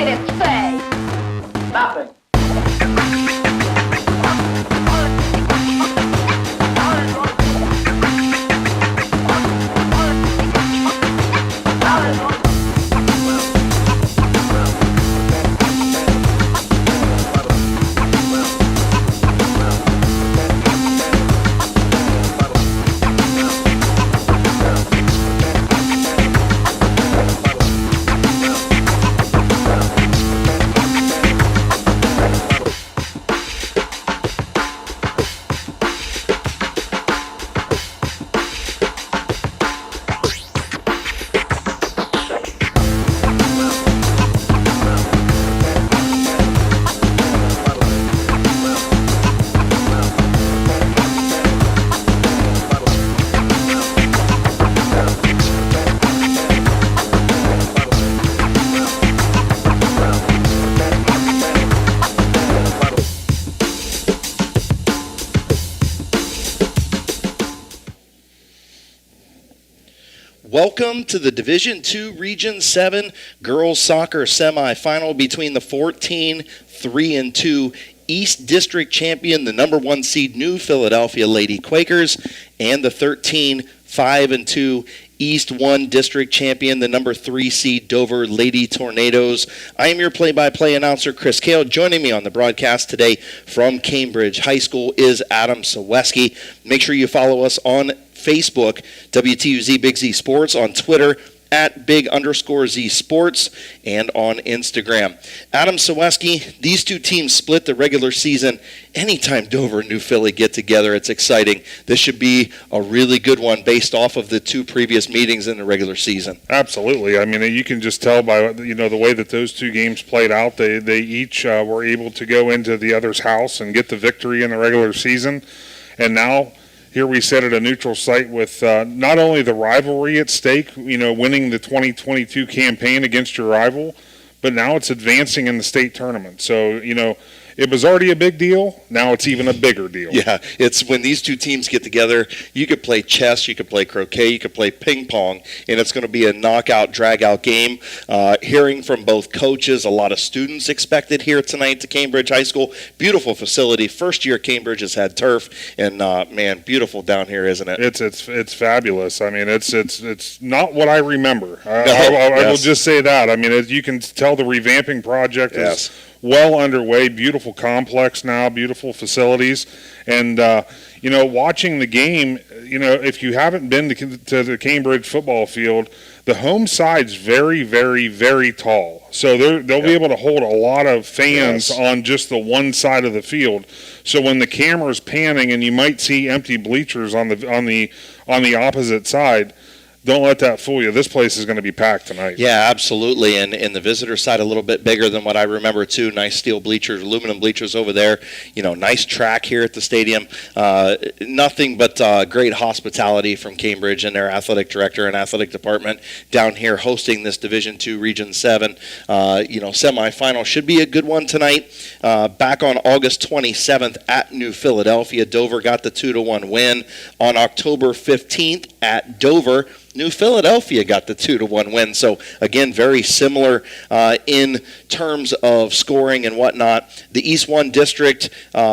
didn't say? Nothing. Welcome to the Division II Region 7 girls soccer semifinal between the 14-3-2 East District champion, the number 1 seed New Philadelphia Lady Quakers, and the 13-5-2 East 1 District champion, the number 3 seed Dover Lady Tornadoes. I am your play-by-play announcer, Chris Kail. Joining me on the broadcast today from Cambridge High School is Adam Ciereszewski. Make sure you follow us on Facebook, WTUZ Big Z Sports, on Twitter, at Big_Z Sports, and on Instagram. Adam Ciereszewski, these two teams split the regular season. Anytime Dover and New Philly get together, it's exciting. This should be a really good one based off of the two previous meetings in the regular season. Absolutely. I mean, you can just tell by the way that those two games played out. They each were able to go into the other's house and get the victory in the regular season, and now here we sit at a neutral site with not only the rivalry at stake, winning the 2022 campaign against your rival, but now it's advancing in the state tournament. So, it was already a big deal. Now it's even a bigger deal. Yeah, it's when these two teams get together, you could play chess, you could play croquet, you could play ping pong, and it's going to be a knockout, drag-out game. Hearing from both coaches, a lot of students expected here tonight to Cambridge High School. Beautiful facility. First year Cambridge has had turf, and man, beautiful down here, isn't it? It's fabulous. I mean, it's not what I remember. I Yes. will just say that. I mean, as you can tell, the revamping project is well underway. Beautiful complex now, beautiful facilities, and watching the game, if you haven't been to the Cambridge football field, the home side's very, very, very tall, so they'll be able to hold a lot of fans on just the one side of the field. So when the camera's panning and you might see empty bleachers on the opposite side, don't let that fool you. This place is going to be packed tonight. Yeah, absolutely. And the visitor side a little bit bigger than what I remember, too. Nice steel bleachers, aluminum bleachers over there. Nice track here at the stadium. Nothing but great hospitality from Cambridge and their athletic director and athletic department down here hosting this Division II Region 7 semifinal. Should be a good one tonight. Back on August 27th at New Philadelphia, Dover got the 2-1 win. On October 15th at Dover, New Philadelphia got the 2-1 win. So, again, very similar in terms of scoring and whatnot. The East 1 District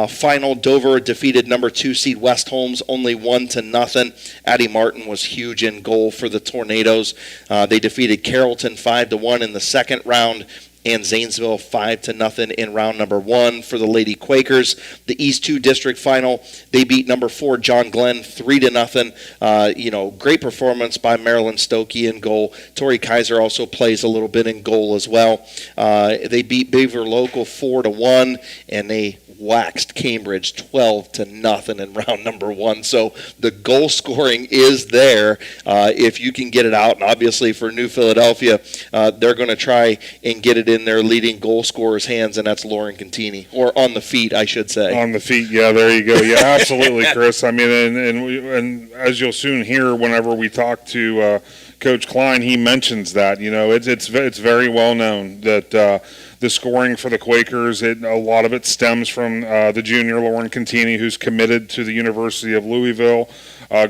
final, Dover defeated number 2 seed West Holmes only 1-0. Addie Martin was huge in goal for the Tornadoes. They defeated Carrollton 5-1 in the second round, and Zanesville 5-0 in round number 1 for the Lady Quakers. The East 2 District final, they beat number 4 John Glenn 3-0. Great performance by Marilyn Stokey in goal. Tori Kaiser also plays a little bit in goal as well. They beat Beaver Local 4-1, and they waxed Cambridge 12-0 in round number 1. So the goal scoring is there if you can get it out. And obviously for New Philadelphia, they're going to try and get it in their leading goal scorer's hands, and that's Lauren Contini, or on the feet, I should say. On the feet, yeah, there you go. Yeah, absolutely, Chris. I mean, and as you'll soon hear whenever we talk to Coach Klein, he mentions that. It's very well known that the scoring for the Quakers. A lot of it stems from the junior Lauren Contini, who's committed to the University of Louisville.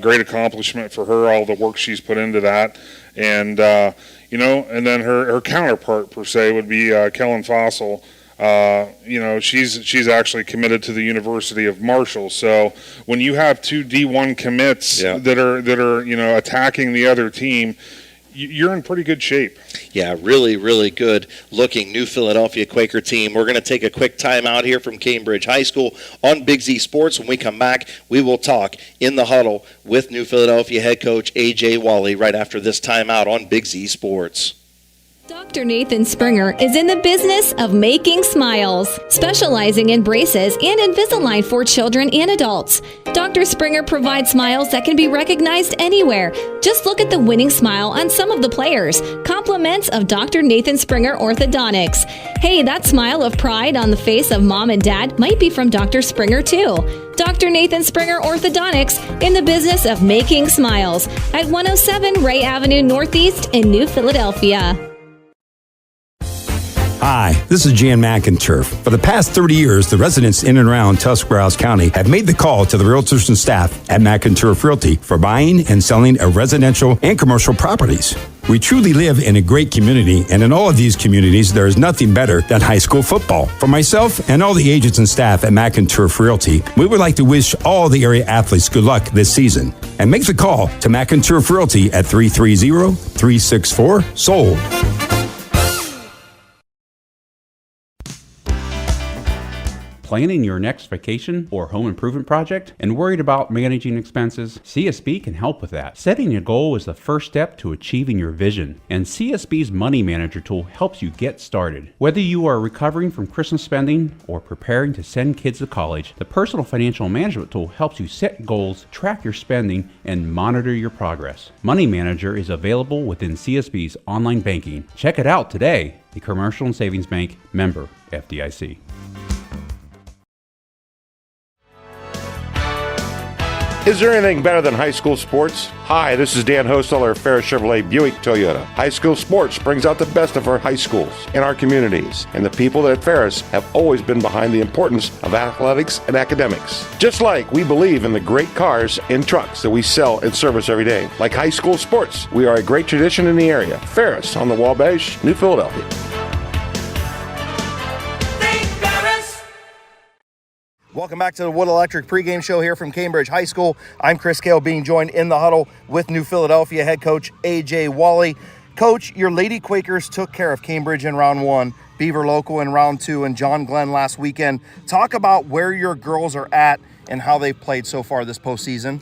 Great accomplishment for her, all the work she's put into that. And, and then her counterpart, per se, would be Kellen Fossil. She's actually committed to the University of Marshall. So when you have two D1 commits that are attacking the other team, you're in pretty good shape. Yeah, really, really good looking New Philadelphia Quaker team. We're going to take a quick time out here from Cambridge High School on Big Z Sports. When we come back, we will talk in the huddle with New Philadelphia head coach A.J. Wally right after this timeout on Big Z Sports. Dr. Nathan Springer is in the business of making smiles, specializing in braces and Invisalign for children and adults. Dr. Springer provides smiles that can be recognized anywhere. Just look at the winning smile on some of the players. Compliments of Dr. Nathan Springer Orthodontics. Hey, that smile of pride on the face of mom and dad might be from Dr. Springer too. Dr. Nathan Springer Orthodontics in the business of making smiles at 107 Ray Avenue Northeast in New Philadelphia. Hi, this is Jan McInturf. For the past 30 years, the residents in and around Tuscarawas County have made the call to the realtors and staff at McInturf Realty for buying and selling of residential and commercial properties. We truly live in a great community, and in all of these communities, there is nothing better than high school football. For myself and all the agents and staff at McInturf Realty, we would like to wish all the area athletes good luck this season. And make the call to McInturf Realty at 330-364-SOLD. Planning your next vacation or home improvement project and worried about managing expenses? CSB can help with that. Setting a goal is the first step to achieving your vision, and CSB's Money Manager tool helps you get started. Whether you are recovering from Christmas spending or preparing to send kids to college, the Personal Financial Management tool helps you set goals, track your spending, and monitor your progress. Money Manager is available within CSB's online banking. Check it out today. A Commercial and Savings Bank, member FDIC. Is there anything better than high school sports? Hi, this is Dan Hosteller of Ferris Chevrolet Buick Toyota. High school sports brings out the best of our high schools and our communities, and the people at Ferris have always been behind the importance of athletics and academics. Just like we believe in the great cars and trucks that we sell and service every day. Like high school sports, we are a great tradition in the area. Ferris on the Wabash, New Philadelphia. Welcome back to the Wood Electric pregame show here from Cambridge High School. I'm Chris Kail, being joined in the huddle with New Philadelphia head coach A.J. Wally. Coach, your Lady Quakers took care of Cambridge in round one, Beaver Local in round two, and John Glenn last weekend. Talk about where your girls are at and how they've played so far this postseason.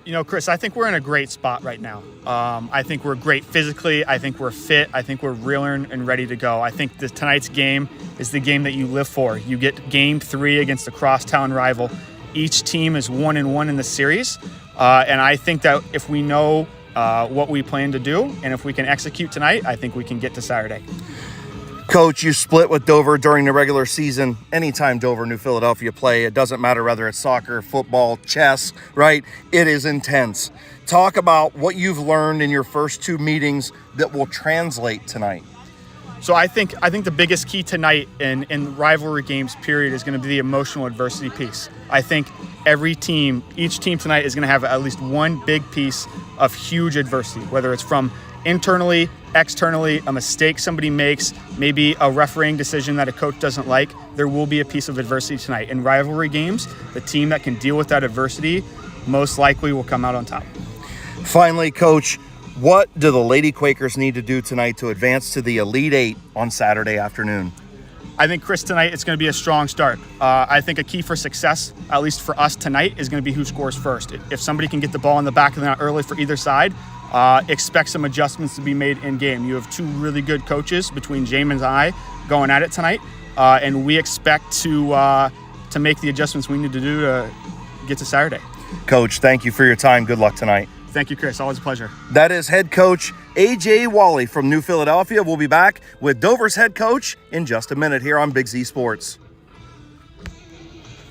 You know, Chris, I think we're in a great spot right now. I think we're great physically. I think we're fit. I think we're reeling and ready to go. I think tonight's game is the game that you live for. You get game 3 against a crosstown rival. Each team is 1-1 in the series. And I think that if we know what we plan to do and if we can execute tonight, I think we can get to Saturday. Coach, you split with Dover during the regular season. Anytime Dover, New Philadelphia play, it doesn't matter whether it's soccer, football, chess, right? It is intense. Talk about what you've learned in your first 2 meetings that will translate tonight. So I think the biggest key tonight in rivalry games, period, is going to be the emotional adversity piece. I think each team tonight is going to have at least one big piece of huge adversity, whether it's from internally, externally, a mistake somebody makes, maybe a refereeing decision that a coach doesn't like. There will be a piece of adversity tonight. In rivalry games, the team that can deal with that adversity most likely will come out on top. Finally, Coach, what do the Lady Quakers need to do tonight to advance to the Elite Eight on Saturday afternoon? I think, Chris, tonight it's going to be a strong start. I think a key for success, at least for us tonight, is going to be who scores first. If somebody can get the ball in the back of the net early for either side, expect some adjustments to be made in game. You have 2 really good coaches between James and I going at it tonight, and we expect to make the adjustments we need to do to get to Saturday. Coach, thank you for your time. Good luck tonight. Thank you, Chris. Always a pleasure. That is head coach A.J. Wally from New Philadelphia. We'll be back with Dover's head coach in just a minute here on Big Z Sports.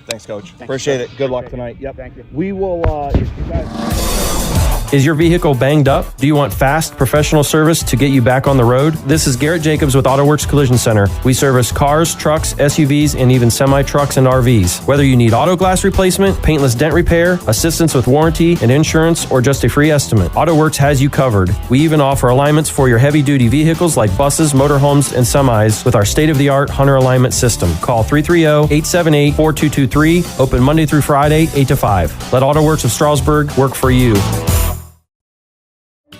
Thanks, Coach. Appreciate it. Good luck tonight. Yep. Thank you. We will, if you guys... Is your vehicle banged up? Do you want fast, professional service to get you back on the road? This is Garrett Jacobs with AutoWorks Collision Center. We service cars, trucks, SUVs, and even semi-trucks and RVs. Whether you need auto glass replacement, paintless dent repair, assistance with warranty and insurance, or just a free estimate, AutoWorks has you covered. We even offer alignments for your heavy-duty vehicles like buses, motorhomes, and semis with our state-of-the-art Hunter alignment system. Call 330-878-4223. Open Monday through Friday, 8 to 5. Let AutoWorks of Strasburg work for you.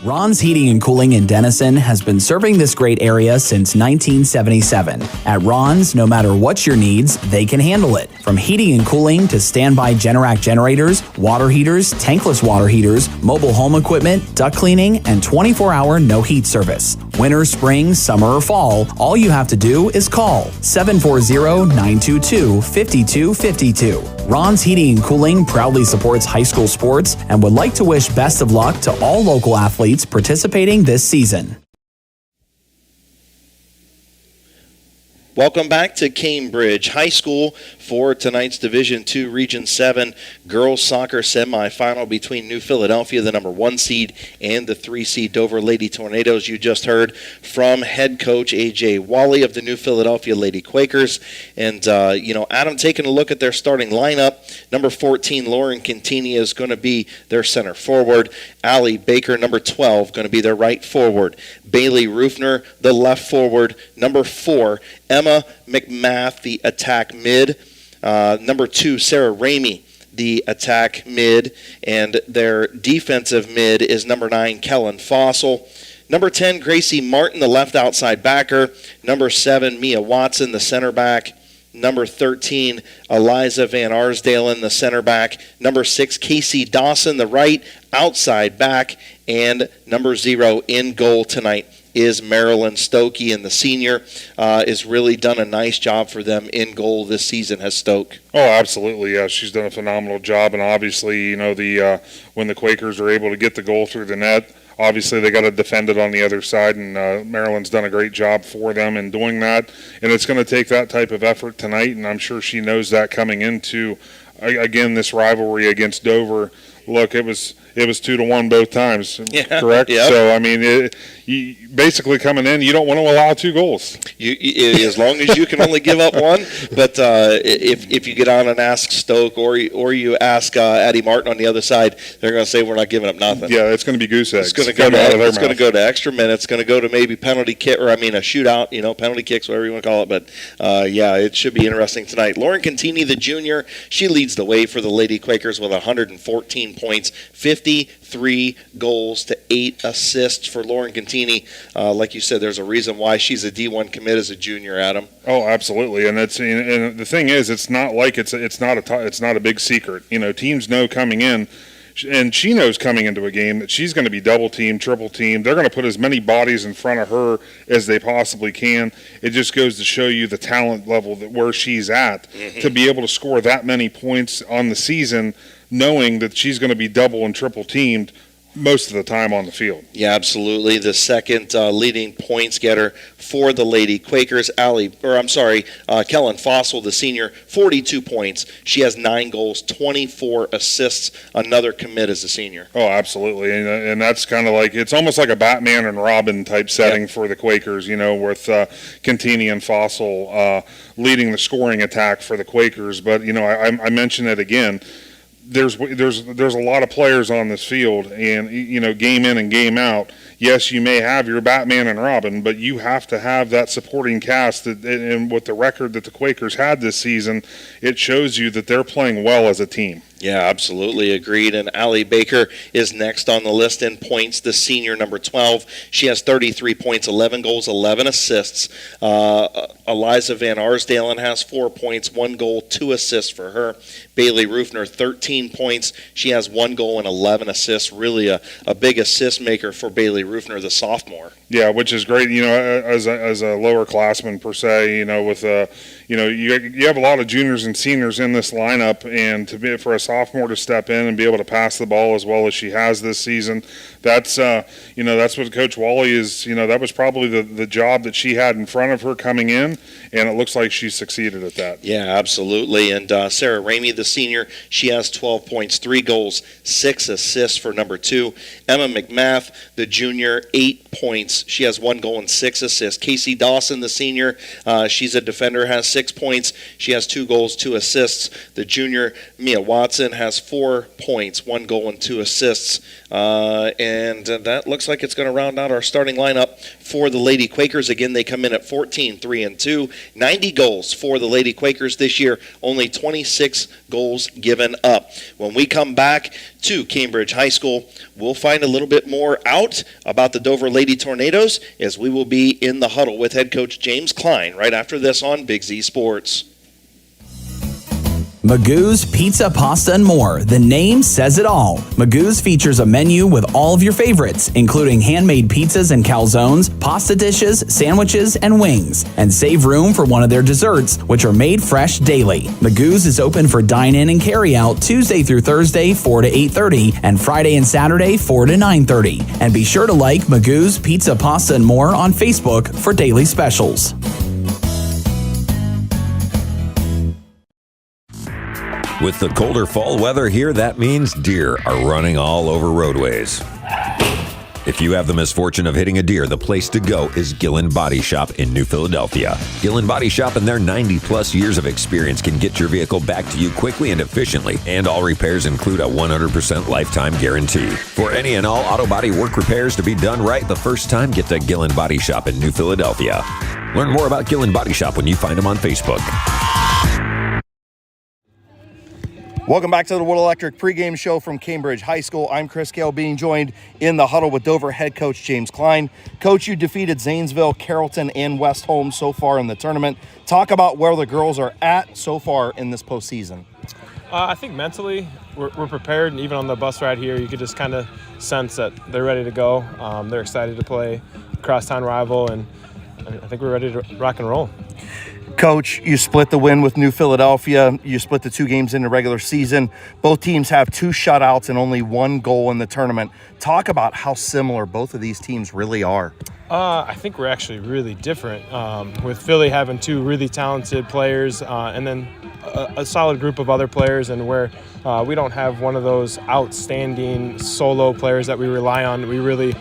Ron's Heating and Cooling in Denison has been serving this great area since 1977. At Ron's, no matter what your needs, they can handle it. From heating and cooling to standby Generac generators, water heaters, tankless water heaters, mobile home equipment, duct cleaning, and 24-hour no heat service. Winter, spring, summer, or fall, all you have to do is call 740-922-5252. Ron's Heating and Cooling proudly supports high school sports and would like to wish best of luck to all local athletes participating this season. Welcome back to Cambridge High School for tonight's Division II Region 7 girls soccer semifinal between New Philadelphia, the number 1 seed, and the 3 seed Dover Lady Tornadoes. You just heard from head coach A.J. Wally of the New Philadelphia Lady Quakers. And, Adam, taking a look at their starting lineup, number 14, Lauren Cantini, is going to be their center forward. Allie Baker, number 12, going to be their right forward. Bailey Rufner, the left forward. Number 4, Emma McMath, the attack mid. Number 2, Sarah Ramey, the attack mid. And their defensive mid is number 9, Kellen Fossil. Number 10, Gracie Martin, the left outside backer. Number 7, Mia Watson, the center back. Number 13, Eliza Van Arsdalen, the center back. Number 6, Casey Dawson, the right outside back. And number 0 in goal tonight is Marilyn Stokey, and the senior has really done a nice job for them in goal this season, has Stoke. Oh, absolutely, yeah. She's done a phenomenal job, and obviously, when the Quakers are able to get the goal through the net, obviously they got to defend it on the other side, and Marilyn's done a great job for them in doing that, and it's going to take that type of effort tonight, and I'm sure she knows that coming into, again, this rivalry against Dover. Look, it was 2-1 both times, correct? Yep. So, I mean, you basically coming in, you don't want to allow 2 goals. As long as you can only give up 1. But if you get on and ask Stoke or you ask Addie Martin on the other side, they're going to say we're not giving up nothing. Yeah, it's going to be goose eggs. It's going to go to extra minutes. It's going to go to maybe penalty kick, a shootout. Penalty kicks, whatever you want to call it. But it should be interesting tonight. Lauren Cantini, the junior, she leads the way for the Lady Quakers with 114 points, 53 goals to 8 assists for Lauren Cantini. Like you said, there's a reason why she's a D1 commit as a junior, Adam. Oh, absolutely, and the thing is, it's not like it's not a big secret. Teams know coming in, and she knows coming into a game that she's going to be double teamed, triple teamed. They're going to put as many bodies in front of her as they possibly can. It just goes to show you the talent level where she's at to be able to score that many points on the season, knowing that she's going to be double and triple teamed most of the time on the field. Yeah, absolutely. The second leading points getter for the Lady Quakers, Kellen Fossil, the senior, 42 points. She has 9 goals, 24 assists, another commit as a senior. Oh, absolutely. And that's kind of like, it's almost like a Batman and Robin type setting for the Quakers, with Cantini and Fossil leading the scoring attack for the Quakers. But, I mentioned it again. There's a lot of players on this field, and game in and game out. Yes, you may have your Batman and Robin, but you have to have that supporting cast. And with the record that the Quakers had this season, it shows you that they're playing well as a team. Yeah, absolutely agreed. And Allie Baker is next on the list in points, the senior, number 12. She has 33 points, 11 goals, 11 assists. Eliza Van Arsdalen has 4 points, 1 goal, 2 assists for her. Bailey Rufner, 13 points. She has 1 goal and 11 assists. Really a big assist maker for Bailey Rufner, the sophomore. Yeah, which is great, as a lower classman per se, with you have a lot of juniors and seniors in this lineup, and for a sophomore to step in and be able to pass the ball as well as she has this season. That's that's what Coach Wally is. That was probably the job that she had in front of her coming in, and it looks like she succeeded at that. Yeah, absolutely. And Sarah Ramey, the senior, she has 12 points, 3 goals, 6 assists for number 2. Emma McMath, the junior, 8 points. She has 1 goal and 6 assists. Casey Dawson, the senior, she's a defender, has 6 points. She has 2 goals, 2 assists. The junior, Mia Watson, has 4 points, 1 goal and 2 assists. And that looks like it's going to round out our starting lineup for the Lady Quakers. Again, they come in at 14-3-2. 90 goals for the Lady Quakers this year, only 26 goals given up. When we come back to Cambridge High School, we'll find a little bit more out about the Dover Lady Tornadoes, as we will be in the huddle with head coach James Klein right after this on Big Z Sports. Magoo's Pizza, Pasta, and More. The name says it all. Magoo's features a menu with all of your favorites, including handmade pizzas and calzones, pasta dishes, sandwiches, and wings. And save room for one of their desserts, which are made fresh daily. Magoo's is open for dine-in and carry-out Tuesday through Thursday, 4 to 8:30, and Friday and Saturday, 4 to 9:30. And be sure to like Magoo's Pizza, Pasta, and More on Facebook for daily specials. With the colder fall weather here, that means deer are running all over roadways. If you have the misfortune of hitting a deer, the place to go is Gillen Body Shop in New Philadelphia. Gillen Body Shop and their 90-plus years of experience can get your vehicle back to you quickly and efficiently, and all repairs include a 100% lifetime guarantee. For any and all auto body work repairs to be done right the first time, get to Gillen Body Shop in New Philadelphia. Learn more about Gillen Body Shop when you find them on Facebook. Welcome back to the Wood Electric pregame show from Cambridge High School. I'm Chris Kail, being joined in the huddle with Dover head coach James Klein. Coach, you defeated Zanesville, Carrollton, and West Holmes so far in the tournament. Talk about where the girls are at so far in this postseason. I think mentally we're prepared, and even on the bus ride here, you could just kind of sense that they're ready to go. They're excited to play crosstown rival, and I think we're ready to rock and roll. Coach, you split the win with New Philadelphia. You split the 2 games in the regular season. Both teams have 2 shutouts and only 1 goal in the tournament. Talk about how similar both of these teams really are. I think we're actually really different, with Philly having 2 really talented players and then a solid group of other players, and where we don't have one of those outstanding solo players that we rely on. We really,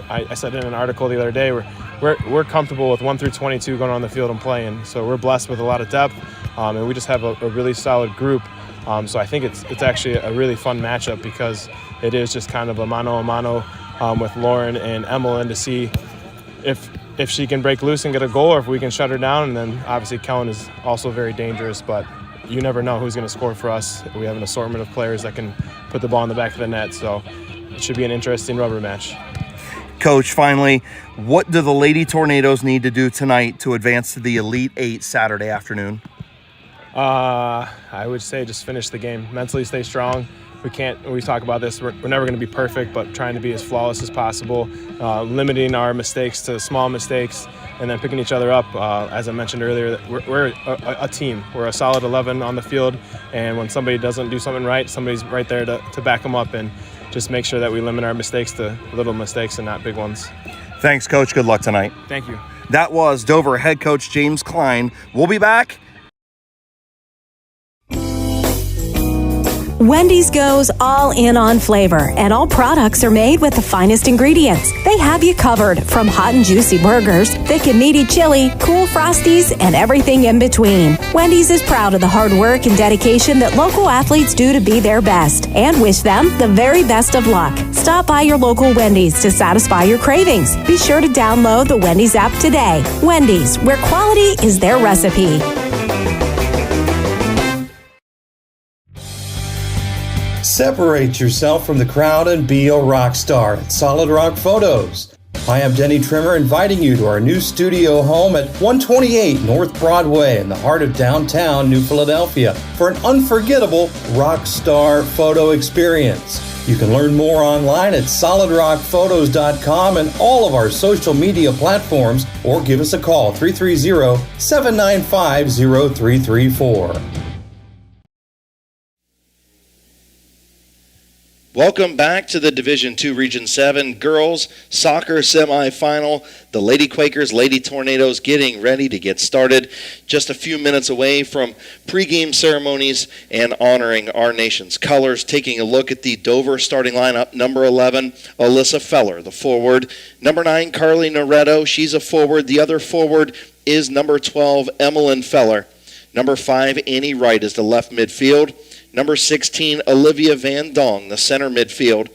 I said in an article the other day, we're comfortable with 1 through 22 going on the field and playing. So we're blessed with a lot of depth, and we just have a really solid group. So I think it's actually a really fun matchup, because it is just kind of a mano-a-mano with Lauren and Emily, to see if she can break loose and get a goal, or if we can shut her down. And then obviously Kellen is also very dangerous, but you never know who's going to score for us. We have an assortment of players that can put the ball in the back of the net, so it should be an interesting rubber match. Coach, finally, what do the Lady Tornadoes need to do tonight to advance to the Elite 8 Saturday afternoon? I would say just finish the game. Mentally stay strong. We talk about this, we're never going to be perfect, but trying to be as flawless as possible, limiting our mistakes to small mistakes, and then picking each other up. As I mentioned earlier, we're a team. We're a solid 11 on the field, and when somebody doesn't do something right, somebody's right there to back them up, and just make sure that we limit our mistakes to little mistakes and not big ones. Thanks, Coach. Good luck tonight. Thank you. That was Dover head coach James Klein. We'll be back. Wendy's goes all in on flavor, and all products are made with the finest ingredients. They have you covered, from hot and juicy burgers, thick and meaty chili, cool Frosties, and everything in between. Wendy's is proud of the hard work and dedication that local athletes do to be their best, and wish them the very best of luck. Stop by your local Wendy's to satisfy your cravings. Be sure to download the Wendy's app today. Wendy's, where quality is their recipe. Separate yourself from the crowd and be a rock star at Solid Rock Photos. I am Denny Trimmer, inviting you to our new studio home at 128 North Broadway in the heart of downtown New Philadelphia for an unforgettable rock star photo experience. You can learn more online at solidrockphotos.com and all of our social media platforms, or give us a call, 330-795-0334. Welcome back to the Division II Region 7 Girls Soccer Semifinal. The Lady Quakers, Lady Tornadoes getting ready to get started. Just a few minutes away from pregame ceremonies and honoring our nation's colors. Taking a look at the Dover starting lineup. Number 11, Alyssa Feller, the forward. Number 9, Carly Noretto. She's a forward. The other forward is number 12, Emmeline Feller. Number 5, Annie Wright is the left midfield. Number 16, Olivia Van Dong, the center midfield.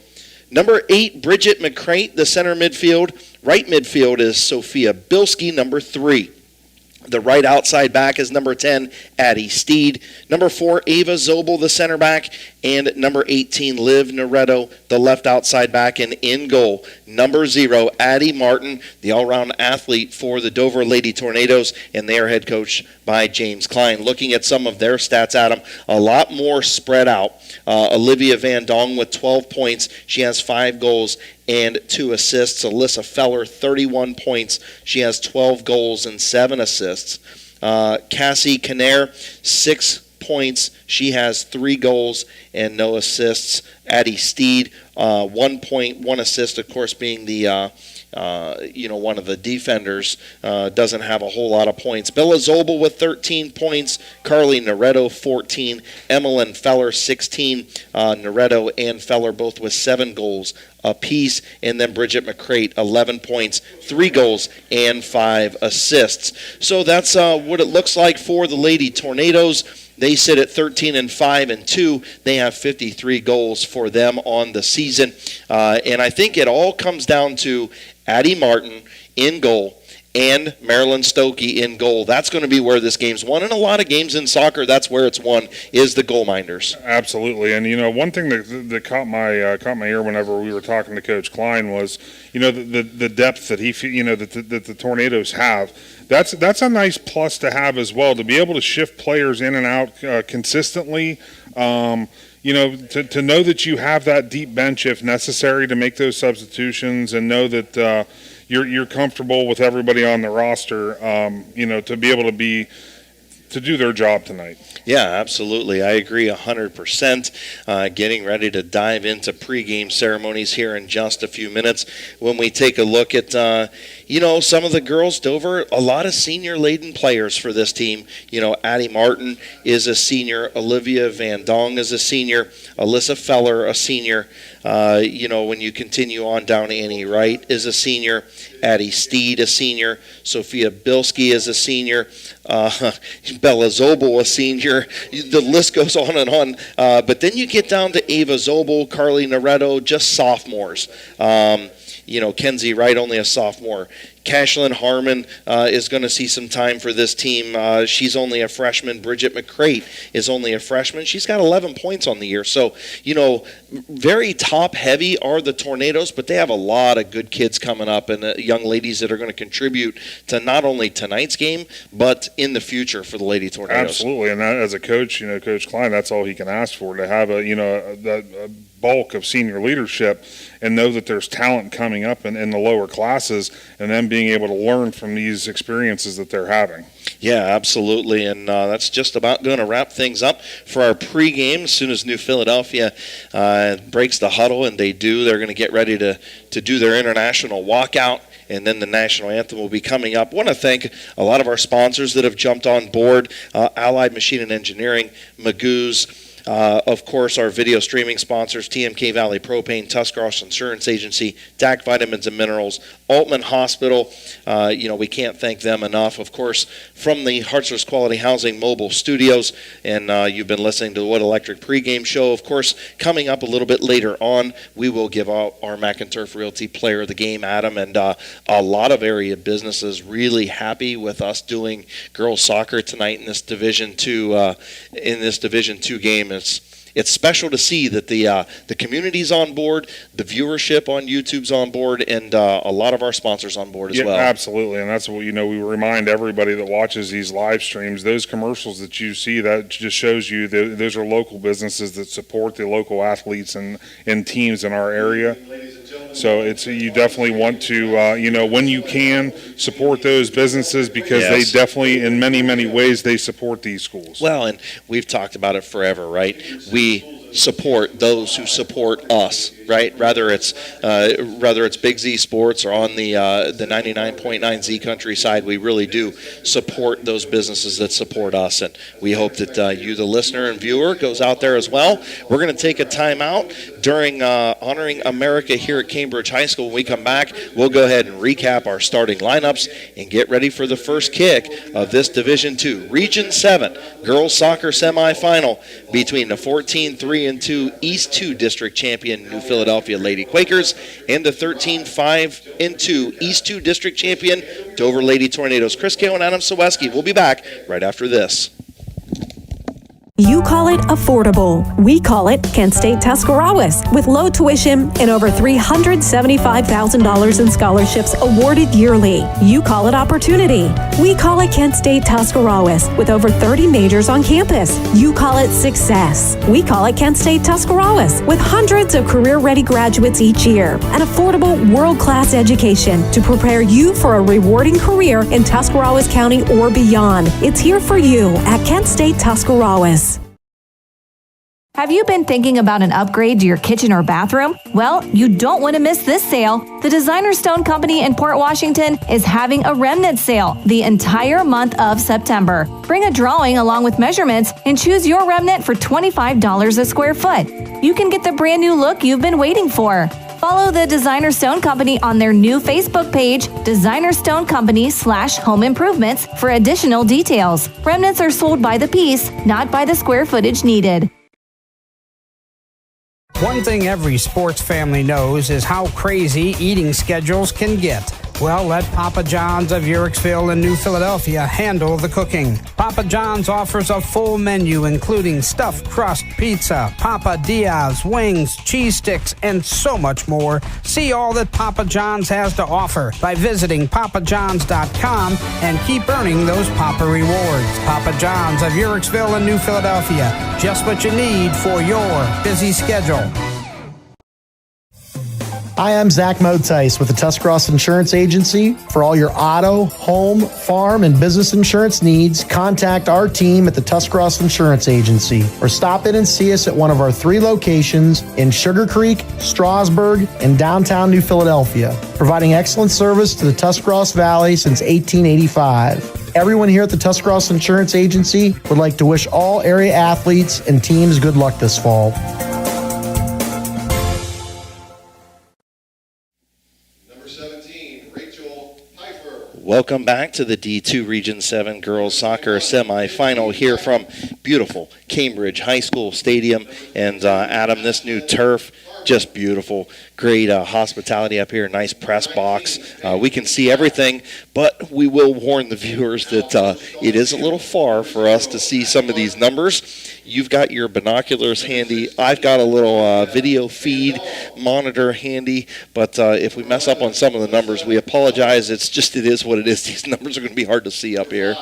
Number 8, Bridget McCrate, the center midfield. Right midfield is Sophia Bilski, number 3. The right outside back is number 10, Addie Steed. Number 4, Ava Zobel, the center back. And number 18, Liv Noretto, the left outside back. And in goal, number 0, Addie Martin, the all-round athlete for the Dover Lady Tornadoes. And they are head coached by James Klein. Looking at some of their stats, Adam, a lot more spread out. Olivia Van Dong with 12 points. She has 5 goals and 2 assists. Alyssa Feller, 31 points. She has 12 goals and 7 assists. Cassie Kinnair, 6 points. She has 3 goals and no assists. Addie Steed, 1 point, 1 assist, of course, being the one of the defenders, doesn't have a whole lot of points. Bella Zobel with 13 points, Carly Noretto 14, Emmeline Feller 16, Noretto and Feller both with 7 goals apiece, and then Bridget McCrate 11 points, 3 goals and 5 assists. So that's what it looks like for the Lady Tornadoes. They sit at 13-5-2. They have 53 goals for them on the season. And I think it all comes down to Addie Martin in goal and Marilyn Stokey in goal. That's going to be where this game's won. And a lot of games in soccer, that's where it's won, is the goal minders. Absolutely. And, one thing that caught my ear whenever we were talking to Coach Klein was, the depth that that the Tornadoes have. That's a nice plus to have as well, to be able to shift players in and out consistently. To know that you have that deep bench if necessary to make those substitutions, and know that you're comfortable with everybody on the roster, to be able to do their job tonight. Yeah, absolutely. I agree 100%. Getting ready to dive into pregame ceremonies here in just a few minutes. When we take a look at, some of the girls, Dover, a lot of senior-laden players for this team. Addie Martin is a senior. Olivia Van Dong is a senior. Alyssa Feller, a senior. When you continue on down, Annie Wright is a senior. Addie Steed, a senior. Sophia Bilski is a senior. Bella Zobel, a senior. The list goes on and on. But then you get down to Ava Zobel, Carly Noretto, just sophomores. Kenzie Wright, only a sophomore. Cashlyn Harmon is going to see some time for this team. She's only a freshman. Bridget McCrate is only a freshman. She's got 11 points on the year. So, very top-heavy are the Tornadoes, but they have a lot of good kids coming up and young ladies that are going to contribute to not only tonight's game, but in the future for the Lady Tornadoes. Absolutely, and that, as a coach, Coach Klein, that's all he can ask for, to have a bulk of senior leadership and know that there's talent coming up in the lower classes, and then being able to learn from these experiences that they're having. Yeah, absolutely, and that's just about going to wrap things up for our pregame. As soon as New Philadelphia breaks the huddle, and they're going to get ready to do their international walkout, and then the national anthem will be coming up. I want to thank a lot of our sponsors that have jumped on board, Allied Machine and Engineering, Magoo's, of course, our video streaming sponsors, TMK Valley Propane, Tuscarawas Insurance Agency, DAC Vitamins and Minerals, Altman Hospital. We can't thank them enough. Of course, from the Hartzler's Quality Housing Mobile Studios, and you've been listening to the Wood Electric pregame show. Of course, coming up a little bit later on, we will give out our Mac and Turf Realty Player of the Game, Adam, and a lot of area businesses really happy with us doing girls soccer tonight in this Division II game. It's special to see that the community's on board, the viewership on YouTube's on board, and a lot of our sponsors on board as well. Absolutely, and that's what we remind everybody that watches these live streams. Those commercials that you see, that just shows you that those are local businesses that support the local athletes and teams in our area. So you definitely want to, when you can, support those businesses, because they definitely, in many, many ways, they support these schools. Well, and we've talked about it forever, right? We support those who support us, right? Whether it's Big Z Sports or on the 99.9 Z Country side, we really do support those businesses that support us, and we hope that you, the listener and viewer, goes out there as well. We're going to take a time out during Honoring America here at Cambridge High School. When we come back, we'll go ahead and recap our starting lineups and get ready for the first kick of this Division II Region 7 girls soccer semifinal between the 14-3-2 East 2 District champion New Philadelphia Lady Quakers and the 13-5-2 East 2 District champion Dover Lady Tornadoes. Chris Kail and Adam Ciereszewski will be back right after this. You call it affordable. We call it Kent State Tuscarawas, with low tuition and over $375,000 in scholarships awarded yearly. You call it opportunity. We call it Kent State Tuscarawas, with over 30 majors on campus. You call it success. We call it Kent State Tuscarawas, with hundreds of career-ready graduates each year. An affordable, world-class education to prepare you for a rewarding career in Tuscarawas County or beyond. It's here for you at Kent State Tuscarawas. Have you been thinking about an upgrade to your kitchen or bathroom? Well, you don't want to miss this sale. The Designer Stone Company in Port Washington is having a remnant sale the entire month of September. Bring a drawing along with measurements and choose your remnant for $25 a square foot. You can get the brand new look you've been waiting for. Follow the Designer Stone Company on their new Facebook page, Designer Stone Company /Home Improvements, for additional details. Remnants are sold by the piece, not by the square footage needed. One thing every sports family knows is how crazy eating schedules can get. Well, let Papa John's of Uhrichsville and New Philadelphia handle the cooking. Papa John's offers a full menu including stuffed crust pizza, Papa Diaz, wings, cheese sticks, and so much more. See all that Papa John's has to offer by visiting papajohns.com and keep earning those Papa rewards. Papa John's of Uhrichsville and New Philadelphia. Just what you need for your busy schedule. Hi, I'm Zach Motice with the Tuscarawas Insurance Agency. For all your auto, home, farm, and business insurance needs, contact our team at the Tuscarawas Insurance Agency or stop in and see us at one of our 3 locations in Sugar Creek, Strasburg, and downtown New Philadelphia, providing excellent service to the Tuscarawas Valley since 1885. Everyone here at the Tuscarawas Insurance Agency would like to wish all area athletes and teams good luck this fall. Welcome back to the D2 Region 7 Girls Soccer Semifinal here from beautiful Cambridge High School Stadium. And Adam, this new turf, just beautiful. Great hospitality up here, nice press box. We can see everything, but we will warn the viewers that it is a little far for us to see some of these numbers. You've got your binoculars handy. I've got a little video feed monitor handy, but if we mess up on some of the numbers, we apologize. It is what it is. These numbers are going to be hard to see up here.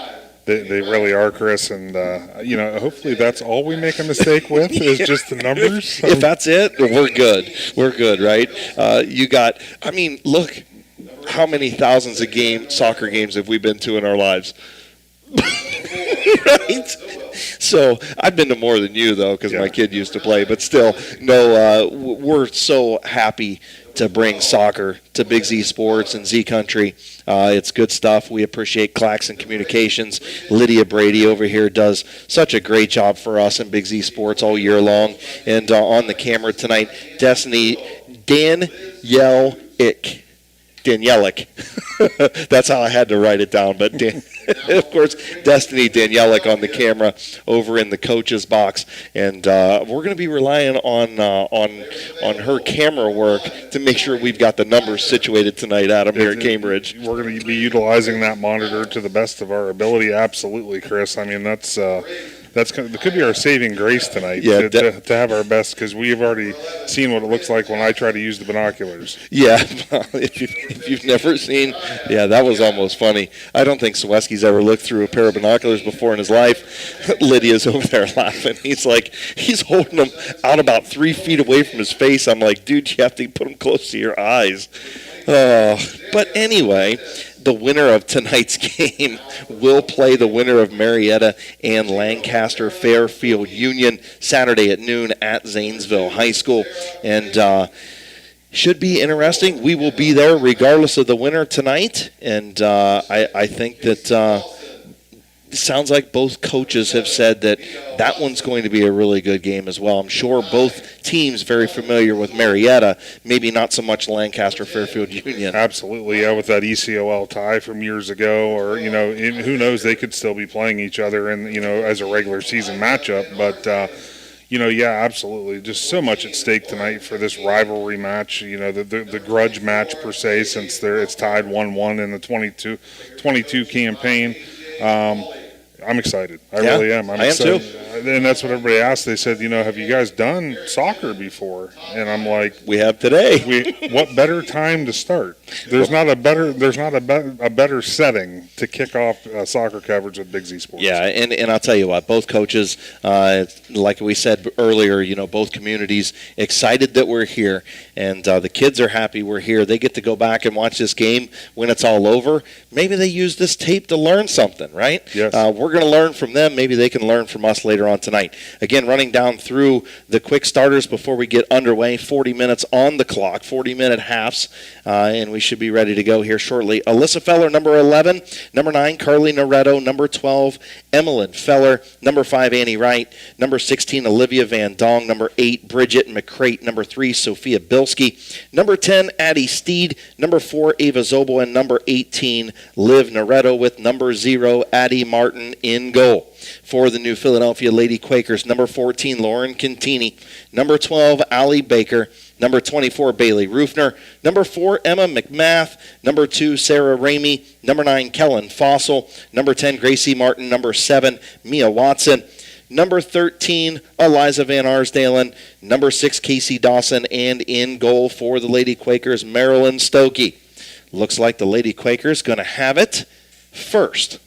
They really are, Chris, and hopefully that's all we make a mistake with is just the numbers. If that's it, we're good. We're good, right? Look, how many thousands of soccer games have we been to in our lives? Right? So I've been to more than you, though, because my kid used to play. But still, we're so happy to bring soccer to Big Z Sports and Z Country. It's good stuff. We appreciate Claxon Communications. Lydia Brady over here does such a great job for us in Big Z Sports all year long. And on the camera tonight, Destiny Danielek. That's how I had to write it down. But of course, Destiny Danielek on the camera over in the coach's box, and we're going to be relying on her camera work to make sure we've got the numbers situated tonight, Adam, here at Cambridge. We're going to be utilizing that monitor to the best of our ability. Absolutely, Chris. I mean, that could be our saving grace tonight, to have our best, because we have already seen what it looks like when I try to use the binoculars. Yeah, if you've never seen, that was almost funny. I don't think Ciereszewski's ever looked through a pair of binoculars before in his life. Lydia's over there laughing. He's holding them out about 3 feet away from his face. I'm like, dude, you have to put them close to your eyes. But anyway, the winner of tonight's game will play the winner of Marietta and Lancaster Fairfield Union Saturday at noon at Zanesville High School. And should be interesting. We will be there regardless of the winner tonight. And I think that it sounds like both coaches have said that one's going to be a really good game as well. I'm sure both teams very familiar with Marietta, maybe not so much Lancaster Fairfield Union. Absolutely, yeah, with that ECOL tie from years ago, or who knows, they could still be playing each other as a regular season matchup. But yeah, absolutely, just so much at stake tonight for this rivalry match. The grudge match per se, since it's tied 1-1 in the 22 campaign. I'm excited. I really am. I'm excited. Too. And that's what everybody asked. They said, have you guys done soccer before? And I'm like, we have today. What better time to start? There's not a better setting to kick off soccer coverage with Big Z Sports. Yeah, and I'll tell you what, both coaches, like we said earlier, both communities excited that we're here, and the kids are happy we're here. They get to go back and watch this game when it's all over. Maybe they use this tape to learn something, right? Yes. We're going to learn from them. Maybe they can learn from us later on tonight. Again, running down through the quick starters before we get underway. 40 minutes on the clock, 40-minute halves, and we should be ready to go here shortly. Alyssa Feller, number 11. Number 9, Carly Noretto. Number 12, Emmeline Feller. Number 5, Annie Wright. Number 16, Olivia Van Dong. Number 8, Bridget McCrate. Number 3, Sophia Bilski. Number 10, Addie Steed. Number 4, Ava Zobel. And number 18, Liv Noretto, with number 0, Addie Martin in goal. For the New Philadelphia Lady Quakers, number 14, Lauren Contini. Number 12, Allie Baker. Number 24, Bailey Rufner. Number 4, Emma McMath. Number 2, Sarah Ramey. Number 9, Kellen Fossil. Number 10, Gracie Martin. Number 7, Mia Watson. Number 13, Eliza Van Arsdalen. Number 6, Casey Dawson. And in goal for the Lady Quakers, Marilyn Stokey. Looks like the Lady Quakers going to have it first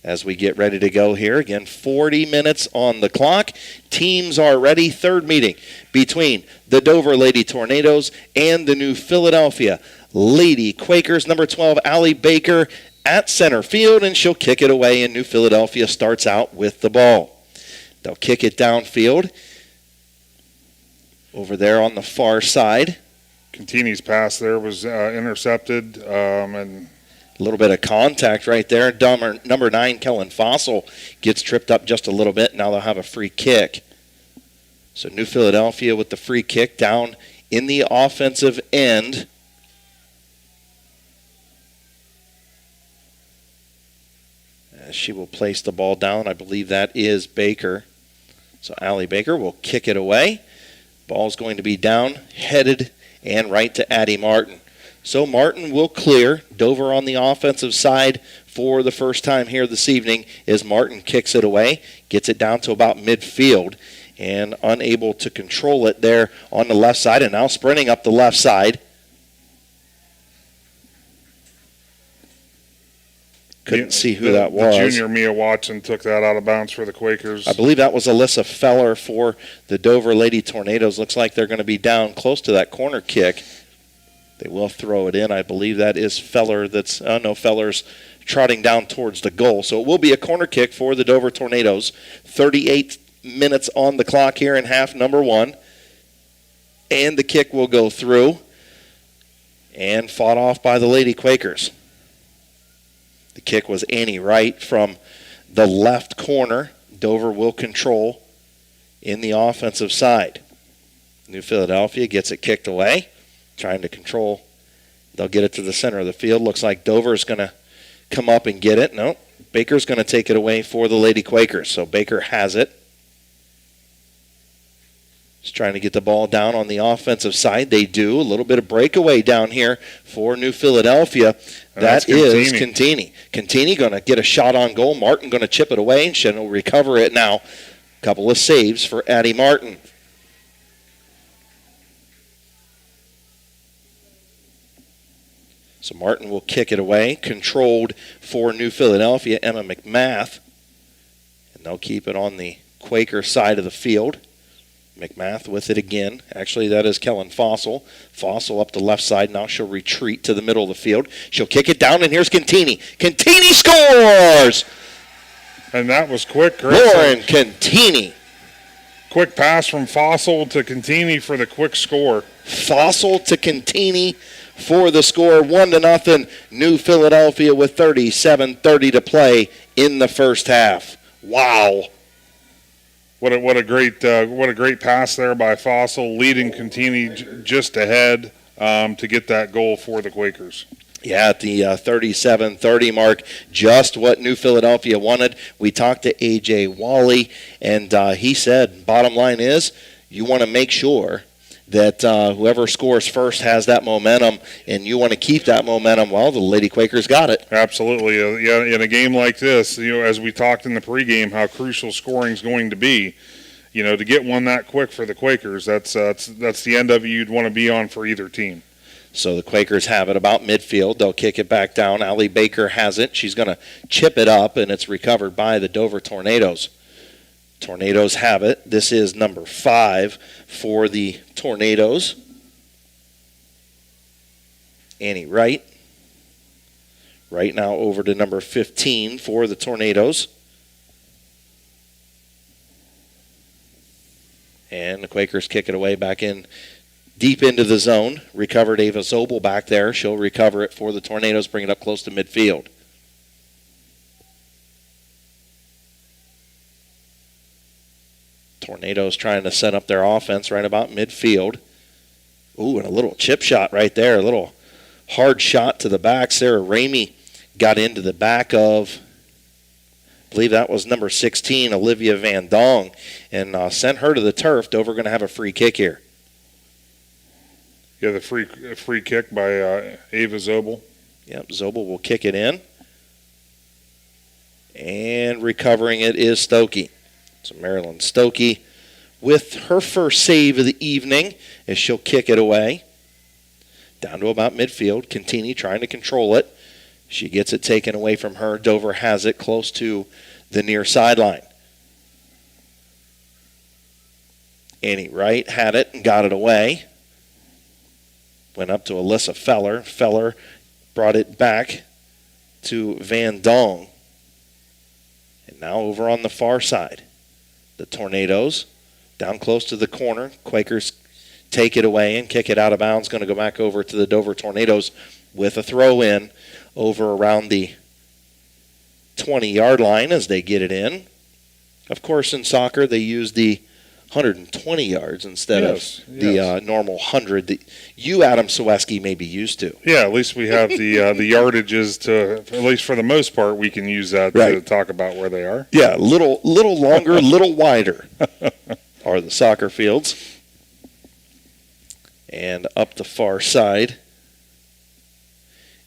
as we get ready to go here. Again, 40 minutes on the clock. Teams are ready. Third meeting between the Dover Lady Tornadoes and the New Philadelphia Lady Quakers. Number 12, Allie Baker at center field, and she'll kick it away, and New Philadelphia starts out with the ball. They'll kick it downfield over there on the far side. Contini's pass there was intercepted, and a little bit of contact right there. Number 9, Kellen Fossil, gets tripped up just a little bit. Now they'll have a free kick. So New Philadelphia with the free kick down in the offensive end. As she will place the ball down. I believe that is Baker. So Allie Baker will kick it away. Ball's going to be down, headed, and right to Addie Martin. So Martin will clear. Dover on the offensive side for the first time here this evening as Martin kicks it away, gets it down to about midfield, and unable to control it there on the left side, and now sprinting up the left side. Couldn't see who that was. The junior Mia Watson took that out of bounds for the Quakers. I believe that was Alyssa Feller for the Dover Lady Tornadoes. Looks like they're going to be down close to that corner kick. They will throw it in. I believe that is Feller. Feller's trotting down towards the goal. So it will be a corner kick for the Dover Tornadoes. 38 minutes on the clock here in half number 1. And the kick will go through and fought off by the Lady Quakers. The kick was Annie Wright from the left corner. Dover will control in the offensive side. New Philadelphia gets it kicked away. Trying to control. They'll get it to the center of the field. Looks like Dover is going to come up and get it. No, Baker's going to take it away for the Lady Quakers. So Baker has it. Just trying to get the ball down on the offensive side. They do. A little bit of breakaway down here for New Philadelphia. That is Contini. Contini going to get a shot on goal. Martin going to chip it away, and she'll recover it now. A couple of saves for Addie Martin. So Martin will kick it away, controlled for New Philadelphia, Emma McMath. And they'll keep it on the Quaker side of the field. McMath with it again. Actually, that is Kellen Fossil. Fossil up the left side. Now she'll retreat to the middle of the field. She'll kick it down, and here's Contini. Contini scores! And that was quick, Chris. Lauren Contini. Quick pass from Fossil to Contini for the quick score. Fossil to Contini for the score. 1-0. New Philadelphia with 37:30 to play in the first half. Wow. What a great pass there by Fossil, leading Contini just ahead to get that goal for the Quakers. Yeah, at the 37:30 mark, just what New Philadelphia wanted. We talked to A.J. Wally, and he said, bottom line is, you want to make sure that whoever scores first has that momentum, and you want to keep that momentum. Well, the Lady Quakers got it. Absolutely. Yeah, in a game like this, as we talked in the pregame, how crucial scoring is going to be. To get one that quick for the Quakers, that's the end of it you'd want to be on for either team. So the Quakers have it about midfield. They'll kick it back down. Allie Baker has it. She's going to chip it up, and it's recovered by the Dover Tornadoes. Tornadoes have it. This is number 5 for the Tornadoes. Annie Wright. Right now over to number 15 for the Tornadoes. And the Quakers kick it away back in deep into the zone. Recovered Ava Zobel back there. She'll recover it for the Tornadoes, bring it up close to midfield. Tornadoes trying to set up their offense right about midfield. Ooh, and a little chip shot right there. A little hard shot to the back. Sarah Ramey got into the back of, I believe that was number 16, Olivia Van Dong, and sent her to the turf. Dover going to have a free kick here. Yeah, the free kick by Ava Zobel. Yep, Zobel will kick it in. And recovering it is Stokey. So Marilyn Stokey with her first save of the evening as she'll kick it away. Down to about midfield. Contini trying to control it. She gets it taken away from her. Dover has it close to the near sideline. Annie Wright had it and got it away. Went up to Alyssa Feller. Feller brought it back to Van Dong. And now over on the far side, the Tornadoes down close to the corner. Quakers take it away and kick it out of bounds. Going to go back over to the Dover Tornadoes with a throw in over around the 20-yard line as they get it in. Of course, in soccer, they use the 120 yards instead of the normal 100 that you, Adam Ciereszewski, may be used to. Yeah, at least we have the yardages to, at least for the most part, we can use that to talk about where they are. Yeah, little longer, little wider are the soccer fields. And up the far side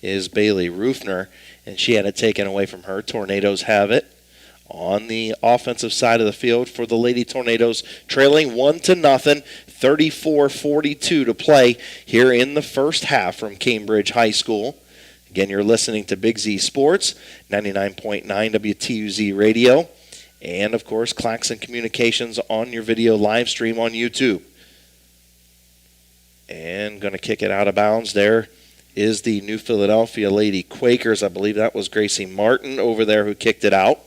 is Bailey Rufner, and she had it taken away from her. Tornadoes have it on the offensive side of the field for the Lady Tornadoes, trailing 1-0, 34-42 to play here in the first half from Cambridge High School. Again, you're listening to Big Z Sports, 99.9 WTUZ Radio, and, of course, Claxon Communications on your video live stream on YouTube. And going to kick it out of bounds there is the New Philadelphia Lady Quakers. I believe that was Gracie Martin over there who kicked it out.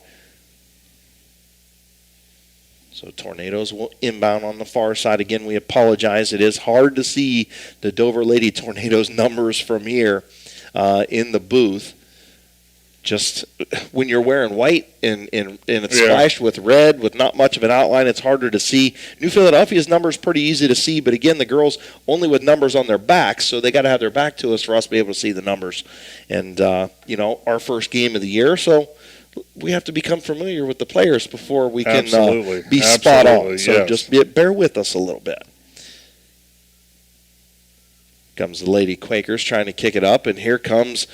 So Tornadoes will inbound on the far side. Again, we apologize. It is hard to see the Dover Lady Tornadoes numbers from here in the booth. Just when you're wearing white and it's splashed with red with not much of an outline, it's harder to see. New Philadelphia's numbers pretty easy to see, but again, the girls only with numbers on their backs, so they got to have their back to us for us to be able to see the numbers. And, our first game of the year, so we have to become familiar with the players before we can be spot on. So just bear with us a little bit. Comes the Lady Quakers trying to kick it up, and here comes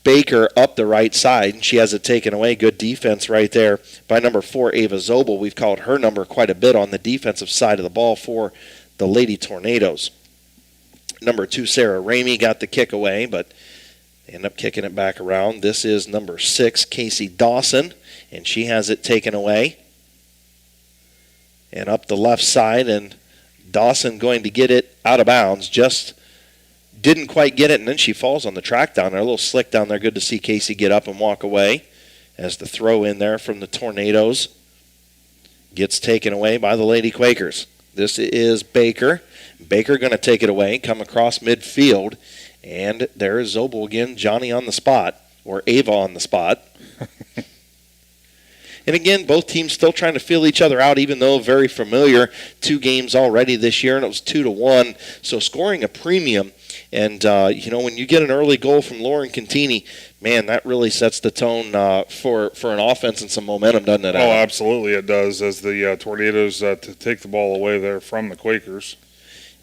Baker up the right side. She has it taken away. Good defense right there by number 4, Ava Zobel. We've called her number quite a bit on the defensive side of the ball for the Lady Tornadoes. Number 2, Sarah Ramey got the kick away, but they end up kicking it back around. This is number 6, Casey Dawson, and she has it taken away. and up the left side, and Dawson going to get it out of bounds. Just didn't quite get it, and then she falls on the track down there. A little slick down there. Good to see Casey get up and walk away as the throw in there from the Tornadoes gets taken away by the Lady Quakers. This is Baker. Baker going to take it away, come across midfield, and there is Zobel again, Johnny on the spot, or Ava on the spot. And again, both teams still trying to feel each other out, even though very familiar. 2 games already this year, and it was 2-1. So scoring a premium. And, when you get an early goal from Lauren Contini, man, that really sets the tone for an offense and some momentum, doesn't it? Oh, absolutely it does, as the Tornadoes to take the ball away there from the Quakers.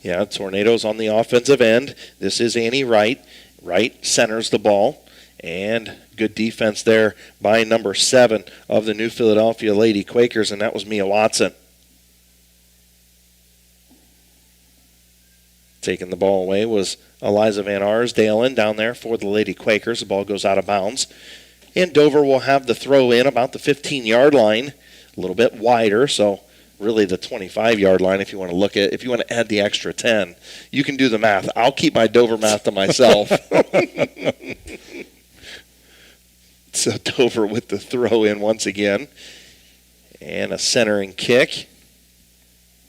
Yeah, Tornadoes on the offensive end. This is Annie Wright. Wright centers the ball. And good defense there by number 7 of the New Philadelphia Lady Quakers, and that was Mia Watson. Taking the ball away was Eliza Van Arsdalen down there for the Lady Quakers. The ball goes out of bounds. And Dover will have the throw in about the 15-yard line, a little bit wider, so really the 25-yard line if you want to add the extra 10. You can do the math. I'll keep my Dover math to myself. So Dover with the throw in once again. And a centering kick.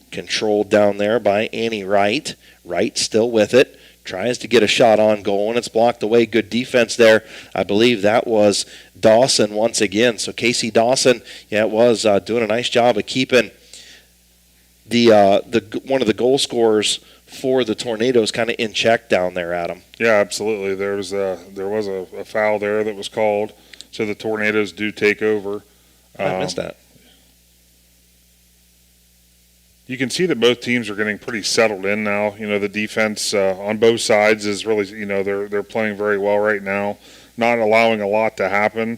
Controlled down there by Annie Wright. Wright still with it. Tries to get a shot on goal, and it's blocked away. Good defense there. I believe that was Dawson once again. So Casey Dawson, it was doing a nice job of keeping the one of the goal scorers for the Tornadoes kind of in check down there, Adam. Yeah, absolutely. There was a foul there that was called. So the Tornadoes do take over. I missed that. You can see that both teams are getting pretty settled in now. The defense on both sides is really, they're playing very well right now, not allowing a lot to happen.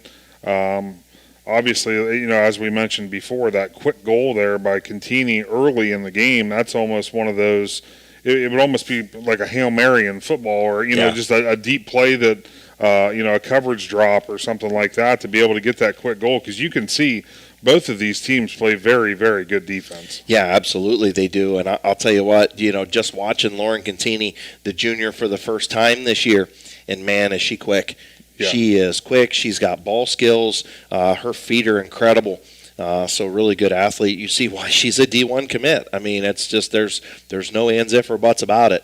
Obviously, as we mentioned before, that quick goal there by Contini early in the game, that's almost one of those, it would almost be like a Hail Mary in football, or, just a deep play that, a coverage drop or something like that to be able to get that quick goal, because you can see both of these teams play very, very good defense. Yeah, absolutely they do. And I'll tell you what, just watching Lauren Contini, the junior, for the first time this year, and man, is she quick. Yeah. She is quick. She's got ball skills. Her feet are incredible. So really good athlete. You see why she's a D1 commit. I mean, it's just there's no ands, if, or buts about it.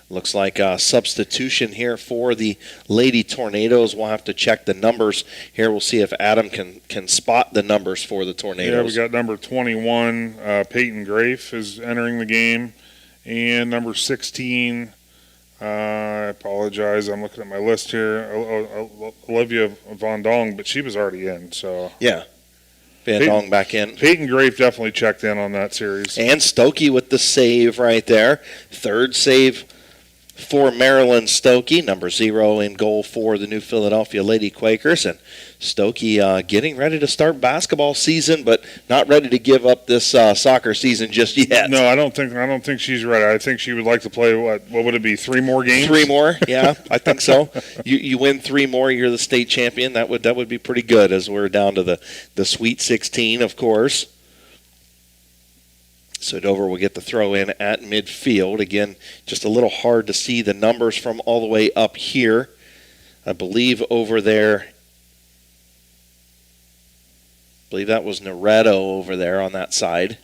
Looks like a substitution here for the Lady Tornadoes. We'll have to check the numbers here. We'll see if Adam can spot the numbers for the Tornadoes. Yeah, we got number 21, Peyton Grafe is entering the game, and number 16, I apologize, I'm looking at my list here, Olivia Von Dong, but she was already in. So yeah, Van Dong back in. Peyton Grafe definitely checked in on that series. And Stokey with the save right there. Third save for Marilyn Stokey, number 0 in goal for the New Philadelphia Lady Quakers. And Stokey getting ready to start basketball season, but not ready to give up this soccer season just yet. No, I don't think she's ready. I think she would like to play, what would it be, 3 more games? 3 more, yeah, I think so. You win 3 more, you're the state champion. That would be pretty good, as we're down to the Sweet 16, of course. So Dover will get the throw in at midfield. Again, just a little hard to see the numbers from all the way up here. I believe over there, I believe that was Noretto over there on that side.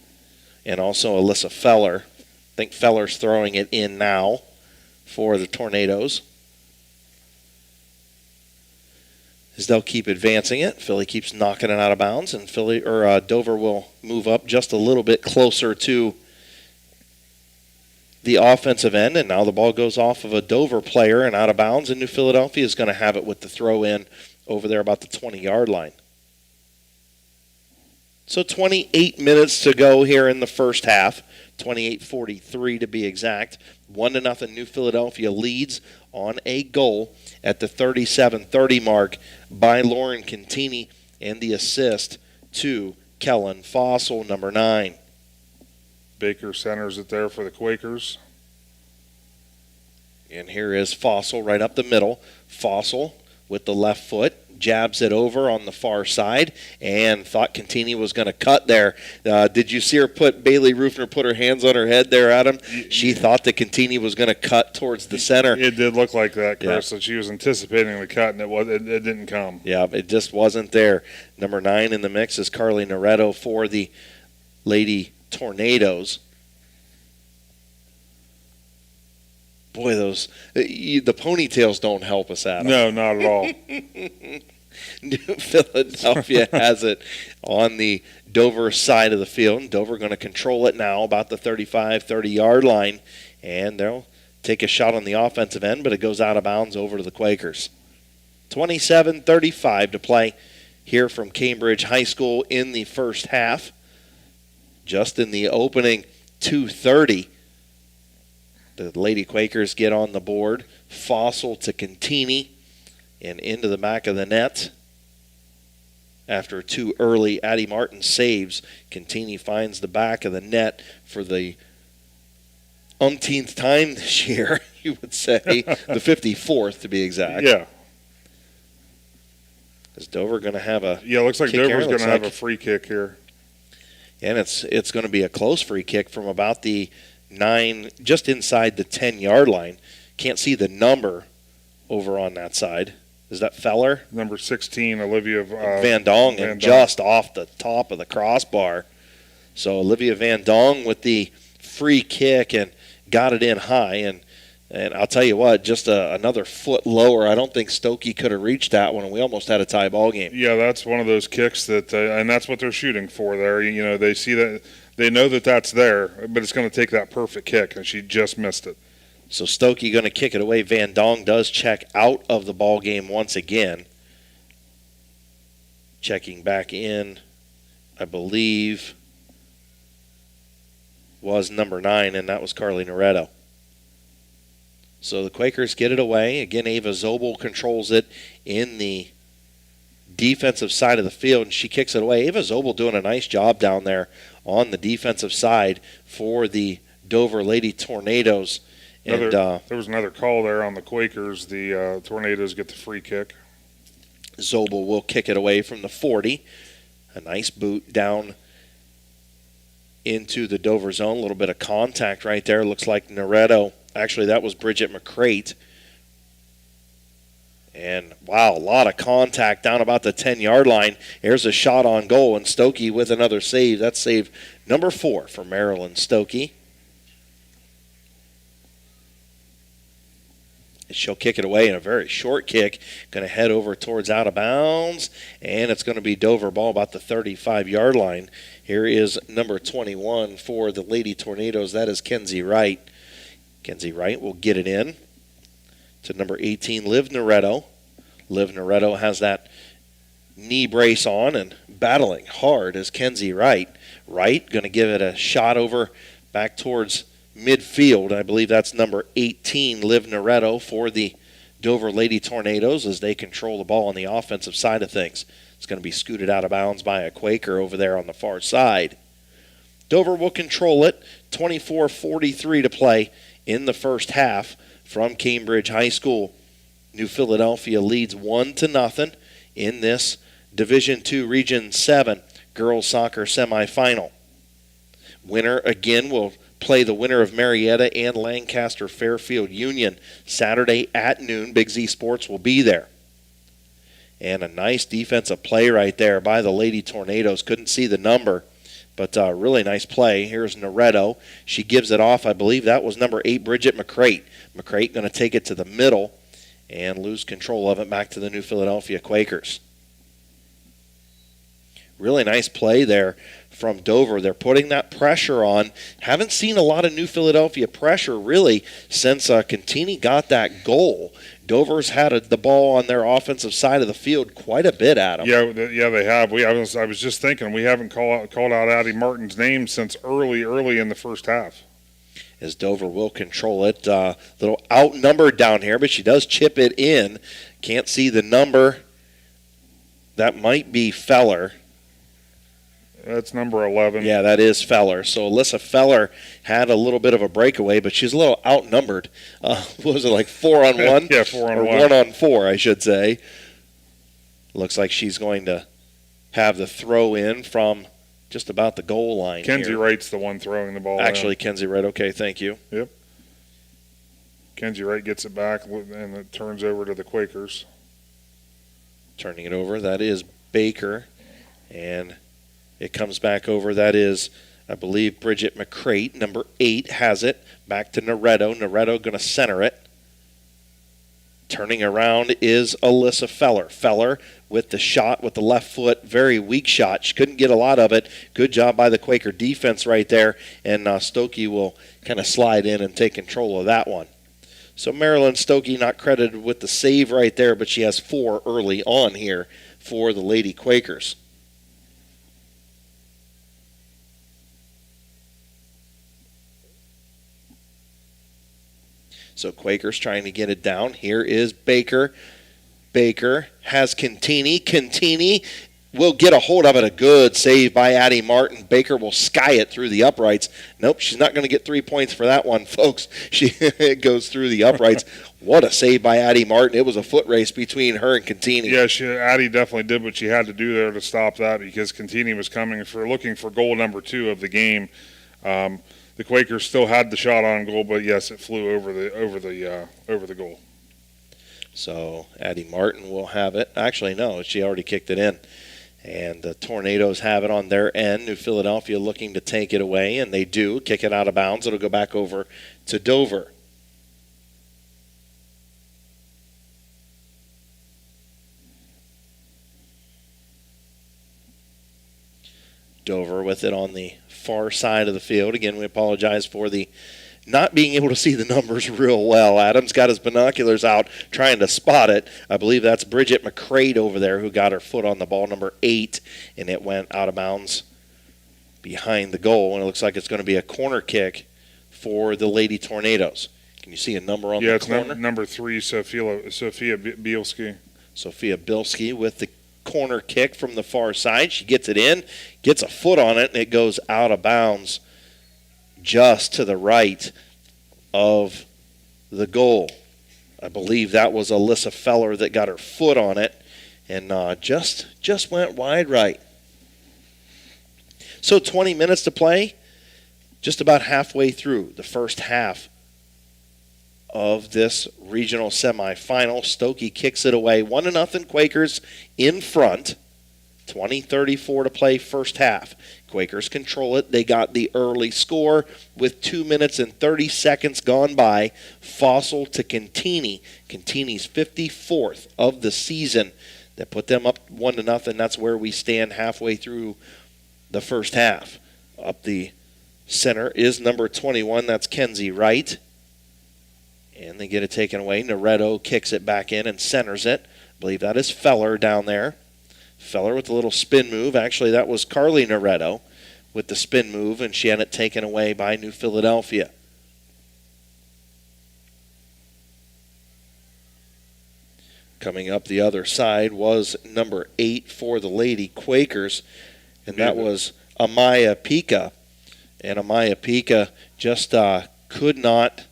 And also Alyssa Feller. I think Feller's throwing it in now for the Tornadoes. As they'll keep advancing it. Philly keeps knocking it out of bounds, and Dover will move up just a little bit closer to the offensive end, and now the ball goes off of a Dover player and out of bounds, and New Philadelphia is going to have it with the throw in over there about the 20-yard line. So 28 minutes to go here in the first half, 28:43 to be exact. 1-0 New Philadelphia leads on a goal at the 37-30 mark by Lauren Contini, and the assist to Kellen Fossil, number 9. Baker centers it there for the Quakers. And here is Fossil right up the middle. Fossil with the left foot. Jabs it over on the far side and thought Cantini was going to cut there. Did you see her Bailey Rufner put her hands on her head there, Adam? She thought that Cantini was going to cut towards the center. It did look like that, Chris. Yeah. So she was anticipating the cut, and it didn't come. Yeah, it just wasn't there. Number 9 in the mix is Carly Noretto for the Lady Tornadoes. Boy, the ponytails don't help us, Adam. No, not at all. New Philadelphia has it on the Dover side of the field. Dover going to control it now about the 35, 30-yard line, and they'll take a shot on the offensive end, but it goes out of bounds over to the Quakers. 27-35 to play here from Cambridge High School in the first half. Just in the opening 2:30. The Lady Quakers get on the board. Fossil to Cantini and into the back of the net. After 2 early Addie Martin saves, Cantini finds the back of the net for the umpteenth time this year, you would say. The 54th to be exact. Yeah. Is Dover going to have a Yeah, it looks like Dover's going to have a free kick here. And it's going to be a close free kick from about the 9, just inside the 10-yard line. Can't see the number over on that side. Is that Feller? Number 16, Olivia Van Dong, and just off the top of the crossbar. So Olivia Van Dong with the free kick and got it in high. And I'll tell you what, just another foot lower. I don't think Stokey could have reached that one, and we almost had a tie ball game. Yeah, that's one of those kicks that, and that's what they're shooting for there. You know, they see that, they know that that's there, but it's going to take that perfect kick, and she just missed it. So Stokey going to kick it away. Van Dong does check out of the ball game once again. Checking back in, I believe, was number 9, and that was Carly Noretto. So the Quakers get it away. Again, Ava Zobel controls it in the defensive side of the field, and she kicks it away. Ava Zobel doing a nice job down there on the defensive side for the Dover Lady Tornadoes. There was another call there on the Quakers. The Tornadoes get the free kick. Zobel will kick it away from the 40. A nice boot down into the Dover zone. A little bit of contact right there. Looks like Noretto. Actually, that was Bridget McCrate. And, wow, a lot of contact down about the 10-yard line. Here's a shot on goal, and Stokey with another save. That's save number 4 for Marilyn Stokey. She'll kick it away in a very short kick. Going to head over towards out of bounds, and it's going to be Dover ball about the 35-yard line. Here is number 21 for the Lady Tornadoes. That is Kenzie Wright. Kenzie Wright will get it in to number 18, Liv Noretto. Liv Noretto has that knee brace on and battling hard as Kenzie Wright. Wright going to give it a shot over back towards midfield. I believe that's number 18, Liv Noretto, for the Dover Lady Tornadoes as they control the ball on the offensive side of things. It's going to be scooted out of bounds by a Quaker over there on the far side. Dover will control it. 24:43 to play in the first half from Cambridge High School. New Philadelphia leads 1-0 in this Division II Region 7 girls soccer semifinal. Winner again will play the winner of Marietta and Lancaster Fairfield Union Saturday at noon. Big Z Sports will be there. And a nice defensive play right there by the Lady Tornadoes. Couldn't see the number, but really nice play. Here's Noretto. She gives it off. I believe that was number 8, Bridget McCrate. McCrate going to take it to the middle and lose control of it back to the New Philadelphia Quakers. Really nice play there from Dover. They're putting that pressure on. Haven't seen a lot of New Philadelphia pressure really since Cantini got that goal. Dover's had the ball on their offensive side of the field quite a bit, Adam. Yeah, they have. I was just thinking we haven't called out Addie Martin's name since early in the first half. As Dover will control it. A little outnumbered down here, but she does chip it in. Can't see the number. That might be Feller. That's number 11. Yeah, that is Feller. So Alyssa Feller had a little bit of a breakaway, but she's a little outnumbered. What was it, like 4-on-1? Yeah, 4-on-1. Or 1-on-4, I should say. Looks like she's going to have the throw in from just about the goal line. Kenzie Wright's the one throwing the ball. Actually, Kenzie Wright. Okay, thank you. Yep. Kenzie Wright gets it back, and it turns over to the Quakers. Turning it over, that is Baker. And it comes back over. That is, I believe, Bridget McCrate. Number 8 has it. Back to Noretto. Noretto going to center it. Turning around is Alyssa Feller. Feller with the shot with the left foot. Very weak shot. She couldn't get a lot of it. Good job by the Quaker defense right there. And Stokey will kind of slide in and take control of that one. So Marilyn Stokey not credited with the save right there, but she has 4 early on here for the Lady Quakers. So Quakers trying to get it down. Here is Baker. Baker has Cantini. Cantini will get a hold of it. A good save by Addie Martin. Baker will sky it through the uprights. Nope, she's not going to get 3 points for that one, folks. It goes through the uprights. What a save by Addie Martin. It was a foot race between her and Cantini. Yeah, Addie definitely did what she had to do there to stop that because Cantini was looking for goal number 2 of the game. The Quakers still had the shot on goal, but yes, it flew over the goal. So Addie Martin will have it. Actually, no, she already kicked it in. And the Tornadoes have it on their end. New Philadelphia looking to take it away, and they do. Kick it out of bounds. It'll go back over to Dover. Dover with it on the far side of the field. Again, we apologize for the not being able to see the numbers real well. Adam's got his binoculars out trying to spot it. I believe that's Bridget McCrate over there who got her foot on the ball, number 8, and it went out of bounds behind the goal. And it looks like it's going to be a corner kick for the Lady Tornadoes. Can you see a number on the corner? Yeah, it's number 3, Sophia Bielski. Sophia Bielski with the corner kick from the far side. She gets it in, gets a foot on it, and it goes out of bounds just to the right of the goal. I believe that was Alyssa Feller that got her foot on it and just went wide right. So 20 minutes to play, just about halfway through the first half of this regional semifinal. Stokey kicks it away. 1-0 Quakers in front. 20:34 to play first half. Quakers control it. They got the early score with 2 minutes and 30 seconds gone by. Fossil to Cantini. Cantini's 54th of the season. That put them up 1-0. That's where we stand halfway through the first half. Up the center is number 21. That's Kenzie Wright. And they get it taken away. Noretto kicks it back in and centers it. I believe that is Feller down there. Feller with a little spin move. Actually, that was Carly Noretto with the spin move, and she had it taken away by New Philadelphia. Coming up the other side was number 8 for the Lady Quakers, and that was Amaya Pika. And Amaya Pika just could not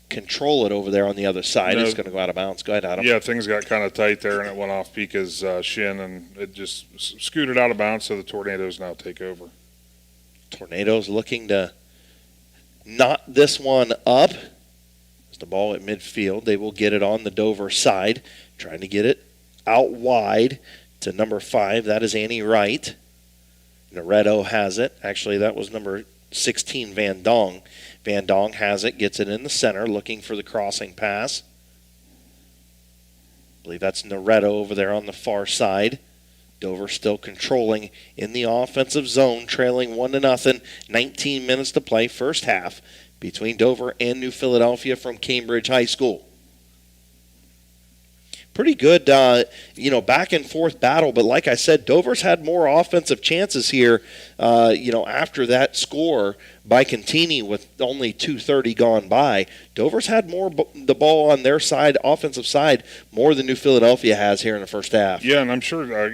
control it over there on the other side. It's going to go out of bounds. Go ahead, Adam. Yeah, things got kind of tight there, and it went off Pika's shin, and it just scooted out of bounds, so the Tornadoes now take over. Tornadoes looking to knot this one up. It's the ball at midfield. They will get it on the Dover side, trying to get it out wide to number 5. That is Annie Wright. Noretto has it. Actually, that was number 16, Van Dong. Van Dong has it, gets it in the center, looking for the crossing pass. I believe that's Noretto over there on the far side. Dover still controlling in the offensive zone, trailing 1-0. 19 minutes to play, first half, between Dover and New Philadelphia from Cambridge High School. Pretty good, back and forth battle. But like I said, Dover's had more offensive chances here, after that score by Cantini with only 2:30 gone by. Dover's had more the ball on their side, offensive side, more than New Philadelphia has here in the first half. Yeah, and I'm sure,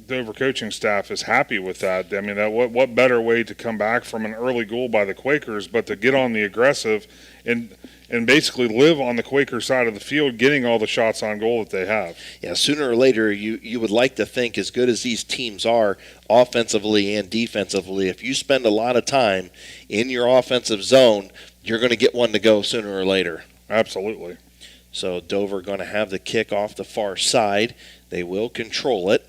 Dover coaching staff is happy with that. I mean, what better way to come back from an early goal by the Quakers but to get on the aggressive and basically live on the Quaker side of the field, getting all the shots on goal that they have. Yeah, sooner or later, you would like to think, as good as these teams are offensively and defensively, if you spend a lot of time in your offensive zone, you're going to get one to go sooner or later. Absolutely. So Dover going to have the kick off the far side. They will control it.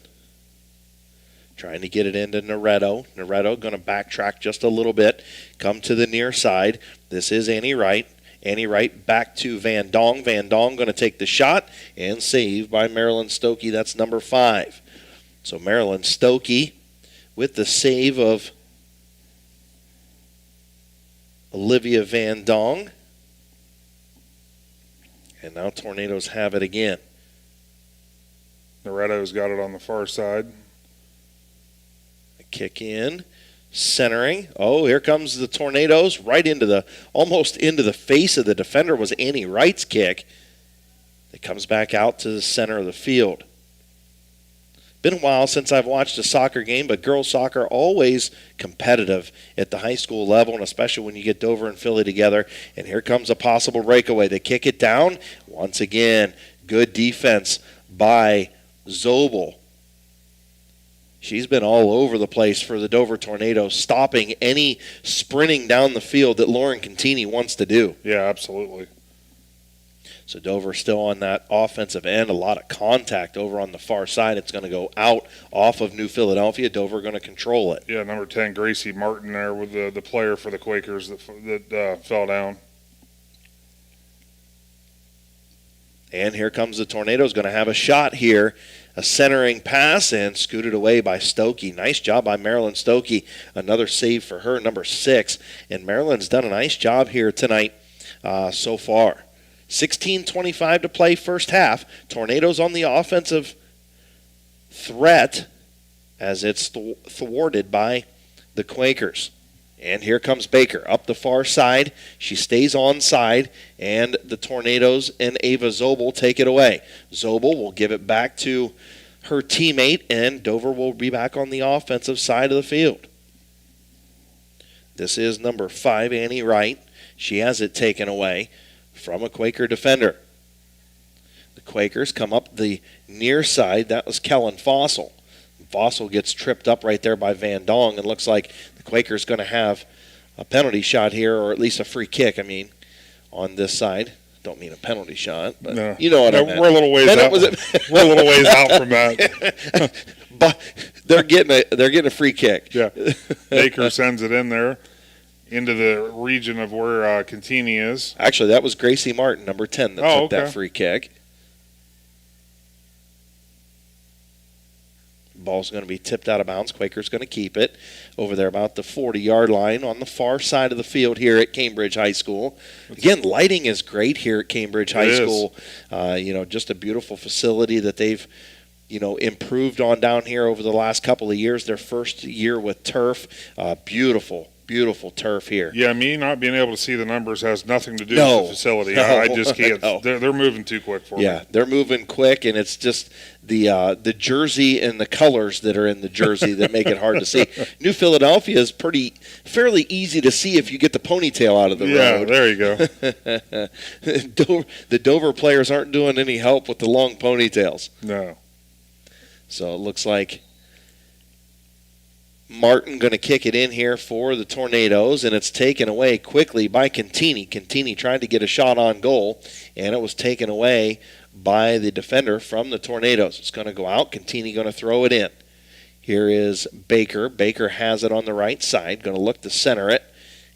Trying to get it into Noretto. Noretto going to backtrack just a little bit, come to the near side. This is Annie Wright. Annie Wright back to Van Dong. Van Dong going to take the shot and save by Marilyn Stokey. That's number 5. So Marilyn Stokey with the save of Olivia Van Dong. And now Tornadoes have it again. Noretto's got it on the far side. A kick in. Centering. Oh, here comes the Tornadoes right almost into the face of the defender was Annie Wright's kick. It comes back out to the center of the field. Been a while since I've watched a soccer game, but girls soccer always competitive at the high school level, and especially when you get Dover and Philly together. And here comes a possible breakaway. They kick it down. Once again, good defense by Zobel. She's been all over the place for the Dover Tornadoes, stopping any sprinting down the field that Lauren Contini wants to do. Yeah, absolutely. So Dover still on that offensive end, a lot of contact over on the far side. It's going to go out off of New Philadelphia. Dover going to control it. Yeah, number 10, Gracie Martin there with the player for the Quakers that fell down. And here comes the Tornadoes, going to have a shot here. A centering pass and scooted away by Stokey. Nice job by Marilyn Stokey. Another save for her, number 6. And Marilyn's done a nice job here tonight so far. 16:25 to play first half. Tornadoes on the offensive threat as it's thwarted by the Quakers. And here comes Baker up the far side. She stays onside, and the Tornadoes and Ava Zobel take it away. Zobel will give it back to her teammate, and Dover will be back on the offensive side of the field. This is number 5, Annie Wright. She has it taken away from a Quaker defender. The Quakers come up the near side. That was Kellen Fossil. Fossil gets tripped up right there by Van Dong, and looks like the Quakers going to have a penalty shot here, or at least a free kick, on this side. Don't mean a penalty shot, but no. You know what I meant. We're a little ways out. We're a little ways out from that. But they're getting a free kick. Yeah. Baker sends it in there into the region of where Contini is. Actually, that was Gracie Martin, number 10, that took that free kick. Ball's going to be tipped out of bounds. Quaker's going to keep it over there about the 40-yard line on the far side of the field here at Cambridge High School. Again, lighting is great here at Cambridge High School. Just a beautiful facility that they've, improved on down here over the last couple of years. Their first year with turf. Beautiful turf here. Yeah, me not being able to see the numbers has nothing to do with the facility. I just can't. No. They're moving too quick for me. Yeah, they're moving quick, and it's just the jersey and the colors that are in the jersey that make it hard to see. New Philadelphia is fairly easy to see if you get the ponytail out of the road. Yeah, there you go. The Dover players aren't doing any help with the long ponytails. No. So it looks like Martin going to kick it in here for the Tornadoes, and it's taken away quickly by Contini. Contini tried to get a shot on goal, and it was taken away by the defender from the Tornadoes. It's going to go out. Contini going to throw it in. Here is Baker. Baker has it on the right side, going to look to center it,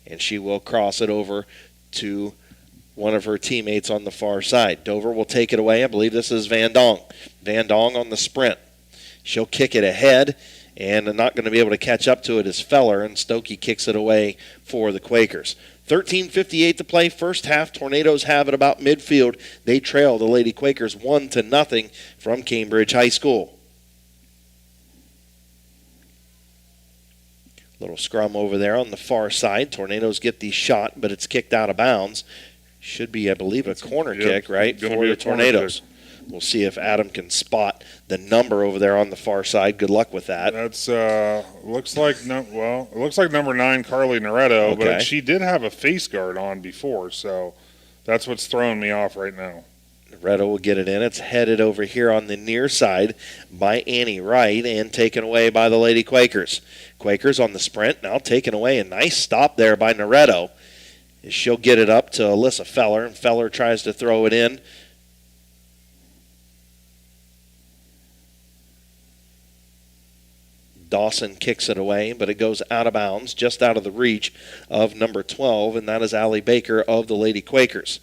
and she will cross it over to one of her teammates on the far side. Dover will take it away. I believe this is Van Dong. Van Dong on the sprint. She'll kick it ahead, and not going to be able to catch up to it is Feller, and Stokey kicks it away for the Quakers. 13:58 to play first half. Tornadoes have it about midfield. They trail the Lady Quakers 1-0 from Cambridge High School. Little scrum over there on the far side. Tornadoes get the shot, but it's kicked out of bounds. Should be, I believe, a corner kick, right, for the Tornadoes. We'll see if Adam can spot the number over there on the far side. Good luck with that. That's looks like number 9, Carly Noretto, Okay. but she did have a face guard on before, so that's what's throwing me off right now. Noretto will get it in. It's headed over here on the near side by Annie Wright and taken away by the Lady Quakers. Quakers on the sprint, now taken away. A nice stop there by Noretto. She'll get it up to Alyssa Feller, and Feller tries to throw it in. Dawson kicks it away, but it goes out of bounds, just out of the reach of number 12, and that is Allie Baker of the Lady Quakers.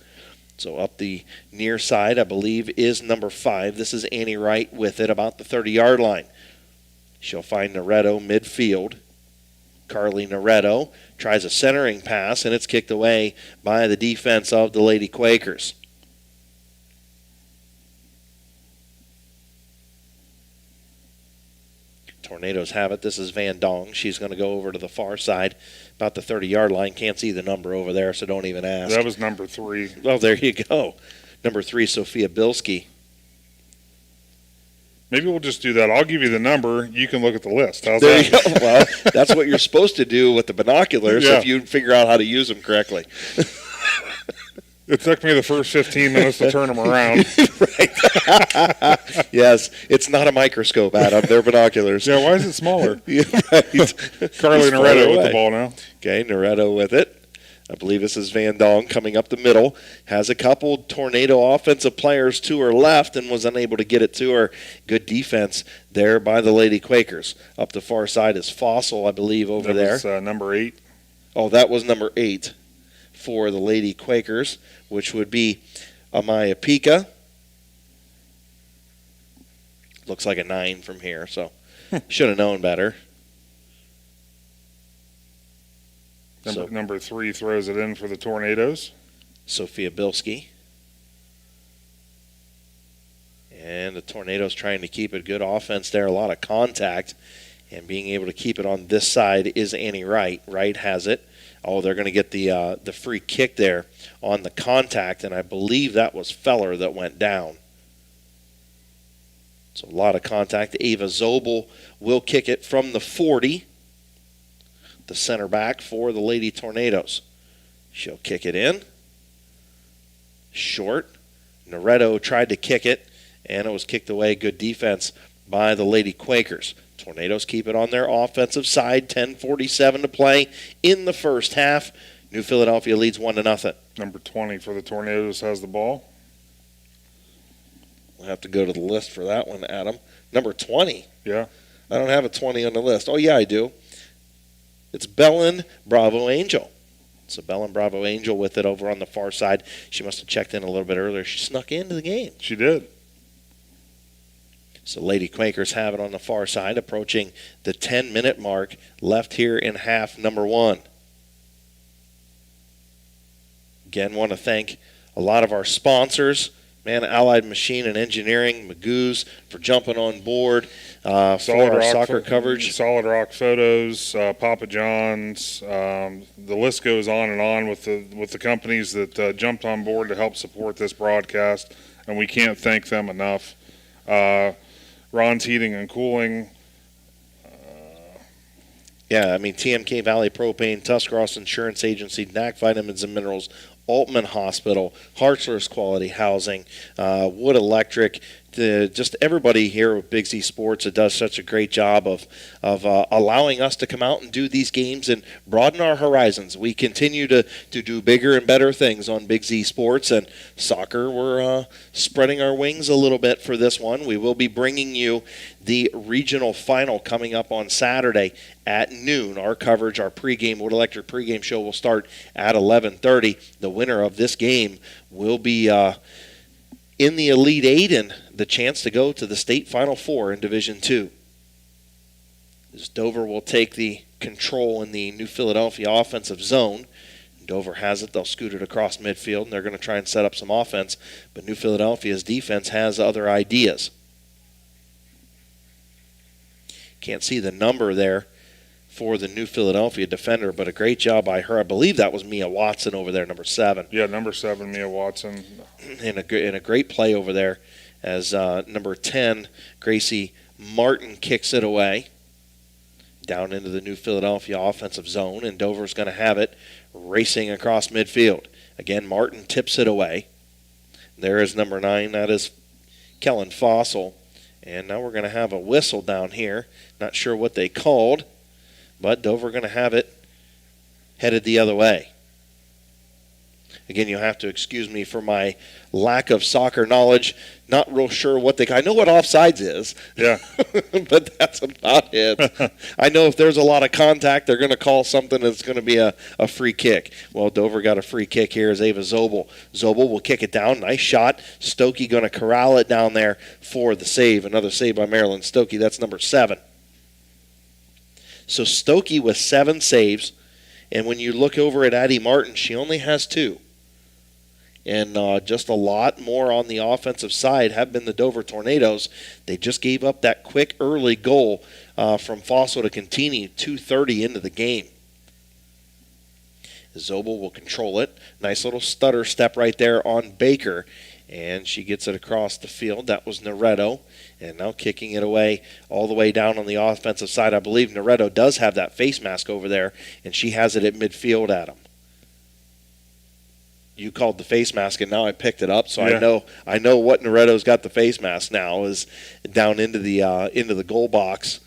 So up the near side, I believe, is number 5. This is Annie Wright with it about the 30-yard line. She'll find Noretto midfield. Carly Noretto tries a centering pass, and it's kicked away by the defense of the Lady Quakers. Tornadoes have it. This is Van Dong. She's going to go over to the far side, about the 30-yard line. Can't see the number over there, so don't even ask. That was number 3. Oh, there you go. Number 3, Sophia Bilski. Maybe we'll just do that. I'll give you the number. You can look at the list. How's There that? you go. Well, that's what you're supposed to do with the binoculars if you figure out how to use them correctly. It took me the first 15 minutes to turn them around. Yes, it's not a microscope, Adam. They're binoculars. Yeah, why is it smaller? Yeah, right. Carly Noretto with the ball now. Okay, Noretto with it. I believe this is Van Dong coming up the middle. Has a couple Tornado offensive players to her left and was unable to get it to her. Good defense there by the Lady Quakers. Up the far side is Fossil, I believe, over there. That was number 8. Oh, that was number 8 for the Lady Quakers, which would be Amaya Pika. Looks like a 9 from here, so should have known better. Number 3 throws it in for the Tornadoes. Sophia Bilski. And the Tornadoes trying to keep it. Good offense there, a lot of contact. And being able to keep it on this side is Annie Wright. Wright has it. Oh, they're going to get the free kick there on the contact, and I believe that was Feller that went down. So a lot of contact. Ava Zobel will kick it from the 40. The center back for the Lady Tornadoes. She'll kick it in. Short. Noretto tried to kick it, and it was kicked away. Good defense by the Lady Quakers. Tornadoes keep it on their offensive side. 10:47 to play in the first half. New Philadelphia leads 1-0. Number 20 for the Tornadoes has the ball. We'll have to go to the list for that one, Adam. Number 20. Yeah. I don't have a 20 on the list. Oh, yeah, I do. It's Belen Bravo Angel. So Belen Bravo Angel with it over on the far side. She must have checked in a little bit earlier. She snuck into the game. She did. So Lady Quakers have it on the far side, approaching the 10-minute mark left here in half number 1. Again, want to thank a lot of our sponsors. Man, Allied Machine and Engineering, Magoo's, for jumping on board for our soccer coverage. Solid Rock Photos, Papa John's. The list goes on and on with the companies that jumped on board to help support this broadcast, and we can't thank them enough. Ron's Heating and Cooling. Yeah, I mean, TMK Valley Propane, Tuscarawas Insurance Agency, NAC Vitamins and Minerals, Altman Hospital, Hartzler's Quality Housing, Wood Electric, just everybody here with Big Z Sports that does such a great job of allowing us to come out and do these games and broaden our horizons. We continue to do bigger and better things on Big Z Sports, and soccer, we're spreading our wings a little bit for this one. We will be bringing you the regional final coming up on Saturday at noon. Our coverage, our pregame, Wood Electric pregame show will start at 11:30. The winner of this game will be in the Elite Eight and the chance to go to the state Final Four in Division II. As Dover will take the control in the New Philadelphia offensive zone. Dover has it. They'll scoot it across midfield, and they're going to try and set up some offense. But New Philadelphia's defense has other ideas. Can't see the number there for the New Philadelphia defender, but a great job by her. I believe that was Mia Watson over there, number 7. Yeah, number 7, Mia Watson. In a great play over there as number 10, Gracie Martin, kicks it away down into the New Philadelphia offensive zone, and Dover's going to have it racing across midfield. Again, Martin tips it away. There is number 9. That is Kellen Fossil. And now we're going to have a whistle down here. Not sure what they called, but Dover going to have it headed the other way. Again, you'll have to excuse me for my lack of soccer knowledge. Not real sure what I know what offsides is. Yeah. But that's about it. I know if there's a lot of contact, they're going to call something that's going to be a free kick. Well, Dover got a free kick here as Ava Zobel. Zobel will kick it down. Nice shot. Stokey going to corral it down there for the save. Another save by Marilyn Stokey. That's number 7. So Stokey with 7 saves. And when you look over at Addie Martin, she only has 2. And just a lot more on the offensive side have been the Dover Tornadoes. They just gave up that quick early goal from Fossil to Contini 2:30 into the game. Zobel will control it. Nice little stutter step right there on Baker. And she gets it across the field. That was Noretto. And now kicking it away all the way down on the offensive side. I believe Noretto does have that face mask over there, and she has it at midfield, Adam. You called the face mask, and now I picked it up, so yeah. I know what Noretto's got the face mask now is down into the goal box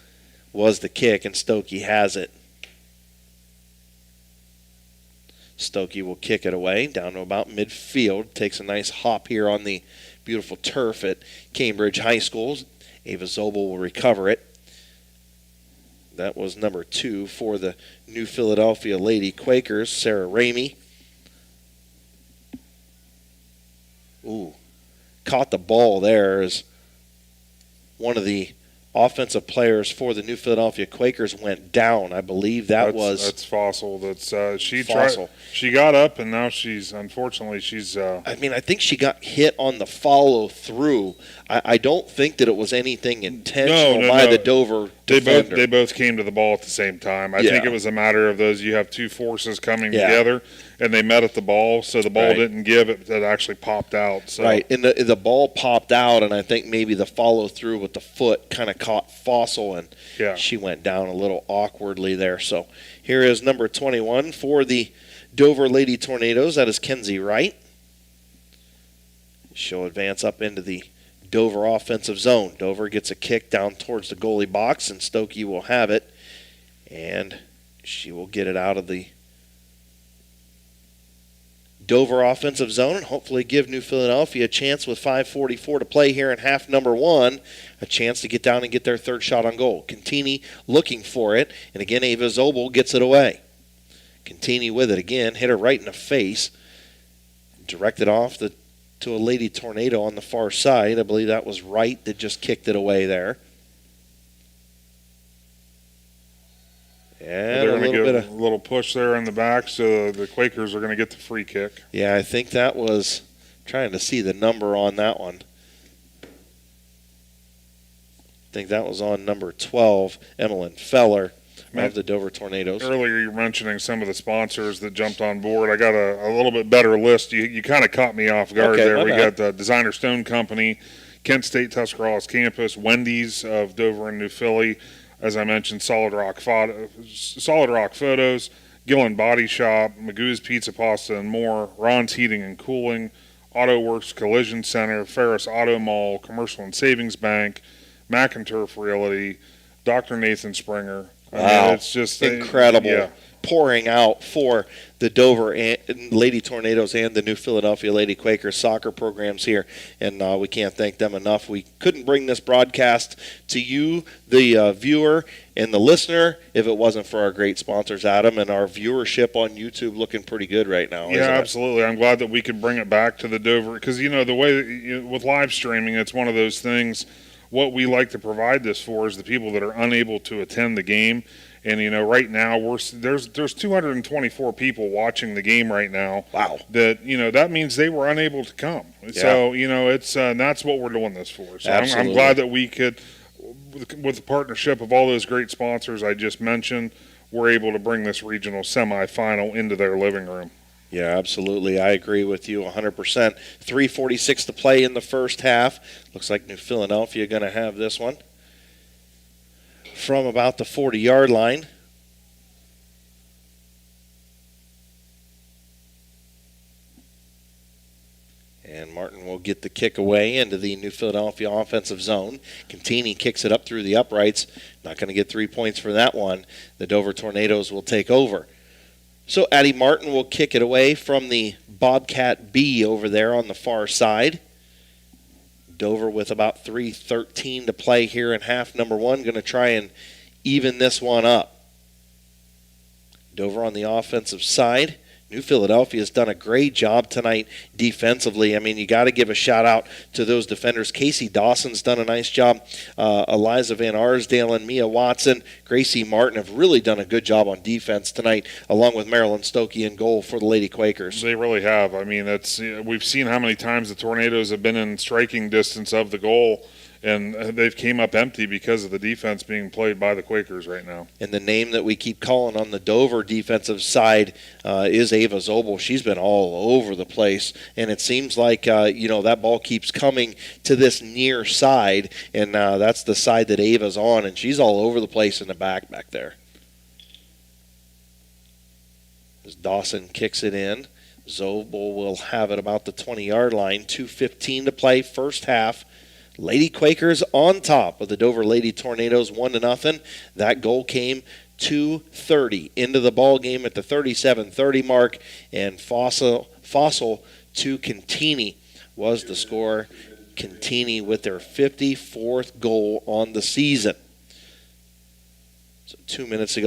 was the kick, and Stokey has it. Stokey will kick it away down to about midfield. Takes a nice hop here on the beautiful turf at Cambridge High School. Ava Zobel will recover it. That was number 2 for the New Philadelphia Lady Quakers, Sarah Ramey. Ooh, caught the ball there as one of the offensive players for the New Philadelphia Quakers went down. I believe that's Fossil. That's Fossil. She got up, and now she's unfortunately. I think she got hit on the follow through. I don't think that it was anything intentional by the Dover defender. They both came to the ball at the same time. I think it was a matter of those. You have 2 forces coming together, and they met at the ball, so the ball didn't give. It actually popped out. So. Right, and the ball popped out, and I think maybe the follow through with the foot kind of caught Fossil, and she went down a little awkwardly there. So here is number 21 for the Dover Lady Tornadoes. That is Kenzie Wright. She'll advance up into the Dover offensive zone. Dover gets a kick down towards the goalie box, and Stokey will have it, and she will get it out of the Dover offensive zone and hopefully give New Philadelphia a chance with 5:44 to play here in half number 1, a chance to get down and get their 3rd shot on goal. Contini looking for it, and again Ava Zobel gets it away. Contini with it again, hit her right in the face, directed off to a Lady Tornado on the far side. I believe that was Wright that just kicked it away there. And they're going to get a little push there in the back, so the Quakers are going to get the free kick. Yeah, I think that was trying to see the number on that one. I think that was on number 12, Emmeline Feller of the Dover Tornadoes. Earlier you were mentioning some of the sponsors that jumped on board. I got a little bit better list. You kind of caught me off guard there. We got the Designer Stone Company, Kent State Tuscarawas Campus, Wendy's of Dover and New Philly. As I mentioned, Solid Rock Photos, Gillen Body Shop, Magoo's Pizza Pasta and more, Ron's Heating and Cooling, Auto Works Collision Center, Ferris Auto Mall, Commercial and Savings Bank, McInturf Realty, Dr. Nathan Springer. Wow, I mean, it's just incredible. Pouring out for the Dover Lady Tornadoes and the New Philadelphia Lady Quakers soccer programs here, and we can't thank them enough. We couldn't bring this broadcast to you, the viewer and the listener, if it wasn't for our great sponsors, Adam, and our viewership on YouTube looking pretty good right now. Yeah, absolutely. I'm glad that we could bring it back to the Dover, because, the way with live streaming, it's one of those things. What we like to provide this for is the people that are unable to attend the game. And, right now there's 224 people watching the game right now. Wow. That means they were unable to come. Yeah. So, it's that's what we're doing this for. So I'm glad that we could, with the partnership of all those great sponsors I just mentioned, we're able to bring this regional semifinal into their living room. Yeah, absolutely. I agree with you 100%. 3:46 to play in the first half. Looks like New Philadelphia going to have this one from about the 40-yard line. And Martin will get the kick away into the New Philadelphia offensive zone. Contini kicks it up through the uprights. Not going to get 3 points for that one. The Dover Tornadoes will take over. So Addie Martin will kick it away from the Bobcat B over there on the far side. Dover with about 3:13 to play here in half number one. Going to try and even this one up. Dover on the offensive side. New Philadelphia has done a great job tonight defensively. I mean, you got to give a shout out to those defenders. Casey Dawson's done a nice job. Eliza Van Arsdale and Mia Watson, Gracie Martin have really done a good job on defense tonight, along with Marilyn Stokey in goal for the Lady Quakers. They really have. I mean, we've seen how many times the Tornadoes have been in striking distance of the goal, and they've came up empty because of the defense being played by the Quakers right now. And the name that we keep calling on the Dover defensive side is Ava Zobel. She's been all over the place, and it seems like that ball keeps coming to this near side, and that's the side that Ava's on, and she's all over the place in the back there. As Dawson kicks it in, Zobel will have it about the 20-yard line. 2:15 to play, first half. Lady Quakers on top of the Dover Lady Tornadoes 1-0. That goal came 2:30 into the ball game at the 37:30 mark, and Fossil to Contini was the score. Contini with their 54th goal on the season. So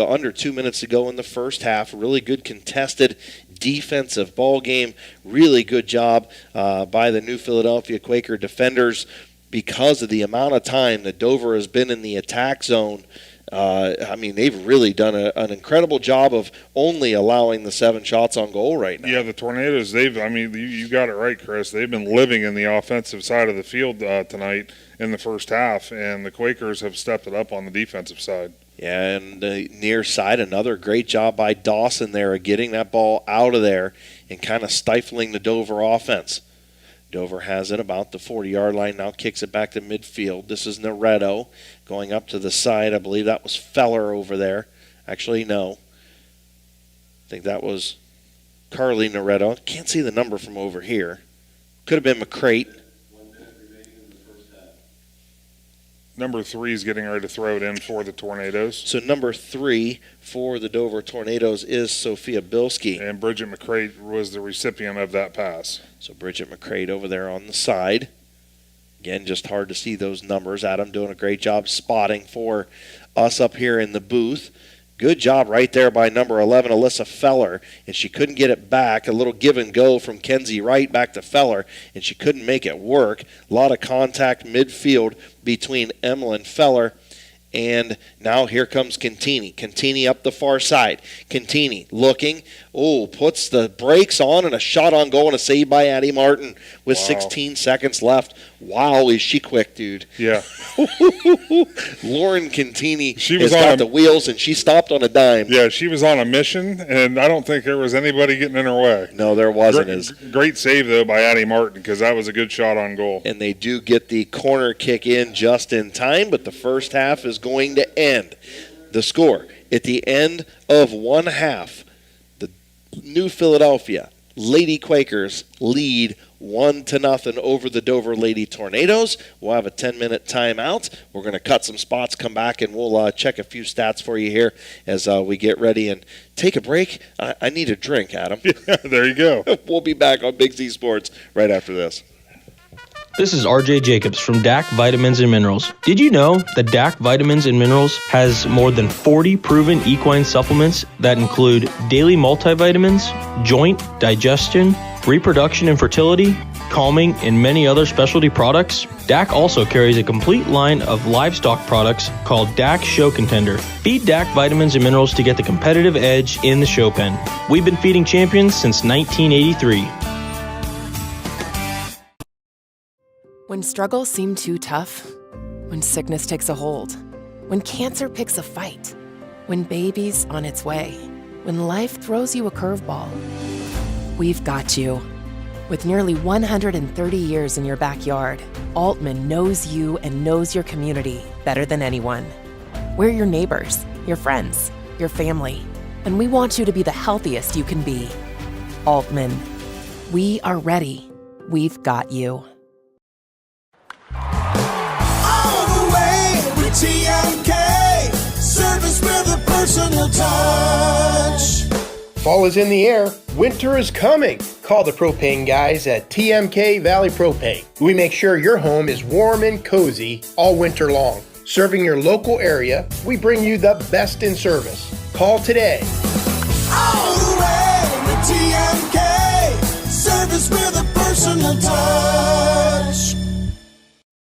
under 2 minutes to go in the first half. Really good contested defensive ball game. Really good job by the New Philadelphia Quaker defenders. Because of the amount of time that Dover has been in the attack zone, they've really done an incredible job of only allowing the 7 shots on goal right now. Yeah, the Tornadoes, you got it right, Chris. They've been living in the offensive side of the field tonight in the first half, and the Quakers have stepped it up on the defensive side. Yeah, and the near side, another great job by Dawson there of getting that ball out of there and kind of stifling the Dover offense. Dover has it about the 40-yard line, now kicks it back to midfield. This is Noretto going up to the side. I believe that was Feller over there. Actually, no. I think that was Carly Noretto. Can't see the number from over here. Could have been McCrate. Number 3 is getting ready to throw it in for the Tornadoes. So number 3 for the Dover Tornadoes is Sophia Bilski. And Bridget McCrate was the recipient of that pass. So Bridget McCrate over there on the side. Again, just hard to see those numbers. Adam doing a great job spotting for us up here in the booth. Good job right there by number 11, Alyssa Feller, and she couldn't get it back. A little give and go from Kenzie Wright back to Feller, and she couldn't make it work. A lot of contact midfield between Emmeline Feller, and now here comes Contini. Contini up the far side. Contini looking, puts the brakes on, and a shot on goal and a save by Addie Martin with 16 seconds left. Wow, is she quick, dude. Yeah. Lauren Contini has got the wheels, and she stopped on a dime. Yeah, she was on a mission, and I don't think there was anybody getting in her way. No, there wasn't. Great save, though, by Addie Martin, because that was a good shot on goal. And they do get the corner kick in just in time, but the first half is going to end. The score at the end of one half, the New Philadelphia Lady Quakers lead 1-0 over the Dover Lady Tornadoes. We'll have a 10-minute timeout. We're going to cut some spots, come back, and we'll check a few stats for you here as we get ready and take a break. I need a drink, Adam. Yeah, there you go. We'll be back on Big Z Sports right after this. This is RJ Jacobs from DAC Vitamins and Minerals. Did you know that DAC Vitamins and Minerals has more than 40 proven equine supplements that include daily multivitamins, joint, digestion, reproduction and fertility, calming, and many other specialty products? DAC also carries a complete line of livestock products called DAC Show Contender. Feed DAC Vitamins and Minerals to get the competitive edge in the show pen. We've been feeding champions since 1983. When struggles seem too tough, when sickness takes a hold, when cancer picks a fight, when baby's on its way, when life throws you a curveball, we've got you. With nearly 130 years in your backyard, Altman knows you and knows your community better than anyone. We're your neighbors, your friends, your family, and we want you to be the healthiest you can be. Altman, we are ready. We've got you. All the way with TMK, service with a personal touch. Fall is in the air. Winter is coming. Call the propane guys at TMK Valley Propane. We make sure your home is warm and cozy all winter long. Serving your local area, we bring you the best in service. Call today. All the way with TMK, service with a personal touch.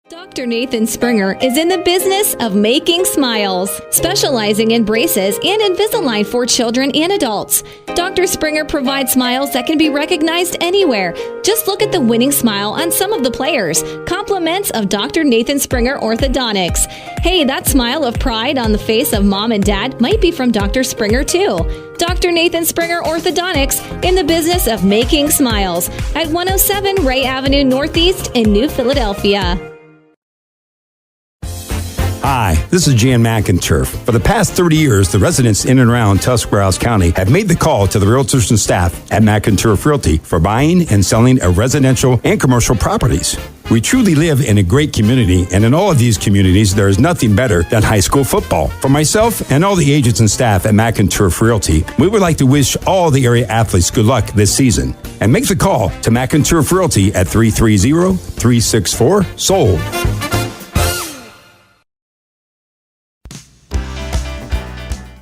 Dr. Nathan Springer is in the business of making smiles, specializing in braces and Invisalign for children and adults. Dr. Springer provides smiles that can be recognized anywhere. Just look at the winning smile on some of the players. Compliments of Dr. Nathan Springer Orthodontics. Hey, that smile of pride on the face of mom and dad might be from Dr. Springer too. Dr. Nathan Springer Orthodontics in the business of making smiles at 107 Ray Avenue Northeast in New Philadelphia. Hi, this is Jan McInturf. For the past 30 years, the residents in and around Tuscarawas County have made the call to the realtors and staff at McInturf Realty for buying and selling of residential and commercial properties. We truly live in a great community, and in all of these communities, there is nothing better than high school football. For myself and all the agents and staff at McInturf Realty, we would like to wish all the area athletes good luck this season. And make the call to McInturf Realty at 330-364-SOLD.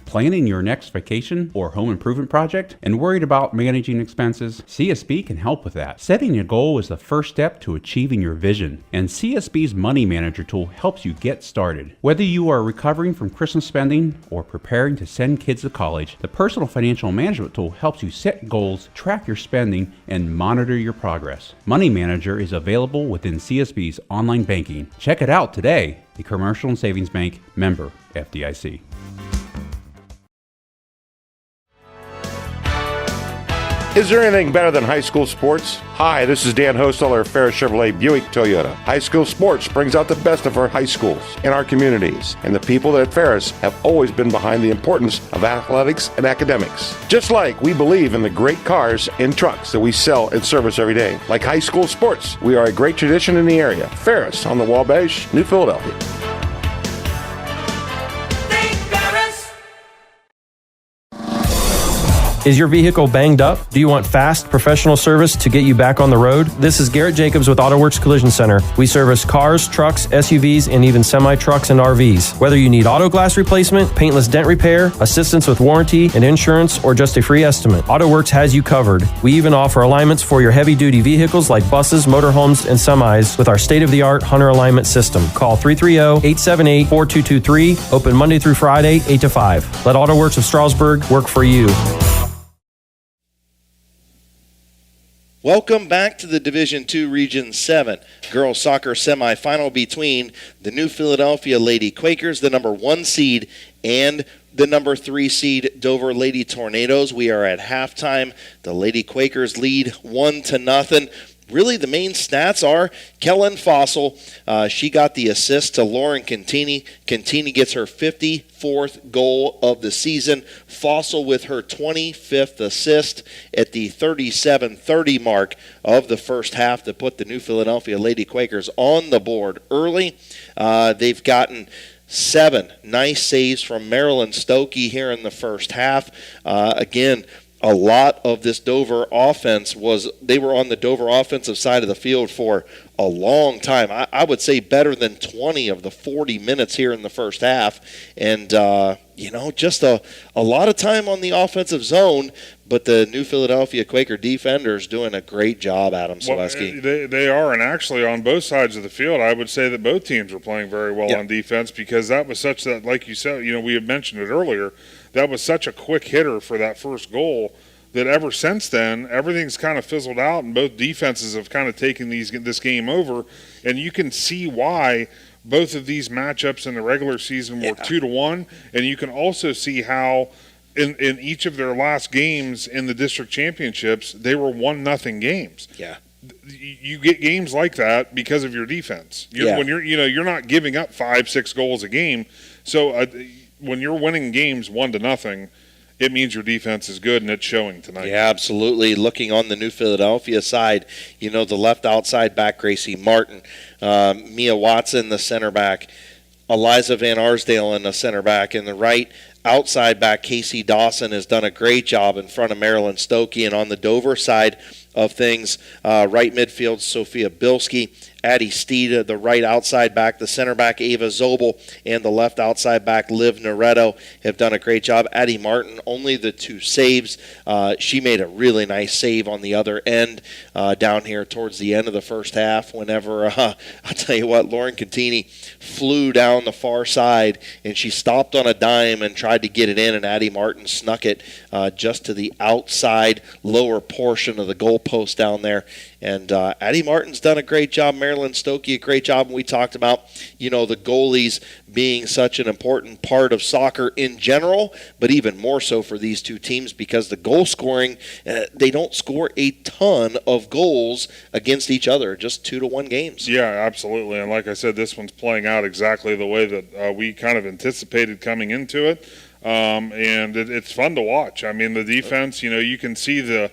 Planning your next vacation or home improvement project and worried about managing expenses? CSB can help with that. Setting a goal is the first step to achieving your vision, and CSB's Money Manager tool helps you get started. Whether you are recovering from Christmas spending or preparing to send kids to college, the Personal Financial Management tool helps you set goals, track your spending, and monitor your progress. Money Manager is available within CSB's online banking. Check it out today. The Commercial and Savings Bank, member FDIC. Is there anything better than high school sports? Hi, this is Dan Hosteller of Ferris Chevrolet Buick Toyota. High school sports brings out the best of our high schools and our communities, and the people at Ferris have always been behind the importance of athletics and academics. Just like we believe in the great cars and trucks that we sell and service every day. Like high school sports, we are a great tradition in the area. Ferris on the Wabash, New Philadelphia. Is your vehicle banged up? Do you want fast, professional service to get you back on the road? This is Garrett Jacobs with AutoWorks Collision Center. We service cars, trucks, SUVs, and even semi-trucks and RVs. Whether you need auto glass replacement, paintless dent repair, assistance with warranty and insurance, or just a free estimate, AutoWorks has you covered. We even offer alignments for your heavy-duty vehicles like buses, motorhomes, and semis with our state-of-the-art Hunter alignment system. Call 330-878-4223. Open Monday through Friday, 8 to 5. Let AutoWorks of Strasburg work for you. Welcome back to the Division II Region 7 girls soccer semifinal between the New Philadelphia Lady Quakers, the number 1 seed, and the number 3 seed Dover Lady Tornadoes. We are at halftime. The Lady Quakers lead 1-0. Really, the main stats are Kellen Fossil. She got the assist to Lauren Cantini. Cantini gets her 54th goal of the season. Fossil with her 25th assist at the 37:30 mark of the first half to put the New Philadelphia Lady Quakers on the board early. They've gotten 7 nice saves from Marilyn Stokey here in the first half. Again, a lot of this Dover offense they were on the Dover offensive side of the field for a long time. I would say better than 20 of the 40 minutes here in the first half. And, just a lot of time on the offensive zone, but the New Philadelphia Quaker defenders doing a great job, Adam Ciereszewski. They are, and actually on both sides of the field, I would say that both teams were playing very well on defense, because that was such that, like you said, we had mentioned it earlier, that was such a quick hitter for that first goal that ever since then, everything's kind of fizzled out, and both defenses have kind of taken this game over, and you can see why both of these matchups in the regular season were 2-1, and you can also see how in each of their last games in the district championships, they were 1-0 games. Yeah. You get games like that because of your defense. When you're not giving up 5-6 goals a game. So when you're winning games 1-0, it means your defense is good, and it's showing tonight. Yeah, absolutely. Looking on the New Philadelphia side, the left outside back, Gracie Martin, Mia Watson, the center back, Eliza Van Arsdale in the center back, and the right outside back, Casey Dawson, has done a great job in front of Marilyn Stokey. And on the Dover side of things, right midfield, Sophia Bilski, Addie Steed, the right outside back, the center back, Ava Zobel, and the left outside back, Liv Noretto, have done a great job. Addie Martin, only the 2 saves. She made a really nice save on the other end down here towards the end of the first half whenever, I'll tell you what, Lauren Contini flew down the far side, and she stopped on a dime and tried to get it in, and Addie Martin snuck it just to the outside lower portion of the goalpost down there. And Addie Martin's done a great job. Marilyn Stokey, a great job. And we talked about, the goalies being such an important part of soccer in general, but even more so for these two teams because the goal scoring, they don't score a ton of goals against each other, just 2-1 games. Yeah, absolutely. And like I said, this one's playing out exactly the way that we kind of anticipated coming into it. And it's fun to watch. I mean, the defense, you can see the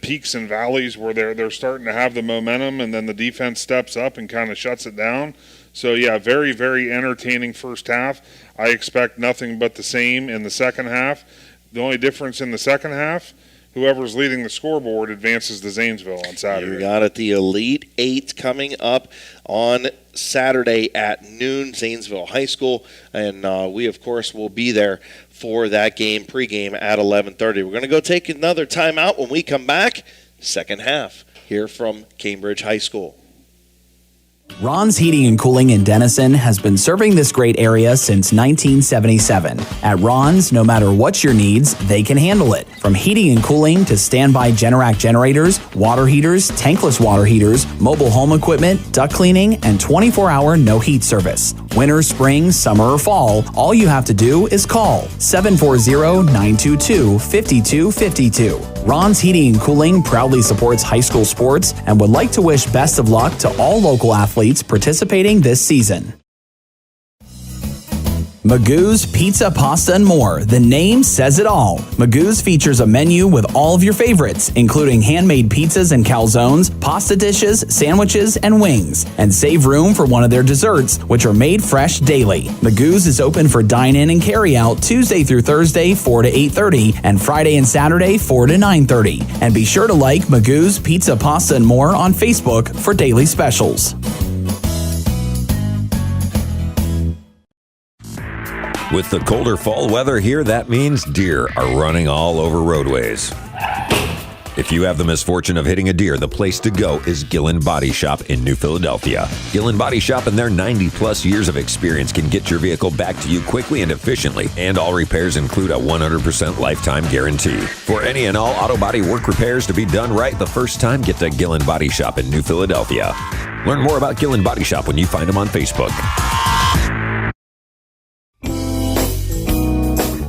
peaks and valleys where they're starting to have the momentum, and then the defense steps up and kind of shuts it down. So, yeah, very, very entertaining first half. I expect nothing but the same in the second half. The only difference in the second half, whoever's leading the scoreboard advances to Zanesville on Saturday. You got it. The Elite Eight coming up on Saturday at noon, Zanesville High School. And we, of course, will be there for that game, pregame at 11:30. We're going to go take another timeout. When we come back, second half here from Cambridge High School. Ron's Heating and Cooling in Denison has been serving this great area since 1977. At Ron's, no matter what your needs, they can handle it. From heating and cooling to standby Generac generators, water heaters, tankless water heaters, mobile home equipment, duct cleaning, and 24-hour no-heat service. Winter, spring, summer, or fall, all you have to do is call 740-922-5252. Ron's Heating and Cooling proudly supports high school sports and would like to wish best of luck to all local athletes participating this season. Magoo's Pizza, Pasta, and More. The name says it all. Magoo's features a menu with all of your favorites, including handmade pizzas and calzones, pasta dishes, sandwiches, and wings. And save room for one of their desserts, which are made fresh daily. Magoo's is open for dine-in and carry-out Tuesday through Thursday, 4 to 8:30, and Friday and Saturday, 4 to 9:30. And be sure to like Magoo's Pizza, Pasta, and More on Facebook for daily specials. With the colder fall weather here, that means deer are running all over roadways. If you have the misfortune of hitting a deer, the place to go is Gillen Body Shop in New Philadelphia. Gillen Body Shop and their 90-plus years of experience can get your vehicle back to you quickly and efficiently, and all repairs include a 100% lifetime guarantee. For any and all auto body work repairs to be done right the first time, get to Gillen Body Shop in New Philadelphia. Learn more about Gillen Body Shop when you find them on Facebook.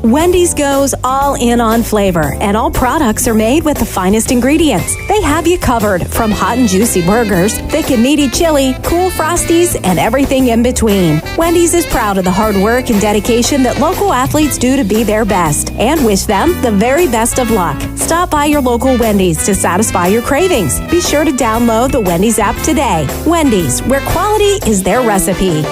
Wendy's goes all in on flavor, and all products are made with the finest ingredients. They have you covered, from hot and juicy burgers, thick and meaty chili, cool Frosties, and everything in between. Wendy's is proud of the hard work and dedication that local athletes do to be their best, and wish them the very best of luck. Stop by your local Wendy's to satisfy your cravings. Be sure to download the Wendy's app today. Wendy's, where quality is their recipe.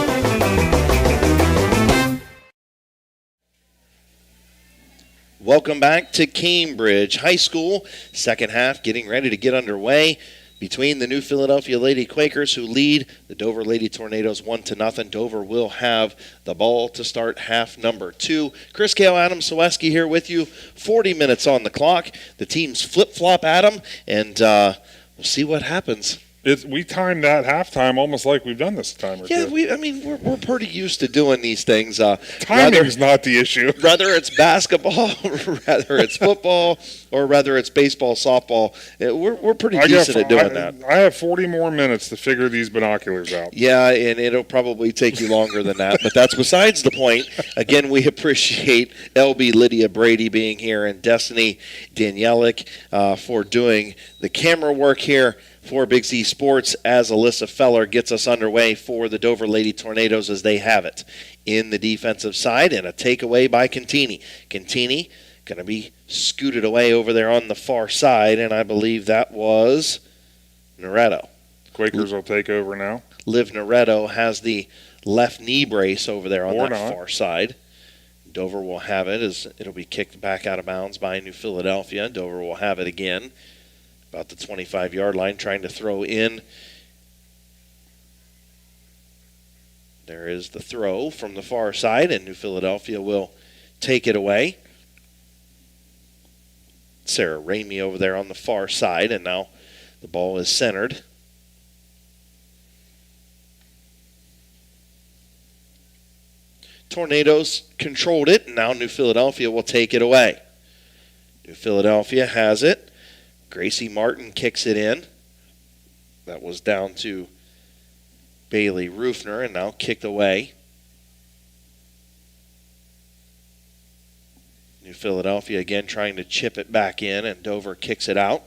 Welcome back to Cambridge High School. Second half getting ready to get underway between the New Philadelphia Lady Quakers, who lead the Dover Lady Tornadoes 1-0. Dover will have the ball to start half number 2. Chris Kail, Adam Ciereszewski here with you. 40 minutes on the clock. The teams flip-flop at them, and we'll see what happens. We timed that halftime almost like we've done this time or Yeah, two. we're pretty used to doing these things. Timing's not the issue. Whether it's basketball, whether it's football, or whether it's baseball, softball, we're pretty decent at doing that. I have 40 more minutes to figure these binoculars out. Yeah, and it'll probably take you longer than that, but that's besides the point. Again, we appreciate LB Lydia Brady being here and Destiny Danielek for doing the camera work here for Big Z Sports as Alyssa Feller gets us underway for the Dover Lady Tornadoes as they have it in the defensive side, and a takeaway by Contini. Contini going to be scooted away over there on the far side, and I believe that was Noretto. Quakers will take over now. Liv Noretto has the left knee brace over there on that far side. Dover will have it as it'll be kicked back out of bounds by New Philadelphia. Dover will have it again. About the 25-yard line, trying to throw in. There is the throw from the far side, and New Philadelphia will take it away. Sarah Ramey over there on the far side, and now the ball is centered. Tornadoes controlled it, and now New Philadelphia will take it away. New Philadelphia has it. Gracie Martin kicks it in. That was down to Bailey Rufner and now kicked away. New Philadelphia again trying to chip it back in, and Dover kicks it out.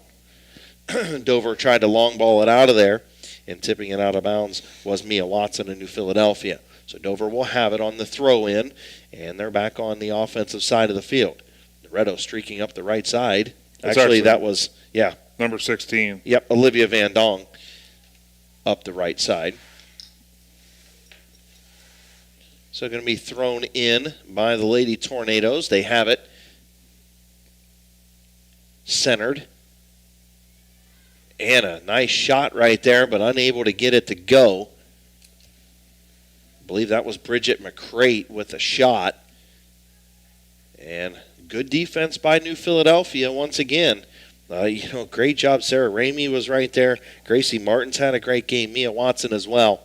Dover tried to long ball it out of there, and tipping it out of bounds was Mia Watson of New Philadelphia. So Dover will have it on the throw-in, and they're back on the offensive side of the field. Noretto streaking up the right side. Actually, that was, number 16. Yep, Olivia Van Dong up the right side. So going to be thrown in by the Lady Tornadoes. They have it centered. And a nice shot right there, but unable to get it to go. I believe that was Bridget McCrate with a shot. And good defense by New Philadelphia once again. Great job. Sarah Ramey was right there. Gracie Martin's had a great game. Mia Watson as well.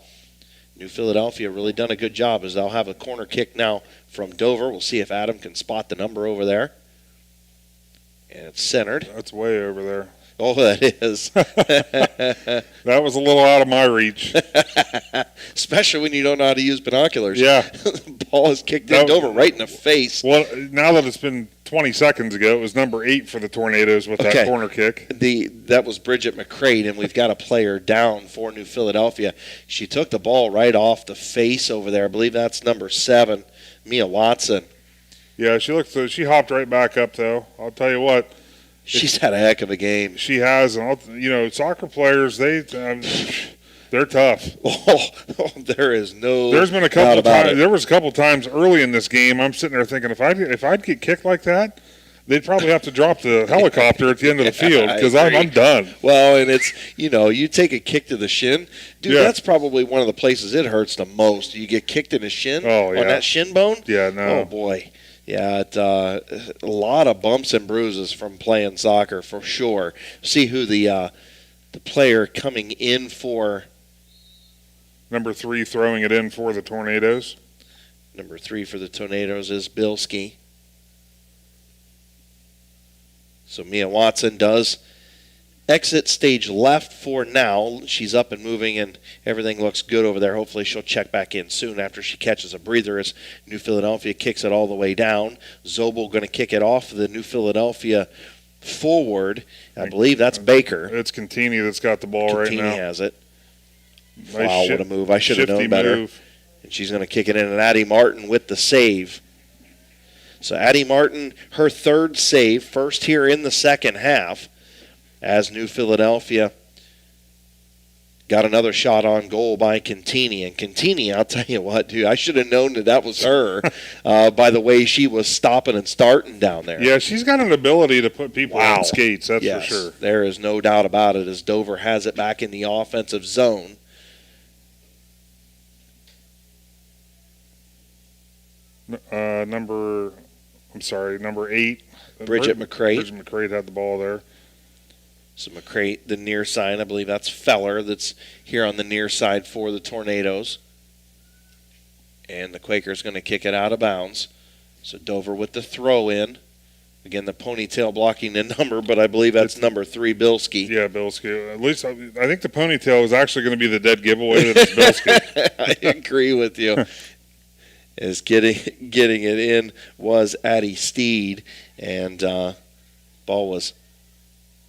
New Philadelphia really done a good job as they'll have a corner kick now from Dover. We'll see if Adam can spot the number over there. And it's centered. That's way over there. Oh, that is. That was a little out of my reach. Especially when you don't know how to use binoculars. Yeah. The ball is kicked in Dover right in the face. Well, now that it's been 20 seconds ago, it was number 8 for the Tornadoes with that corner kick. That was Bridget McCrate, and we've got a player down for New Philadelphia. She took the ball right off the face over there. I believe that's number 7, Mia Watson. Yeah, she hopped right back up, though. I'll tell you what. She's had a heck of a game. She has. And soccer players, they're tough. There is no There's been a couple times. There was a couple times early in this game. I'm sitting there thinking, if I'd get kicked like that, they'd probably have to drop the helicopter at the end of the field because I'm done. Well, and it's you take a kick to the shin, dude. That's probably one of the places it hurts the most. You get kicked in the shin on that shin bone. Yeah, no. Oh boy. Yeah, a lot of bumps and bruises from playing soccer for sure. See who the player coming in for. Number 3 throwing it in for the Tornadoes. Number 3 for the Tornadoes is Bilski. So Mia Watson does exit stage left for now. She's up and moving, and everything looks good over there. Hopefully she'll check back in soon after she catches a breather as New Philadelphia kicks it all the way down. Zobel going to kick it off the New Philadelphia forward. I believe that's Baker. It's Contini that's got the ball right now. Contini has it. Nice wow, what a move. I should have known better. Move. And she's going to kick it in, and Addie Martin with the save. So Addie Martin, her third save, first here in the second half, as New Philadelphia got another shot on goal by Contini. And Contini, I'll tell you what, dude, I should have known that was her by the way she was stopping and starting down there. Yeah, she's got an ability to put people on skates, that's for sure. There is no doubt about it as Dover has it back in the offensive zone. Number 8. Bridget McCrate. Bridget McCrate had the ball there. So McCrate, the near side, I believe that's Feller that's here on the near side for the Tornadoes. And the Quakers going to kick it out of bounds. So Dover with the throw in. Again, the ponytail blocking the number, but I believe that's number 3, Bilski. Yeah, Bilski. At least I think the ponytail is actually going to be the dead giveaway that it's Bilski. I agree with you. As getting it in was Addie Steed, and ball was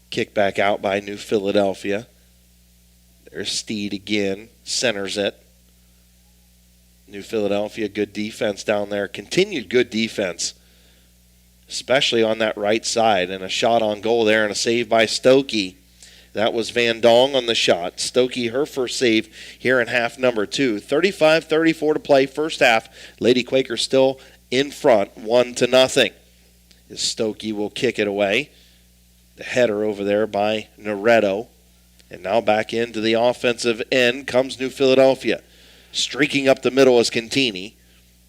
kicked back out by New Philadelphia. There's Steed again, centers it. New Philadelphia, good defense down there. Continued good defense, especially on that right side. And a shot on goal there and a save by Stokey. That was Van Dong on the shot. Stokey, her first save here in half number 2. 35-34 to play, first half. Lady Quakers still in front, 1-0. As Stokey will kick it away. The header over there by Noretto. And now back into the offensive end comes New Philadelphia. Streaking up the middle is Cantini,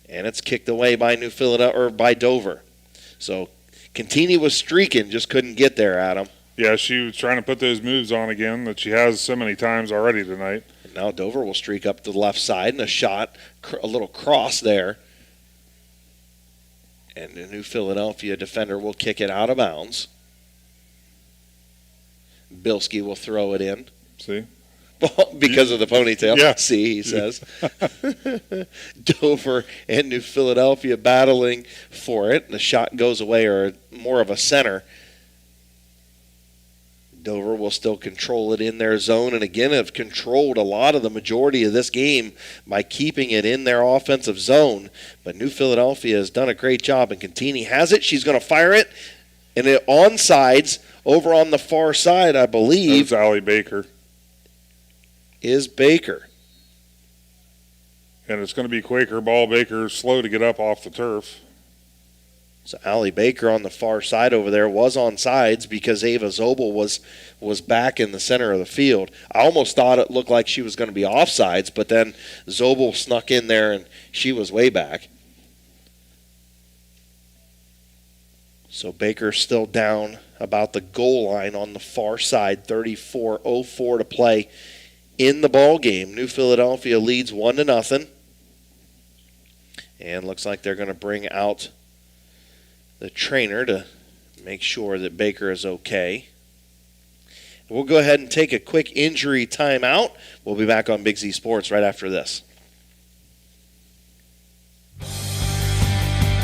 and it's kicked away by New Philadelphia or by Dover. So Cantini was streaking, just couldn't get there, Adam. Yeah, she was trying to put those moves on again that she has so many times already tonight. And now Dover will streak up to the left side, and a shot, a little cross there. And the New Philadelphia defender will kick it out of bounds. Bilski will throw it in. See? Because of the ponytail. Yeah. See, he says. Dover and New Philadelphia battling for it. The shot goes away, or more of a center. Dover will still control it in their zone, and again have controlled a lot of the majority of this game by keeping it in their offensive zone. But New Philadelphia has done a great job, and Cantini has it. She's going to fire it, and it onsides over on the far side, I believe. That's Allie Baker. Is Baker. And it's going to be Quaker ball. Baker slow to get up off the turf. So Allie Baker on the far side over there was on sides because Ava Zobel was back in the center of the field. I almost thought it looked like she was going to be offsides, but then Zobel snuck in there and she was way back. So Baker still down about the goal line on the far side. 34:04 to play in the ball game. New Philadelphia leads 1-0. And looks like they're going to bring out the trainer to make sure that Baker is okay. We'll go ahead and take a quick injury timeout. We'll be back on Big Z Sports right after this.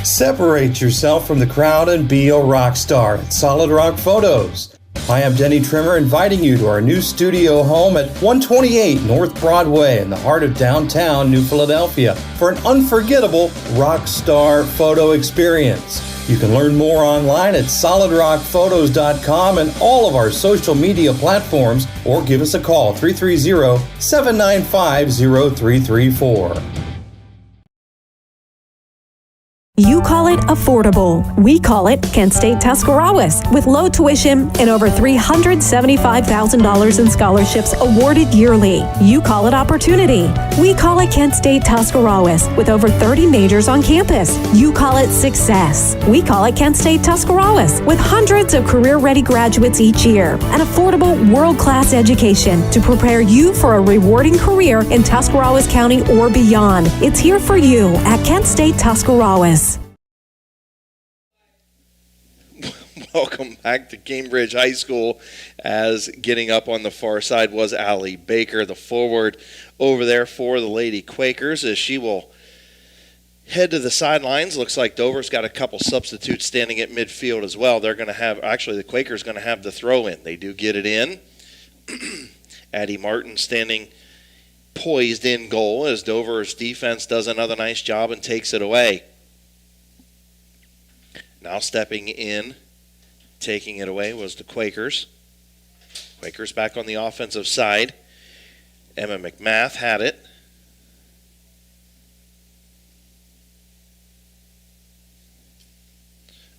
Separate yourself from the crowd and be a rock star at Solid Rock Photos. I am Denny Trimmer, inviting you to our new studio home at 128 North Broadway in the heart of downtown New Philadelphia for an unforgettable rock star photo experience. You can learn more online at solidrockphotos.com and all of our social media platforms, or give us a call 330-795-0334. You call it affordable. We call it Kent State Tuscarawas, with low tuition and over $375,000 in scholarships awarded yearly. You call it opportunity. We call it Kent State Tuscarawas, with over 30 majors on campus. You call it success. We call it Kent State Tuscarawas, with hundreds of career-ready graduates each year. An affordable, world-class education to prepare you for a rewarding career in Tuscarawas County or beyond. It's here for you at Kent State Tuscarawas. Welcome back to Cambridge High School, as getting up on the far side was Allie Baker, the forward over there for the Lady Quakers, as she will head to the sidelines. Looks like Dover's got a couple substitutes standing at midfield as well. They're going to have, actually the Quakers going to have the throw in. They do get it in. Addie Martin standing poised in goal as Dover's defense does another nice job and takes it away. Now stepping in, taking it away was the Quakers. Quakers back on the offensive side. Emma McMath had it.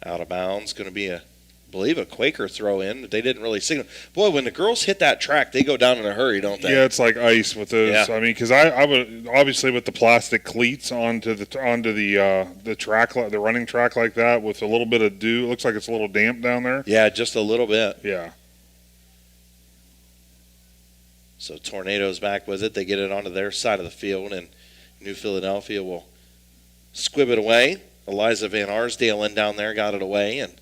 Out of bounds. Going to be I believe a Quaker throw in. They didn't really signal. Boy, when the girls hit that track, they go down in a hurry, don't they? Yeah, it's like ice with those. Yeah. I mean, because I would obviously with the plastic cleats onto the track, the running track like that, with a little bit of dew. It looks like it's a little damp down there. Yeah, just a little bit. Yeah. So Tornadoes back with it. They get it onto their side of the field, and New Philadelphia will squib it away. Eliza Van Arsdale in down there got it away, and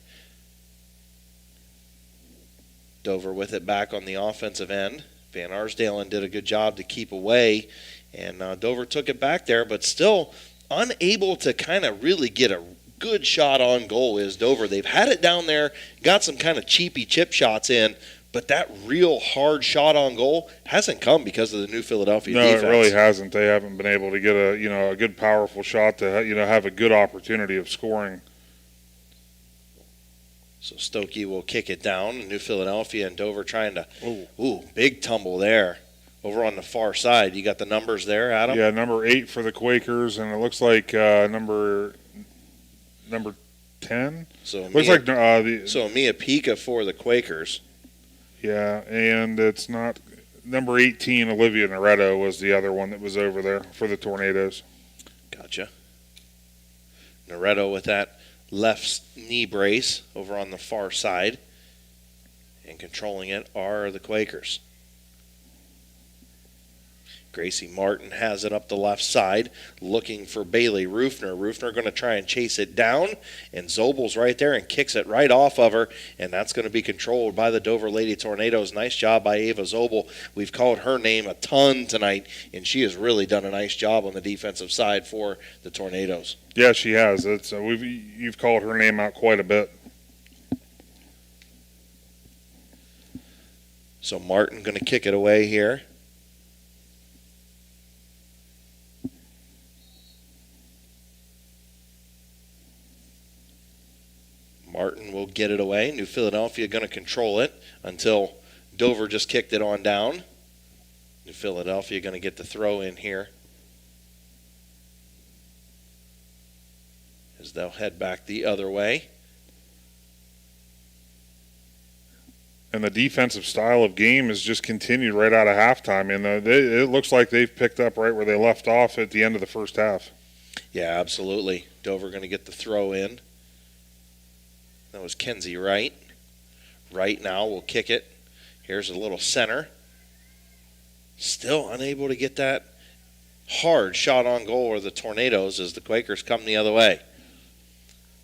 Dover with it back on the offensive end. Van Arsdale did a good job to keep away, and Dover took it back there, but still unable to kind of really get a good shot on goal is Dover. They've had it down there, got some kind of cheapy chip shots in, but that real hard shot on goal hasn't come because of the New Philadelphia defense. No, it really hasn't. They haven't been able to get a good powerful shot to have a good opportunity of scoring. So Stokey will kick it down. New Philadelphia and Dover trying to big tumble there. Over on the far side, you got the numbers there, Adam? Yeah, number 8 for the Quakers, and it looks like number 10. So looks Mia, like Mia Pika for the Quakers. Yeah, and it's not number 18. Olivia Noretto was the other one that was over there for the Tornadoes. Gotcha. Noretto with that left knee brace over on the far side, and controlling it are the Quakers. Gracie Martin has it up the left side, looking for Bailey Rufner. Rufner going to try and chase it down, and Zobel's right there and kicks it right off of her, and that's going to be controlled by the Dover Lady Tornadoes. Nice job by Ava Zobel. We've called her name a ton tonight, and she has really done a nice job on the defensive side for the Tornadoes. Yeah, she has. You've called her name out quite a bit. So Martin going to kick it away here. Martin will get it away. New Philadelphia going to control it until Dover just kicked it on down. New Philadelphia going to get the throw in here as they'll head back the other way. And the defensive style of game has just continued right out of halftime. And it looks like they've picked up right where they left off at the end of the first half. Yeah, absolutely. Dover going to get the throw in. That was Kenzie Wright. Wright now will kick it. Here's a little center. Still unable to get that hard shot on goal of the Tornadoes as the Quakers come the other way.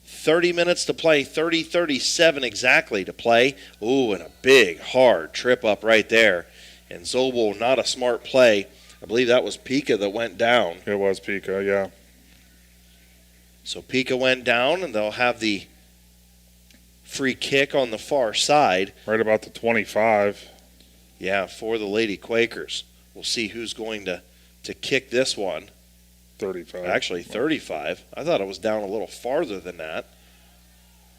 30 minutes to play, 30-37 exactly to play. Ooh, and a big, hard trip up right there. And Zobel, not a smart play. I believe that was Pika that went down. It was Pika, yeah. So Pika went down, and they'll have the free kick on the far side. Right about the 25. Yeah, for the Lady Quakers. We'll see who's going to kick this one. 35. Actually, 35. I thought it was down a little farther than that.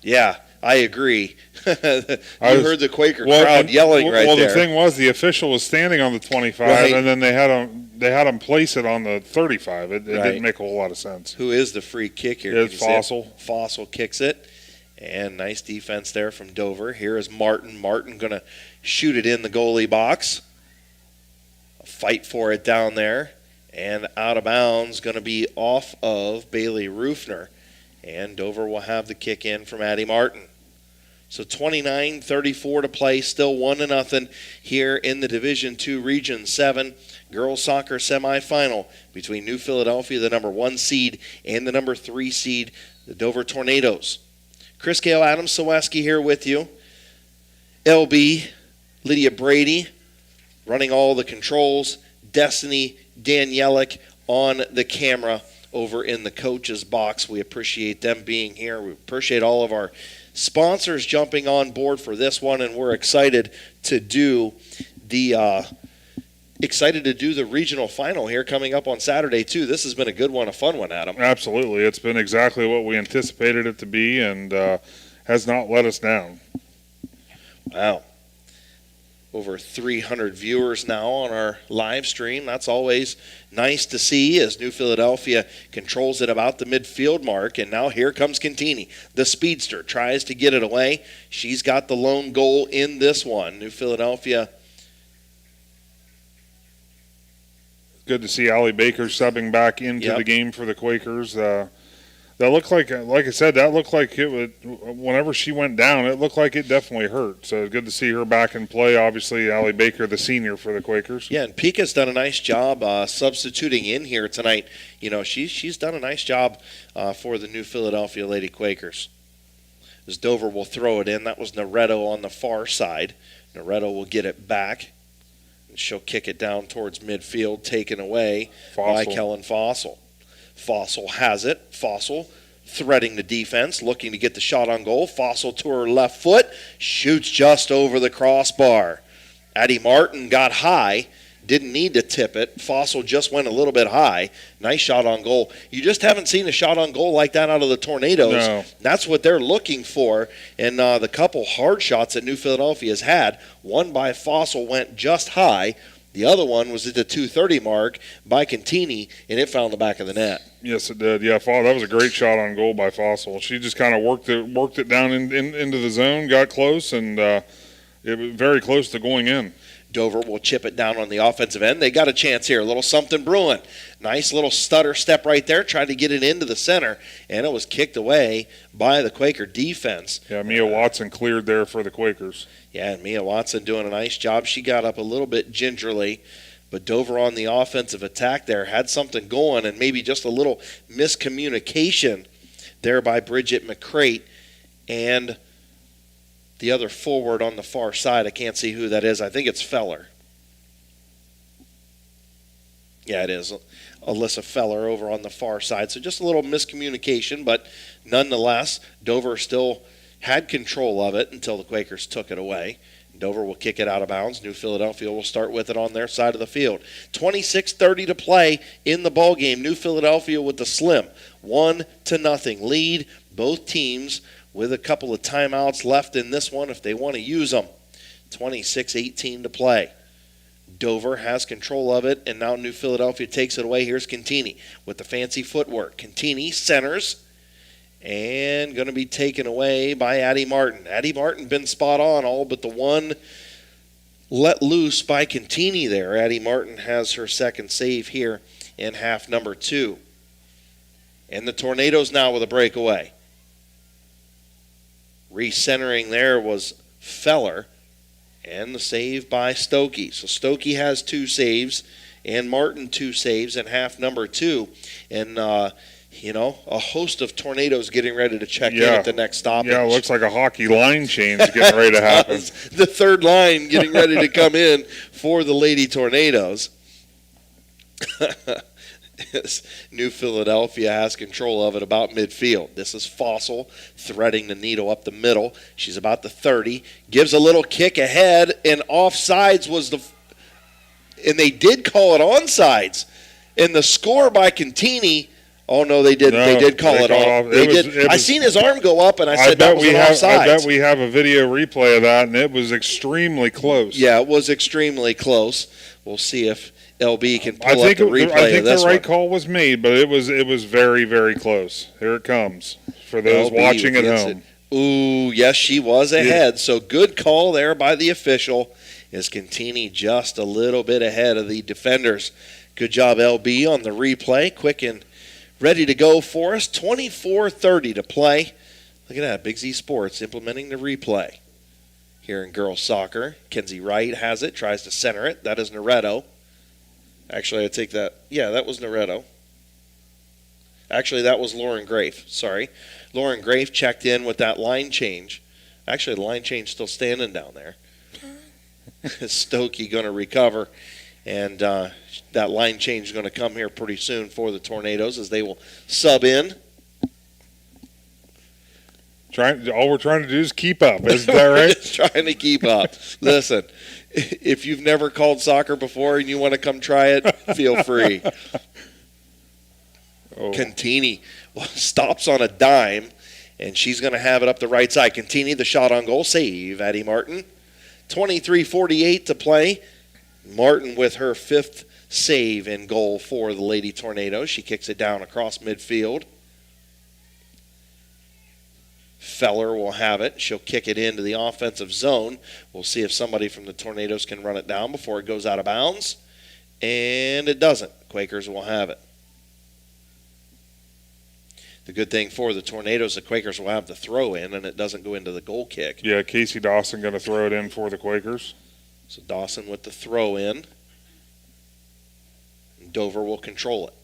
Yeah, I agree. Heard the Quaker crowd yelling right there. Well, the thing was, the official was standing on the 25, right, and then they had him place it on the 35. It didn't make a whole lot of sense. Who is the free kick here? It's Fossil. Fossil kicks it. And nice defense there from Dover. Here is Martin. Martin going to shoot it in the goalie box. A fight for it down there. And out of bounds, going to be off of Bailey Rufner. And Dover will have the kick in from Addie Martin. So 29-34 to play, still 1-0 here in the Division II Region 7 girls soccer semifinal between New Philadelphia, the number 1 seed, and the number 3 seed, the Dover Tornadoes. Chris Kail, Adam Ciereszewski here with you. LB, Lydia Brady, running all the controls. Destiny Danielek on the camera over in the coach's box. We appreciate them being here. We appreciate all of our sponsors jumping on board for this one, and we're excited to do the regional final here coming up on Saturday too. This has been a good one, a fun one, Adam. Absolutely. It's been exactly what we anticipated it to be, and has not let us down. Wow. Over 300 viewers now on our live stream. That's always nice to see as New Philadelphia controls it about the midfield mark. And now here comes Contini. The speedster tries to get it away. She's got the lone goal in this one. New Philadelphia. Good to see Allie Baker subbing back into the game for the Quakers. That looked like I said, that looked like it would, whenever she went down, it looked like it definitely hurt. So good to see her back in play. Obviously, Allie Baker, the senior for the Quakers. Yeah, and Pika's done a nice job substituting in here tonight. You know, she's done a nice job for the New Philadelphia Lady Quakers. As Dover will throw it in, that was Noretto on the far side. Noretto will get it back, and she'll kick it down towards midfield, taken away by Kellen Fossil. Fossil has it. Fossil threading the defense, looking to get the shot on goal. Fossil to her left foot, shoots just over the crossbar. Addie Martin got high, didn't need to tip it. Fossil just went a little bit high. Nice shot on goal. You just haven't seen a shot on goal like that out of the Tornadoes. No. That's what they're looking for. And the couple hard shots that New Philadelphia has had, one by Fossil went just high. The other one was at the 230 mark by Contini, and it found the back of the net. Yes, it did. Yeah, that was a great shot on goal by Fossil. She just kind of worked it down into the zone, got close, and it was very close to going in. Dover will chip it down on the offensive end. They got a chance here. A little something brewing. Nice little stutter step right there. Tried to get it into the center, and it was kicked away by the Quaker defense. Yeah, Mia Watson cleared there for the Quakers. Yeah, and Mia Watson doing a nice job. She got up a little bit gingerly, but Dover on the offensive attack there had something going, and maybe just a little miscommunication there by Bridget McCrate and the other forward on the far side. I can't see who that is. I think it's Feller. Yeah, it is. Alyssa Feller over on the far side. So just a little miscommunication, but nonetheless, Dover still had control of it until the Quakers took it away. Dover will kick it out of bounds. New Philadelphia will start with it on their side of the field. 26:30 to play in the ball game. New Philadelphia with the slim 1-0 lead. Both teams with a couple of timeouts left in this one if they want to use them. 26-18 to play. Dover has control of it, and now New Philadelphia takes it away. Here's Contini with the fancy footwork. Contini centers, and going to be taken away by Addie Martin. Addie Martin been spot on, all but the one let loose by Contini there. Addie Martin has her second save here in half number 2. And the Tornadoes now with a breakaway. Recentering there was Feller, and the save by Stokey. So Stokey has 2 saves, and Martin 2 saves in half number 2. And, a host of Tornadoes getting ready to check in at the next stoppage. Yeah, it looks like a hockey line change getting ready to happen. The third line getting ready to come in for the Lady Tornadoes. New Philadelphia has control of it about midfield. This is Fossil threading the needle up the middle. She's about the 30. Gives a little kick ahead, and offsides was and they did call it onside. And the score by Contini, oh no, they didn't. They did call it off. They did. I seen his arm go up, and I said that was an offside. I bet we have a video replay of that, and it was extremely close. Yeah, it was extremely close. We'll see if LB can pull up the replay of this one. I think the right call was made, but it was very, very close. Here it comes for those watching at home. Ooh, yes, she was ahead. Yeah. So good call there by the official. Is Contini just a little bit ahead of the defenders. Good job, LB, on the replay. Quick and ready to go for us. 24:30 to play. Look at that, Big Z Sports implementing the replay. Here in girls soccer, Kenzie Wright has it, tries to center it. That is Noretto. Actually, I take that. Yeah, that was Noretto. Actually, that was Lauren Grafe. Sorry. Lauren Grafe checked in with that line change. Actually, the line change still standing down there. Stokey going to recover. And that line change is going to come here pretty soon for the Tornadoes as they will sub in. All we're trying to do is keep up. Isn't that right? Just trying to keep up. Listen, if you've never called soccer before and you want to come try it, feel free. Contini stops on a dime, and she's going to have it up the right side. Contini, the shot on goal, save, Addie Martin. 23:48 to play. Martin with her 5th save in goal for the Lady Tornadoes. She kicks it down across midfield. Feller will have it. She'll kick it into the offensive zone. We'll see if somebody from the Tornadoes can run it down before it goes out of bounds. And it doesn't. Quakers will have it. The good thing for the Tornadoes, the Quakers will have the throw in, and it doesn't go into the goal kick. Yeah, Casey Dawson going to throw it in for the Quakers. So Dawson with the throw in. Dover will control it.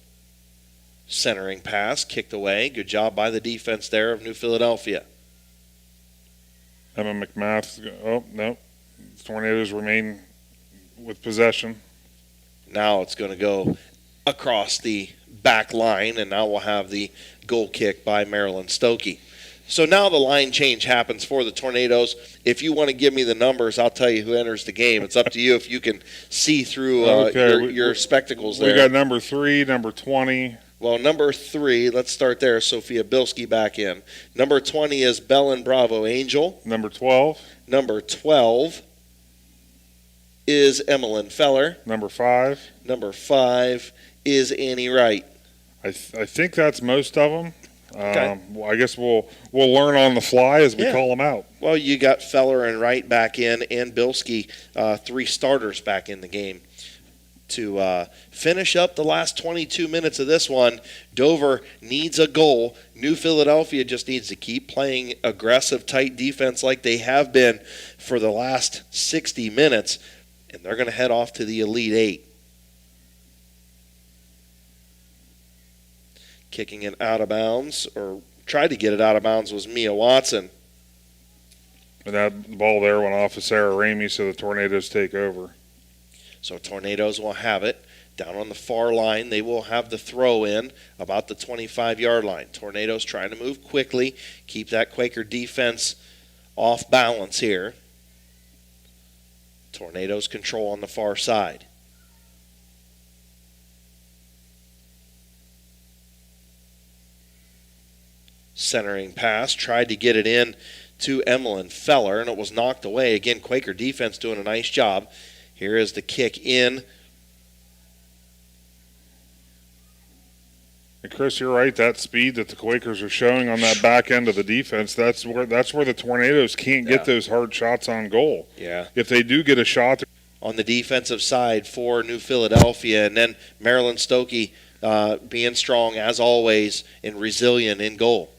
Centering pass, kicked away. Good job by the defense there of New Philadelphia. Emma McMath, oh, no. Tornadoes remain with possession. Now it's going to go across the back line, and now we'll have the goal kick by Marilyn Stokey. So now the line change happens for the Tornadoes. If you want to give me the numbers, I'll tell you who enters the game. It's up to you if you can see through your spectacles there. We got number 3, number 20. Well, number 3, let's start there. Sophia Bilski back in. Number 20 is Belen Bravo Angel. Number 12. Number 12 is Emmeline Feller. Number 5. Number 5 is Annie Wright. I think that's most of them. Okay. I guess we'll learn on the fly as we call them out. Well, you got Feller and Wright back in, and Bilski, 3 starters back in the game. To finish up the last 22 minutes of this one, Dover needs a goal. New Philadelphia just needs to keep playing aggressive, tight defense like they have been for the last 60 minutes, and they're going to head off to the Elite 8. Kicking it out of bounds, or tried to get it out of bounds, was Mia Watson. And that ball there went off of Sarah Ramey, so the Tornadoes take over. So Tornadoes will have it down on the far line. They will have the throw in about the 25-yard line. Tornadoes trying to move quickly, keep that Quaker defense off balance here. Tornadoes control on the far side. Centering pass, tried to get it in to Emmeline Feller, and it was knocked away. Again, Quaker defense doing a nice job. Here is the kick in. And Chris, you're right. That speed that the Quakers are showing on that back end of the defense, that's where the Tornadoes can't get those hard shots on goal. Yeah. If they do get a shot on the defensive side for New Philadelphia, and then Marilyn Stokey being strong as always and resilient in goal.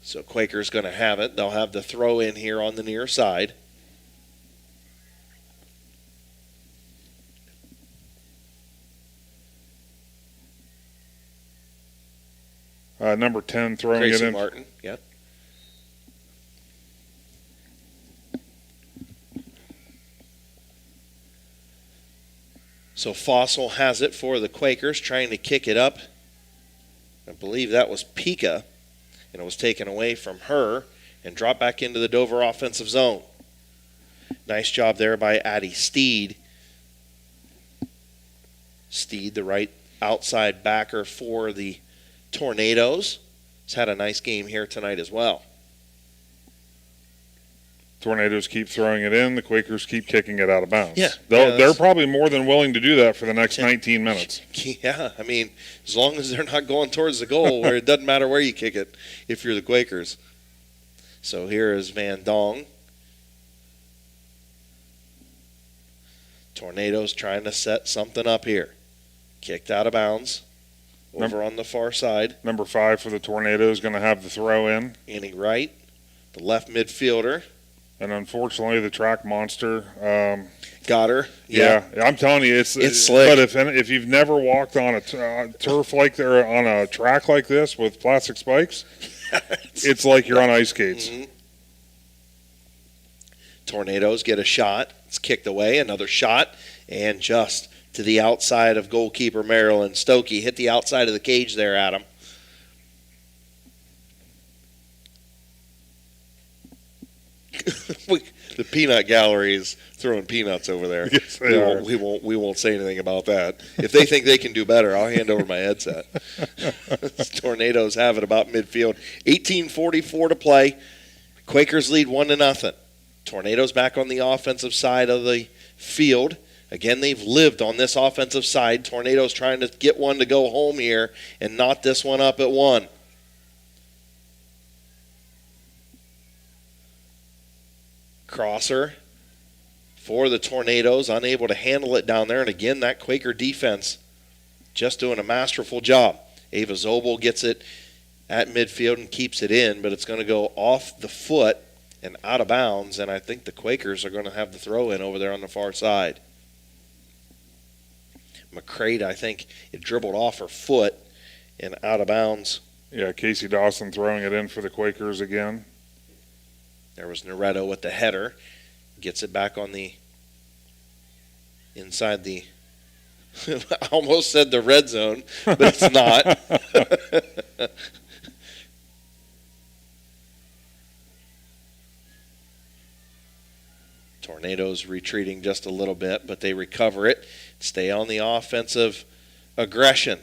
So Quaker's going to have it. They'll have the throw in here on the near side. Number 10 throwing Gracie it in. Martin, yep. So Fossil has it for the Quakers, trying to kick it up. I believe that was Pika, and it was taken away from her and dropped back into the Dover offensive zone. Nice job there by Addie Steed. Steed, the right outside backer for the Tornadoes, has had a nice game here tonight as well. Tornadoes keep throwing it in. The Quakers keep kicking it out of bounds. Yeah. They're probably more than willing to do that for the next 19 minutes. Yeah, I mean, as long as they're not going towards the goal, where it doesn't matter where you kick it if you're the Quakers. So here is Van Dong. Tornadoes trying to set something up here. Kicked out of bounds. Over on the far side. Number 5 for the Tornadoes going to have the throw in. Annie Wright, the left midfielder. And unfortunately, the track monster got her. Yeah, I'm telling you, it's slick. But if you've never walked on a turf like there, on a track like this with plastic spikes, it's like you're on ice skates. Mm-hmm. Tornadoes get a shot. It's kicked away. Another shot, and just to the outside of goalkeeper Marilyn Stokey. Hit the outside of the cage there, Adam. The peanut gallery is throwing peanuts over there. Yes, we won't say anything about that. If they think they can do better, I'll hand over my headset. Tornadoes have it about midfield. 18:44 to play. Quakers lead 1-0. Tornadoes back on the offensive side of the field. Again, they've lived on this offensive side. Tornadoes trying to get one to go home here and knot this one up at 1. Crosser for the Tornadoes, unable to handle it down there. And again, that Quaker defense just doing a masterful job. Ava Zobel gets it at midfield and keeps it in, but it's going to go off the foot and out of bounds, and I think the Quakers are going to have the throw in over there on the far side. McCrate, I think it dribbled off her foot and out of bounds. Yeah, Casey Dawson throwing it in for the Quakers again. There was Noretto with the header. Gets it back on the inside the I almost said the red zone, but it's not. Tornadoes retreating just a little bit, but they recover it. Stay on the offensive aggression.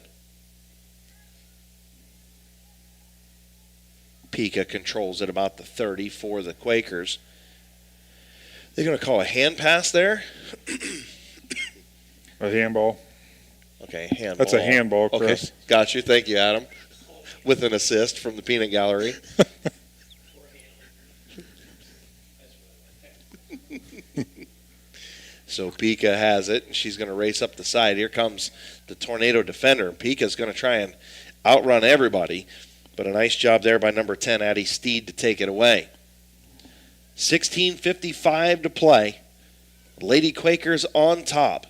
Pika controls it about the 30 for the Quakers. They're going to call a hand pass there. A handball. Okay, handball. That's a handball, Chris. Okay, got you. Thank you, Adam. With an assist from the peanut gallery. So Pika has it, and she's going to race up the side. Here comes the Tornado defender. Pika's going to try and outrun everybody, but a nice job there by number 10, Addie Steed, to take it away. 16:55 to play. Lady Quakers on top.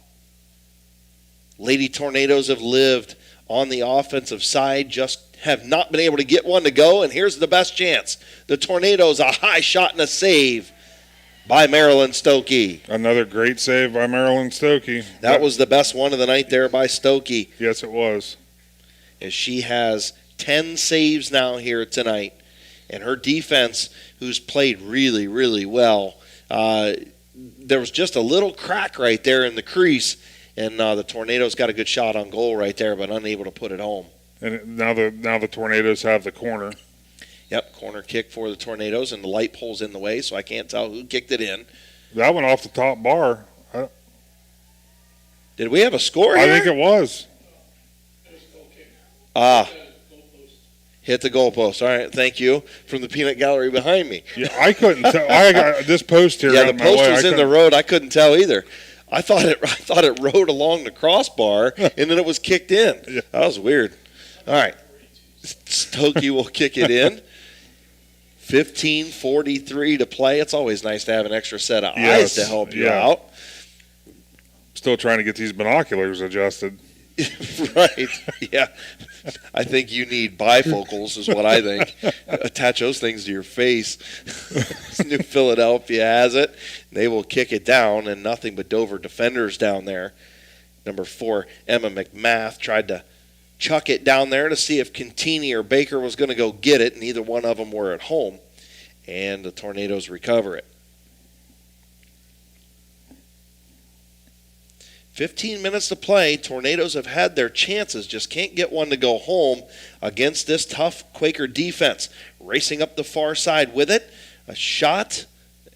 Lady Tornadoes have lived on the offensive side, just have not been able to get one to go, and here's the best chance. The Tornadoes, a high shot and a save by Marilyn Stokey. Another great save by Marilyn Stokey. That was the best one of the night there by Stokey. Yes, it was. As she has 10 saves now here tonight. And her defense, who's played really, really well, there was just a little crack right there in the crease, and the Tornadoes got a good shot on goal right there, but unable to put it home. And now the Tornadoes have the corner. Yep, corner kick for the Tornadoes, and the light pole's in the way, so I can't tell who kicked it in. That went off the top bar. Did we have a score here? I think it was. Hit the goalpost. All right, thank you. From the peanut gallery behind me. Yeah, I couldn't tell. I got this post here. Yeah, the post was in the road. I couldn't tell either. I thought it rode along the crossbar, and then it was kicked in. Yeah. That was weird. All right. Stokey will kick it in. 15:43 to play. It's always nice to have an extra set of eyes to help you out. Still trying to get these binoculars adjusted. Right. Yeah. I think you need bifocals is what I think. Attach those things to your face. New Philadelphia has it. They will kick it down, and nothing but Dover defenders down there. Number 4, Emma McMath, tried to chuck it down there to see if Contini or Baker was going to go get it. Neither one of them were at home, and the Tornadoes recover it. 15 minutes to play. Tornadoes have had their chances, just can't get one to go home against this tough Quaker defense. Racing up the far side with it. A shot,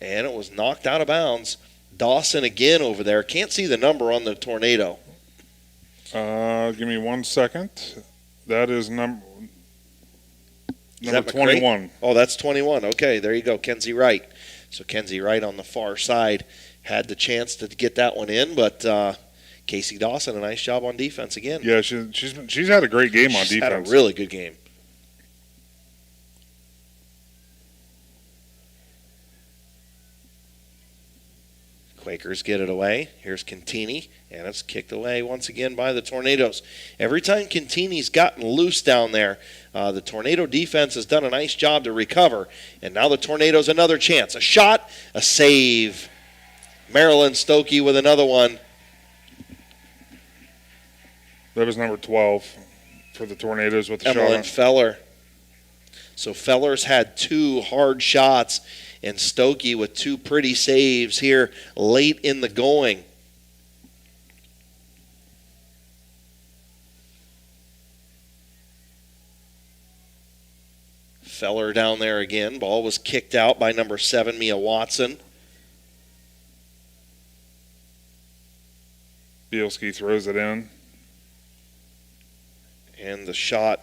and it was knocked out of bounds. Dawson again over there. Can't see the number on the Tornado. Give me 1 second. That is number that 21. Oh, that's 21. Okay, there you go, Kenzie Wright. So Kenzie Wright on the far side had the chance to get that one in, but Casey Dawson, a nice job on defense again. Yeah, she's had a great game on defense. She's had a really good game. Quakers get it away. Here's Contini, and it's kicked away once again by the Tornadoes. Every time Contini's gotten loose down there, the Tornado defense has done a nice job to recover, and now the Tornadoes another chance. A shot, a save. Marilyn Stokey with another one. That was number 12 for the Tornadoes with the Emmeline shot. Feller. So Feller's had 2 hard shots, and Stokey with 2 pretty saves here late in the going. Feller down there again. Ball was kicked out by number 7, Mia Watson. Bielski throws it in. And the shot.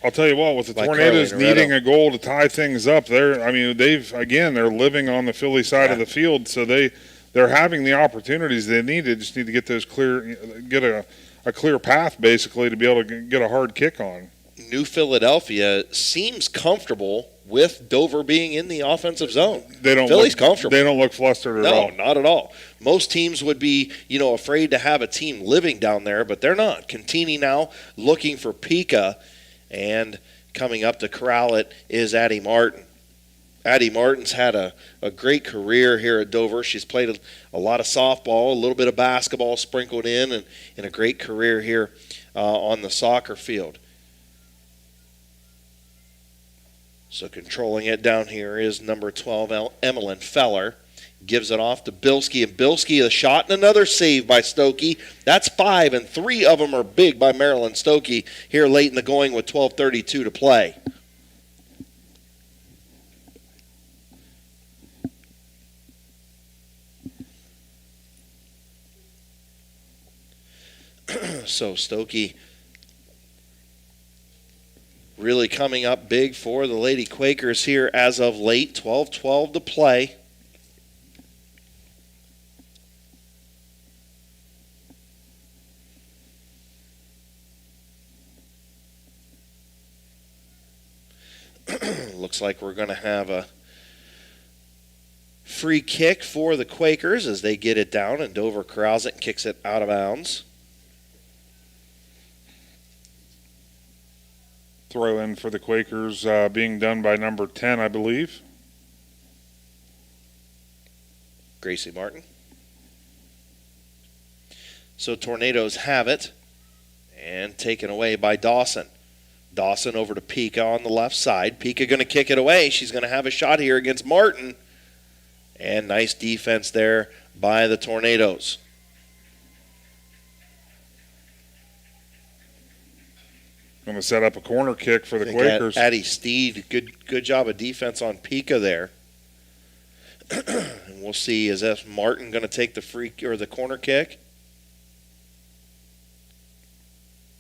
I'll tell you what, with the Tornadoes needing a goal to tie things up, they're living on the Philly side of the field, so they're having the opportunities they need. They just need to get those clear, get a a clear path basically to be able to get a hard kick on. New Philadelphia seems comfortable with Dover being in the offensive zone. Philly's comfortable. They don't look flustered at all. No, not at all. Most teams would be, afraid to have a team living down there, but they're not. Contini now looking for Pika, and coming up to corral it is Addie Martin. Addie Martin's had a great career here at Dover. She's played a lot of softball, a little bit of basketball sprinkled in, and a great career here on the soccer field. So controlling it down here is number 12, Emmeline Feller. Gives it off to Bilski, and Bilski, a shot and another save by Stokey. That's 5, and 3 of them are big by Marilyn Stokey here late in the going with 12:32 to play. So Stokey really coming up big for the Lady Quakers here as of late. 12:12 to play. Looks like we're going to have a free kick for the Quakers as they get it down, and Dover corrals it and kicks it out of bounds. Throw in for the Quakers being done by number 10, I believe. Gracie Martin. So Tornadoes have it and taken away by Dawson. Dawson over to Pika on the left side. Pika going to kick it away. She's going to have a shot here against Martin. And nice defense there by the Tornadoes. Going to set up a corner kick for the Quakers. Addie Steed, good job of defense on Pika there. And we'll see, is F. Martin going to take the free or the corner kick?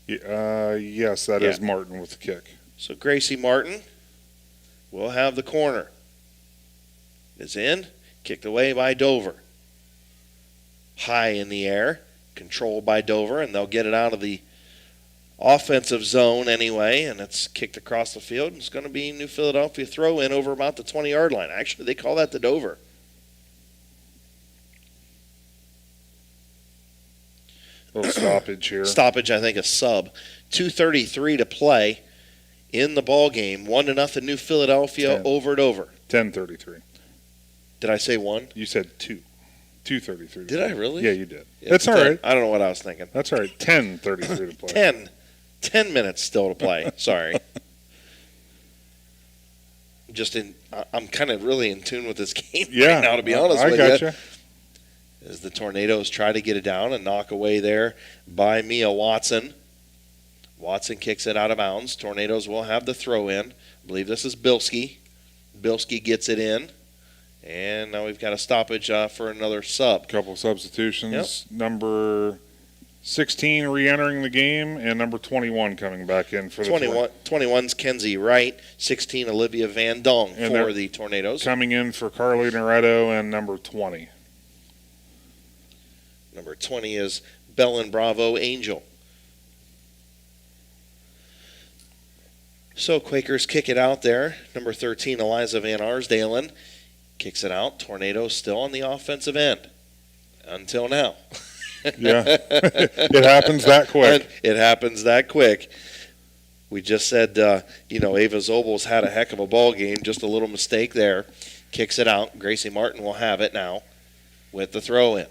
Yes, that is Martin with the kick. So Gracie Martin will have the corner. It's in, kicked away by Dover. High in the air, controlled by Dover, and they'll get it out of the offensive zone anyway, and it's kicked across the field. It's going to be New Philadelphia throw in over about the 20-yard line. Actually, they call that the Dover. Little stoppage here. Stoppage, I think, a sub. 2:33 to play in the ball game. 1-0 New Philadelphia over Dover. 10:33. Did I say 1? You said 2. 2:33. Did I really? Yeah, you did. Yeah, That's all right. I don't know what I was thinking. That's all right. 10:33 to play. 10 minutes still to play. Sorry. I'm kind of really in tune with this game right now, to be honest with you. I gotcha. As the Tornadoes try to get it down and knock away there by Mia Watson. Watson kicks it out of bounds. Tornadoes will have the throw in. I believe this is Bilski. Bilski gets it in. And now we've got a stoppage for another sub. Couple substitutions. Yep. Number 16 re-entering the game, and number 21 coming back in for the 21's Kenzie Wright, 16 Olivia Van Dong for the Tornadoes. Coming in for Carly Noretto and number 20. Number 20 is Belen Bravo Angel. So Quakers kick it out there. Number 13, Eliza Van Arsdalen, kicks it out. Tornadoes still on the offensive end until now. Yeah, it happens that quick. It happens that quick. We just said, Ava Zobel's had a heck of a ball game. Just a little mistake there. Kicks it out. Gracie Martin will have it now with the throw in.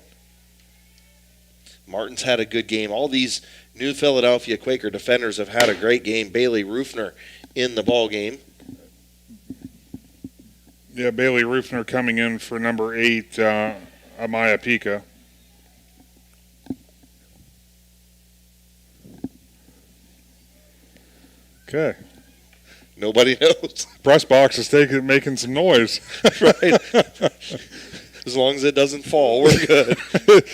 Martin's had a good game. All these New Philadelphia Quaker defenders have had a great game. Bailey Rufner in the ball game. Yeah, Bailey Rufner coming in for number 8, Amaya Pika. Okay. Nobody knows. Press box is making some noise. Right. As long as it doesn't fall, we're good.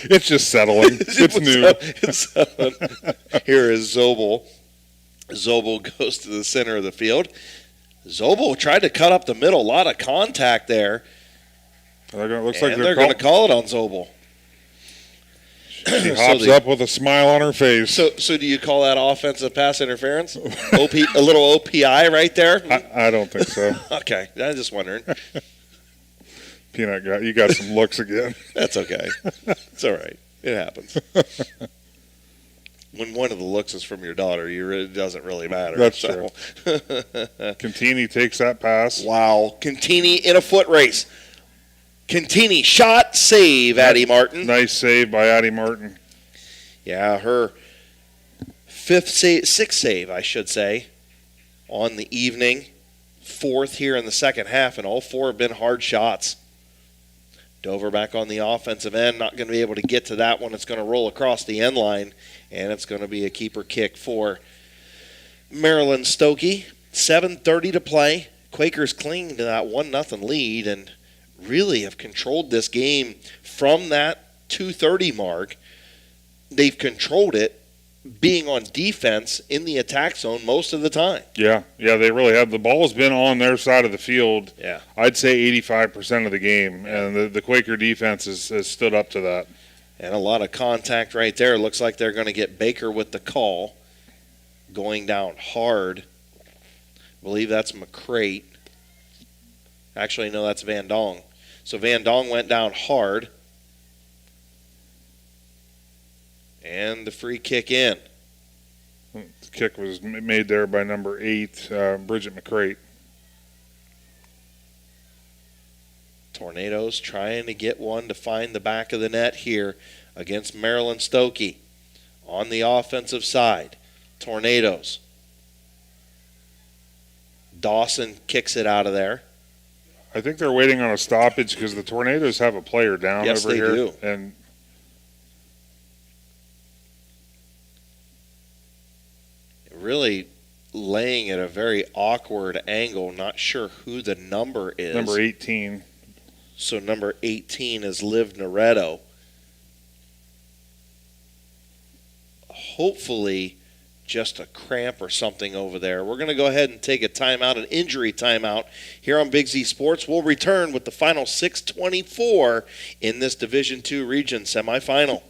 It's just settling. It's new. It's settling. Here is Zobel. Zobel goes to the center of the field. Zobel tried to cut up the middle. A lot of contact there. Looks like they're going to call it on Zobel. She hops up with a smile on her face. So do you call that offensive pass interference? A little OPI right there? I don't think so. Okay, I was just wondering. Peanut guy, you got some looks again. That's okay. It's all right. It happens. When one of the looks is from your daughter, it doesn't really matter. That's true. Cantini takes that pass. Wow. Cantini in a foot race. Cantini shot, save, Addie Martin. Nice save by Addie Martin. Yeah, her sixth save, I should say, on the evening. Fourth here in the second half, and all four have been hard shots. Dover back on the offensive end, not going to be able to get to that one. It's going to roll across the end line, and it's going to be a keeper kick for Maryland Stokey. 7:30 to play. Quakers cling to that 1-0 lead and really have controlled this game from that 2:30 mark. They've controlled it, being on defense in the attack zone most of the time. Yeah, they really have. The ball's been on their side of the field. Yeah, I'd say 85% of the game, and the Quaker defense has stood up to that. And a lot of contact right there. Looks like they're going to get Baker with the call, going down hard. I believe that's McCrate. Actually, no, that's Van Dong. So Van Dong went down hard. And the free kick in. The kick was made there by number 8, Bridget McCrate. Tornadoes trying to get one to find the back of the net here against Maryland Stokey. On the offensive side, Tornadoes. Dawson kicks it out of there. I think they're waiting on a stoppage because the Tornadoes have a player down over here. Yes, they do. And really laying at a very awkward angle. Not sure who the number is. Number 18. So number 18 is Liv Noretto. Hopefully just a cramp or something over there. We're going to go ahead and take a timeout, an injury timeout here on Big Z Sports. We'll return with the final 6:24 in this Division II region semifinal.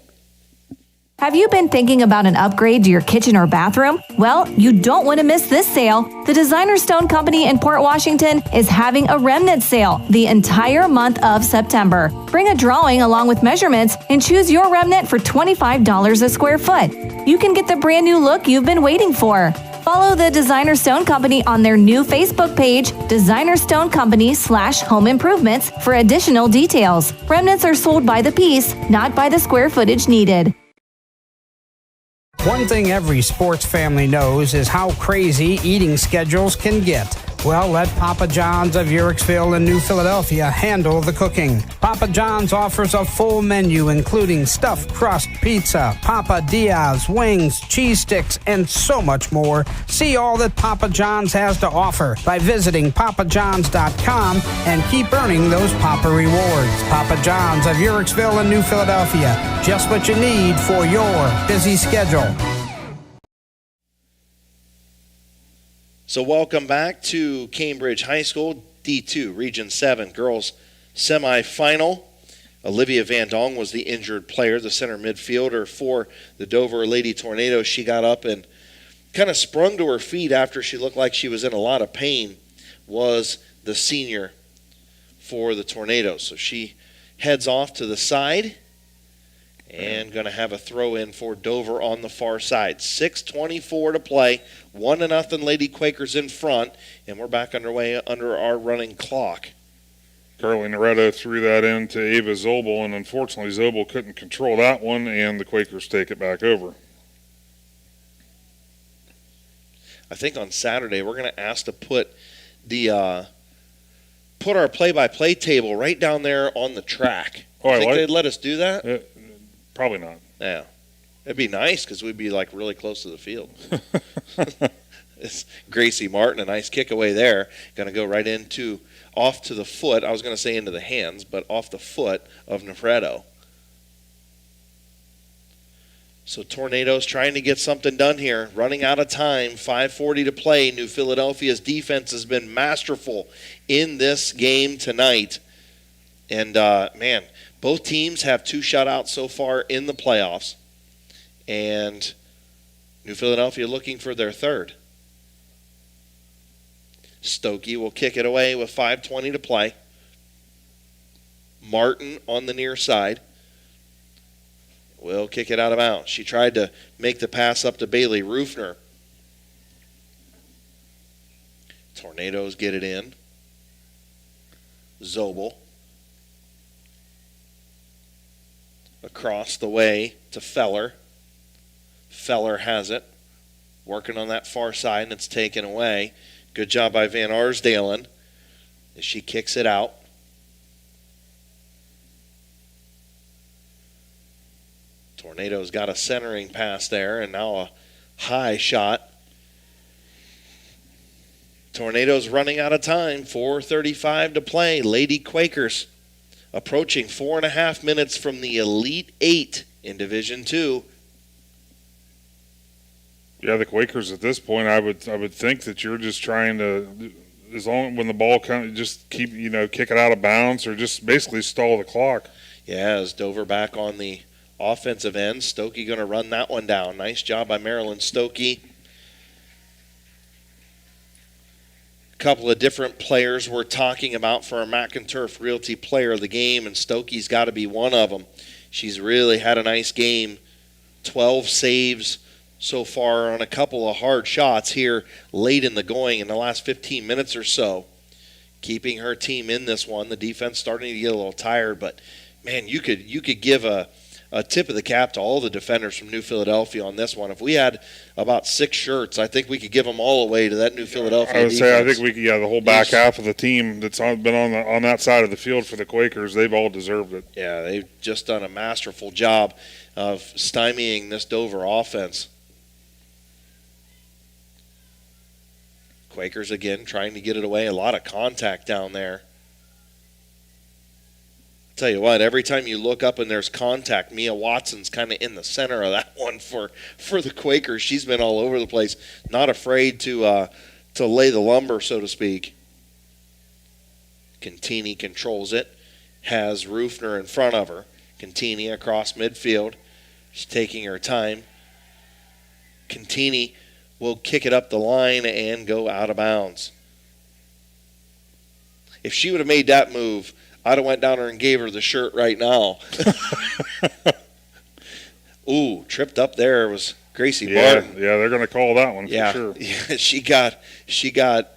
Have you been thinking about an upgrade to your kitchen or bathroom? Well, you don't want to miss this sale. The Designer Stone Company in Port Washington is having a remnant sale the entire month of September. Bring a drawing along with measurements and choose your remnant for $25 a square foot. You can get the brand new look you've been waiting for. Follow the Designer Stone Company on their new Facebook page, Designer Stone Company /Home Improvements, for additional details. Remnants are sold by the piece, not by the square footage needed. One thing every sports family knows is how crazy eating schedules can get. Well, let Papa John's of Uricksville and New Philadelphia handle the cooking. Papa John's offers a full menu including stuffed crust pizza, Papa Diaz, wings, cheese sticks, and so much more. See all that Papa John's has to offer by visiting papajohns.com and keep earning those Papa rewards. Papa John's of Uricksville and New Philadelphia. Just what you need for your busy schedule. So welcome back to Cambridge High School, D2, Region 7, girls semifinal. Olivia Van Dong was the injured player, the center midfielder for the Dover Lady Tornadoes. She got up and kind of sprung to her feet after she looked like she was in a lot of pain, was the senior for the Tornadoes. So she heads off to the side and going to have a throw in for Dover on the far side. 6:24 to play. 1-0 Lady Quakers in front, and we're back underway under our running clock. Carly Noretto threw that in to Ava Zobel, and unfortunately Zobel couldn't control that one, and the Quakers take it back over. I think on Saturday we're going to ask to put our play-by-play table right down there on the track. Oh, Think they'd let us do that? Probably not. Yeah. It'd be nice because we'd be like really close to the field. It's Gracie Martin, a nice kick away there. Going to go right off to the foot. I was going to say into the hands, but off the foot of Noretto. So Tornadoes trying to get something done here. Running out of time. 5:40 to play. New Philadelphia's defense has been masterful in this game tonight. And, Both teams have 2 shutouts so far in the playoffs, and New Philadelphia looking for their third. Stokey will kick it away with 5:20 to play. Martin on the near side will kick it out of bounds. She tried to make the pass up to Bailey Rufner. Tornadoes get it in. Zobel. Across the way to Feller. Feller has it. Working on that far side, and it's taken away. Good job by Van Arsdalen as she kicks it out. Tornado's got a centering pass there, and now a high shot. Tornadoes running out of time. 4:35 to play. Lady Quakers approaching 4.5 minutes from the Elite Eight in Division II. Yeah, the Quakers at this point, I would think that you're just trying to, as long when the ball comes, just keep kick it out of bounds or just basically stall the clock. Yeah, as Dover back on the offensive end. Stokey going to run that one down. Nice job by Marilyn Stokey. A couple of different players we're talking about for a McInturf Realty Player of the Game, and Stokey's got to be one of them. She's really had a nice game. 12 saves so far on a couple of hard shots here late in the going in the last 15 minutes or so. Keeping her team in this one. The defense starting to get a little tired, but man, you could give a tip of the cap to all the defenders from New Philadelphia on this one. If we had about 6 shirts, I think we could give them all away to that New Philadelphia I would defense. say I think we could, the whole back half of the team that's been on that side of the field for the Quakers, they've all deserved it. Yeah, they've just done a masterful job of stymieing this Dover offense. Quakers again trying to get it away. A lot of contact down there. Tell you what, every time you look up and there's contact, Mia Watson's kind of in the center of that one for the Quakers. She's been all over the place, not afraid to lay the lumber, so to speak. Cantini controls it, has Rufner in front of her. Cantini across midfield. She's taking her time. Cantini will kick it up the line and go out of bounds. If she would have made that move, I'd have went down there and gave her the shirt right now. Ooh, tripped up there was Gracie Martin. Yeah, they're going to call that one for sure. Yeah, she got.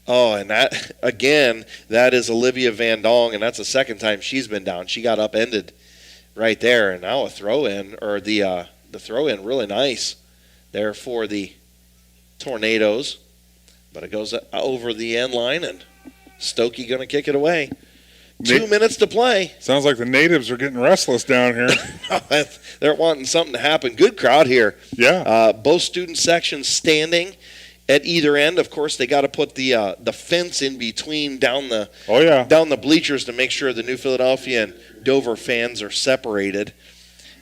Oh, and that again, that is Olivia Van Dong, and that's the second time she's been down. She got upended right there, and now a throw in, or the throw in, really nice there for the Tornadoes, but it goes over the end line and. Stokey going to kick it away. 2 minutes to play. Sounds like the natives are getting restless down here. They're wanting something to happen. Good crowd here. Yeah. Both student sections standing at either end. Of course, they got to put the fence in between down the bleachers to make sure the New Philadelphia and Dover fans are separated.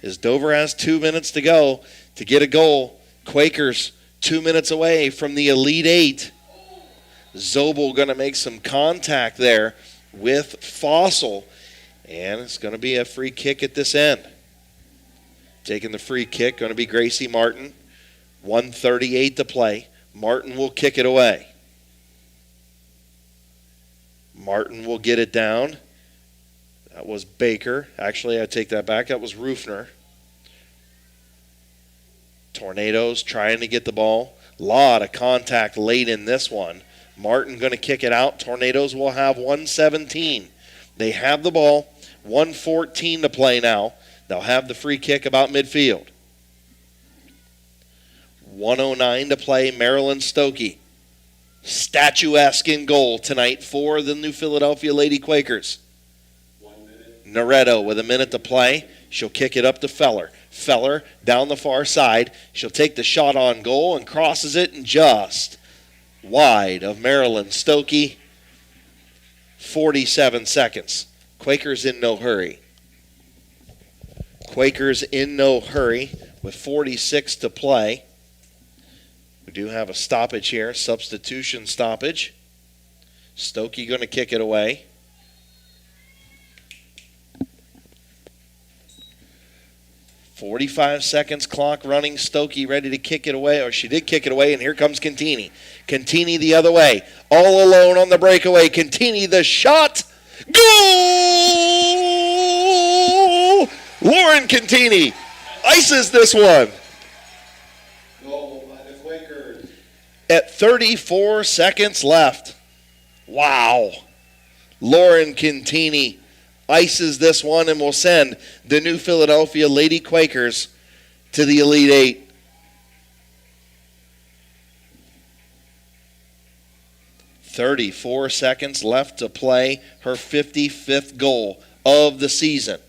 As Dover has 2 minutes to go to get a goal. Quakers 2 minutes away from the Elite Eight. Zobel going to make some contact there with Fossil, and it's going to be a free kick at this end. Taking the free kick, going to be Gracie Martin. 1:38 to play. Martin will kick it away. Martin will get it down. That was Baker. Actually, I take that back. That was Rufner. Tornadoes trying to get the ball. A lot of contact late in this one. Martin going to kick it out. Tornadoes will have 1:17. They have the ball. 1:14 to play now. They'll have the free kick about midfield. 1:09 to play. Marilyn Stokey. Statuesque in goal tonight for the New Philadelphia Lady Quakers. Noretto with a minute to play. She'll kick it up to Feller. Feller down the far side. She'll take the shot on goal and crosses it and just wide of Marilyn Stokey. 47 seconds. Quakers in no hurry. Quakers in no hurry with 46 to play. We do have a stoppage here, substitution stoppage. Stokey going to kick it away. 45 seconds, clock running. Stokey ready to kick it away, or she did kick it away, and here comes Contini. Contini the other way, all alone on the breakaway. Contini the shot. Goal! Lauren Contini ices this one. Goal by the Quakers. At 34 seconds left. Wow. Lauren Contini ices this one and will send the New Philadelphia Lady Quakers to the Elite Eight. "34 seconds left to play, her 55th goal of the season.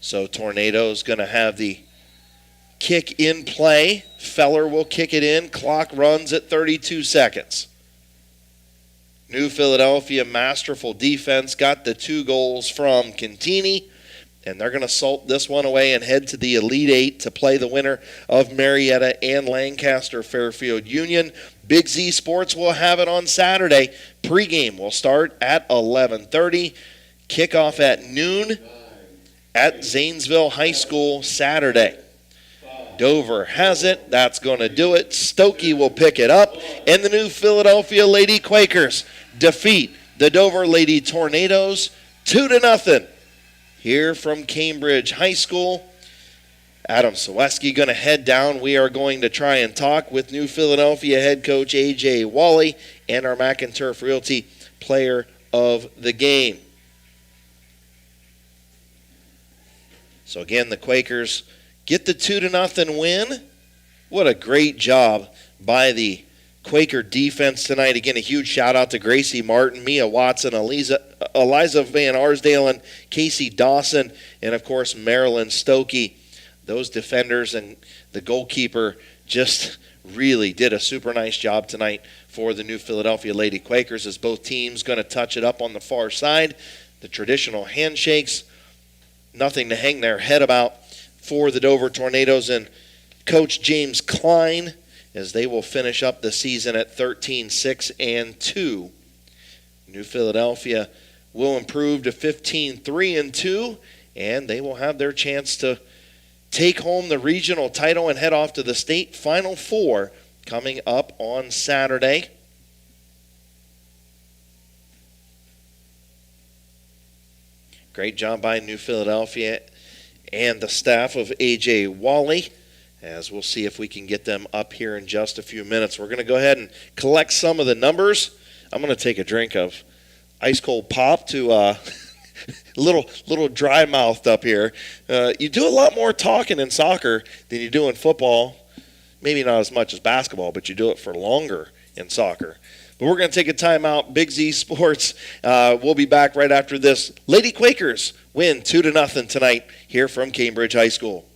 So Tornado's going to have the kick in play. Feller will kick it in. Clock runs at 32 seconds. New Philadelphia, masterful defense, got the 2 goals from Contini, and they're going to salt this one away and head to the Elite Eight to play the winner of Marietta and Lancaster Fairfield Union. Big Z Sports will have it on Saturday. Pregame will start at 11:30. Kickoff at noon at Zanesville High School Saturday. Dover has it. That's going to do it. Stokey will pick it up. And the New Philadelphia Lady Quakers defeat the Dover Lady Tornadoes 2-0 here from Cambridge High School. Adam Ciereszewski going to head down. We are going to try and talk with New Philadelphia head coach A.J. Wally and our Mac and Turf Realty player of the game. So again, the Quakers get the 2-0 win. What a great job by the Quaker defense tonight. Again, a huge shout out to Gracie Martin, Mia Watson, Eliza Van Arsdale, and Casey Dawson, and of course Marilyn Stokey. Those defenders and the goalkeeper just really did a super nice job tonight for the New Philadelphia Lady Quakers, as both teams going to touch it up on the far side. The traditional handshakes, nothing to hang their head about for the Dover Tornadoes and Coach James Klein, as they will finish up the season at 13-6-2. New Philadelphia will improve to 15-3-2, and they will have their chance to take home the regional title and head off to the state Final Four coming up on Saturday. Great job by New Philadelphia and the staff of A.J. Wally, as we'll see if we can get them up here in just a few minutes. We're going to go ahead and collect some of the numbers. I'm going to take a drink of ice cold pop to a little dry mouthed up here. You do a lot more talking in soccer than you do in football. Maybe not as much as basketball, but you do it for longer in soccer. But we're going to take a timeout. Big Z Sports. We'll be back right after this. Lady Quakers win 2-0 tonight here from Cambridge High School.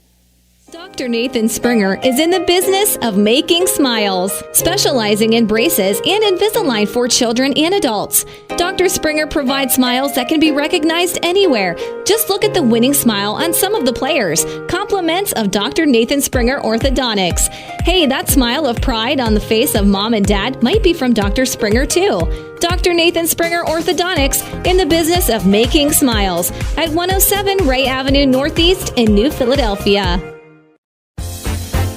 Dr. Nathan Springer is in the business of making smiles, specializing in braces and Invisalign for children and adults. Dr. Springer provides smiles that can be recognized anywhere. Just look at the winning smile on some of the players. Compliments of Dr. Nathan Springer Orthodontics. Hey, that smile of pride on the face of mom and dad might be from Dr. Springer too. Dr. Nathan Springer Orthodontics, in the business of making smiles, at 107 Ray Avenue Northeast in New Philadelphia.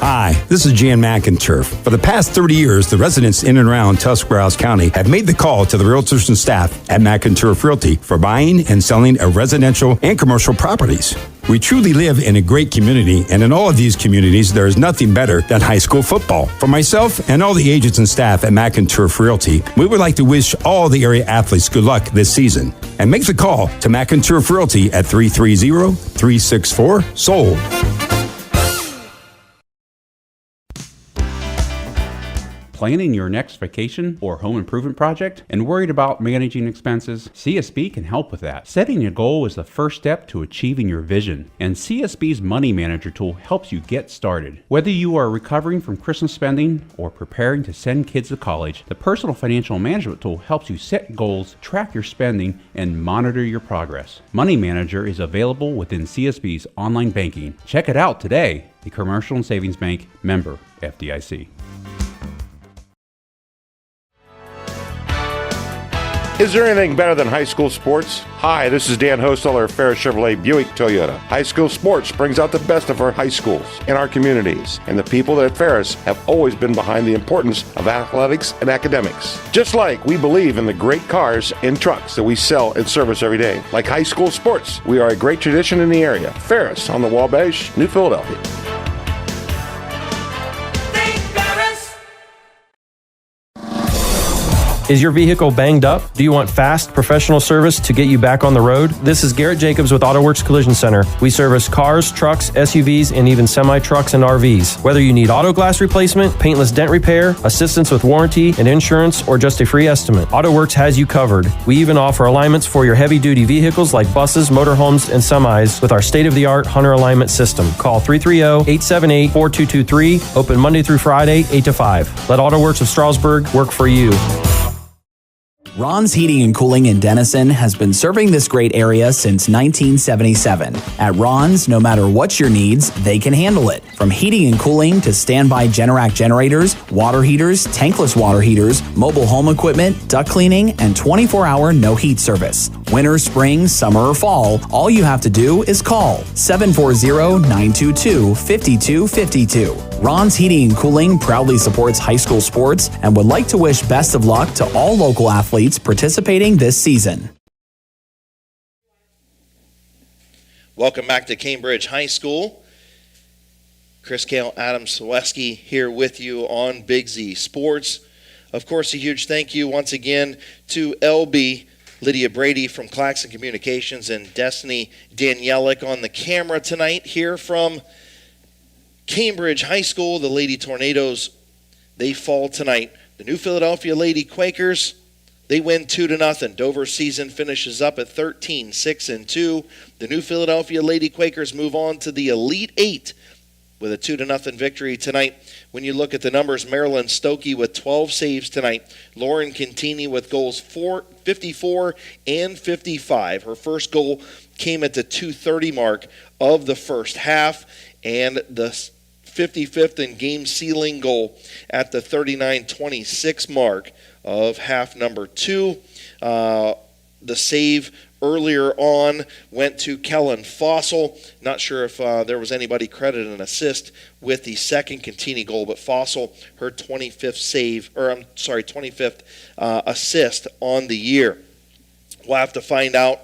Hi, this is Jan McInturf. For the past 30 years, the residents in and around Tuscarawas County have made the call to the realtors and staff at McInturf Realty for buying and selling of residential and commercial properties. We truly live in a great community, and in all of these communities, there is nothing better than high school football. For myself and all the agents and staff at McInturf Realty, we would like to wish all the area athletes good luck this season. And make the call to McInturf Realty at 330-364-SOLD. Planning your next vacation or home improvement project and worried about managing expenses? CSB can help with that. Setting a goal is the first step to achieving your vision, and CSB's Money Manager tool helps you get started. Whether you are recovering from Christmas spending or preparing to send kids to college, the Personal Financial Management tool helps you set goals, track your spending, and monitor your progress. Money Manager is available within CSB's online banking. Check it out today. The Commercial and Savings Bank, member FDIC. Is there anything better than high school sports? Hi, this is Dan Hosteller of Ferris Chevrolet Buick Toyota. High school sports brings out the best of our high schools and our communities, and the people at Ferris have always been behind the importance of athletics and academics. Just like we believe in the great cars and trucks that we sell and service every day. Like high school sports, we are a great tradition in the area. Ferris on the Wabash, New Philadelphia. Is your vehicle banged up? Do you want fast, professional service to get you back on the road? This is Garrett Jacobs with AutoWorks Collision Center. We service cars, trucks, SUVs, and even semi-trucks and RVs. Whether you need auto glass replacement, paintless dent repair, assistance with warranty and insurance, or just a free estimate, AutoWorks has you covered. We even offer alignments for your heavy-duty vehicles like buses, motorhomes, and semis with our state-of-the-art Hunter alignment system. Call 330-878-4223. Open Monday through Friday, 8 to 5. Let AutoWorks of Strasburg work for you. Ron's Heating and Cooling in Denison has been serving this great area since 1977. At Ron's, no matter what your needs, they can handle it. From heating and cooling to standby Generac generators, water heaters, tankless water heaters, mobile home equipment, duct cleaning, and 24-hour no heat service. Winter, spring, summer, or fall, all you have to do is call 740-922-5252. Ron's Heating and Cooling proudly supports high school sports and would like to wish best of luck to all local athletes participating this season. Welcome back to Cambridge High School. Chris Kail, Adam Ciereszewski here with you on Big Z Sports. Of course, a huge thank you once again to LB, Lydia Brady from Claxon Communications, and Destiny Danielek on the camera tonight here from Cambridge High School. The Lady Tornadoes, they fall tonight. The New Philadelphia Lady Quakers, they win 2-0. Dover's season finishes up at 13-6-2. The New Philadelphia Lady Quakers move on to the Elite Eight with a 2-0 victory tonight. When you look at the numbers, Marilyn Stokey with 12 saves tonight. Lauren Contini with goals 54 and 55. Her first goal came at the 2:30 mark of the first half, and the 55th and game-sealing goal at the 39-26 mark of half number 2. The save earlier on went to Kellen Fossil. Not sure if there was anybody credited an assist with the second Contini goal, but Fossil, her 25th assist on the year. We'll have to find out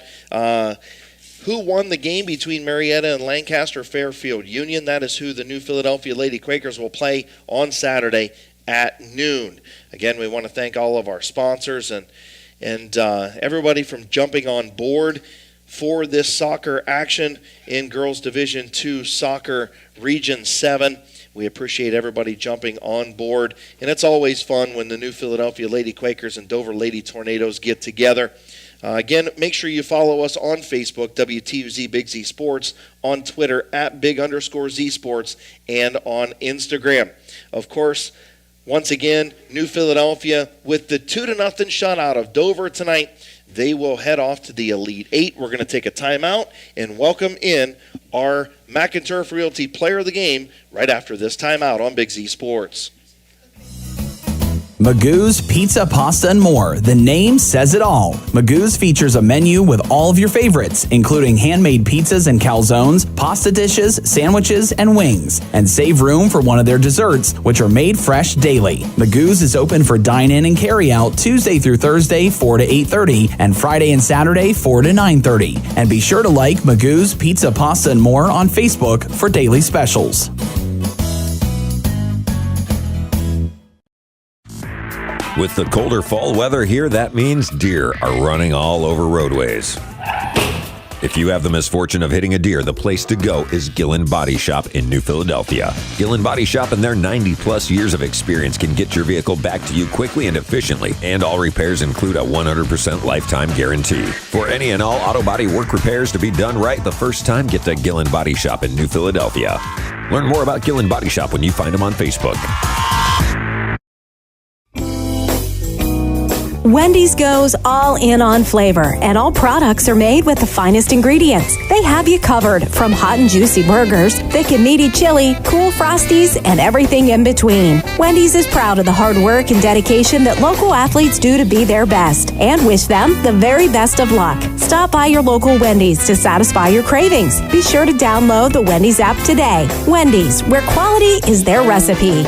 who won the game between Marietta and Lancaster Fairfield Union. That is who the New Philadelphia Lady Quakers will play on Saturday at noon. Again, we want to thank all of our sponsors and everybody from jumping on board for this soccer action in Girls Division II Soccer Region 7. We appreciate everybody jumping on board, and it's always fun when the New Philadelphia Lady Quakers and Dover Lady Tornadoes get together. Again, make sure you follow us on Facebook, WTUZ Big Z Sports, on Twitter at Big_Z Sports, and on Instagram. Of course, once again, New Philadelphia with the 2-0 shutout of Dover tonight. They will head off to the Elite Eight. We're going to take a timeout and welcome in our McInturf Realty Player of the Game right after this timeout on Big Z Sports. Magoo's Pizza, Pasta, and More. The name says it all. Magoo's features a menu with all of your favorites, including handmade pizzas and calzones, pasta dishes, sandwiches, and wings. And save room for one of their desserts, which are made fresh daily. Magoo's is open for dine-in and carry-out Tuesday through Thursday, 4 to 8:30, and Friday and Saturday, 4 to 9:30. And be sure to like Magoo's Pizza, Pasta, and More on Facebook for daily specials. With the colder fall weather here, that means deer are running all over roadways. If you have the misfortune of hitting a deer, the place to go is Gillen Body Shop in New Philadelphia. Gillen Body Shop and their 90-plus years of experience can get your vehicle back to you quickly and efficiently, and all repairs include a 100% lifetime guarantee. For any and all auto body work repairs to be done right the first time, get to Gillen Body Shop in New Philadelphia. Learn more about Gillen Body Shop when you find them on Facebook. Wendy's goes all in on flavor, and all products are made with the finest ingredients. They have you covered, from hot and juicy burgers, thick and meaty chili, cool Frosties, and everything in between. Wendy's is proud of the hard work and dedication that local athletes do to be their best, and wish them the very best of luck. Stop by your local Wendy's to satisfy your cravings. Be sure to download the Wendy's app today. Wendy's, where quality is their recipe.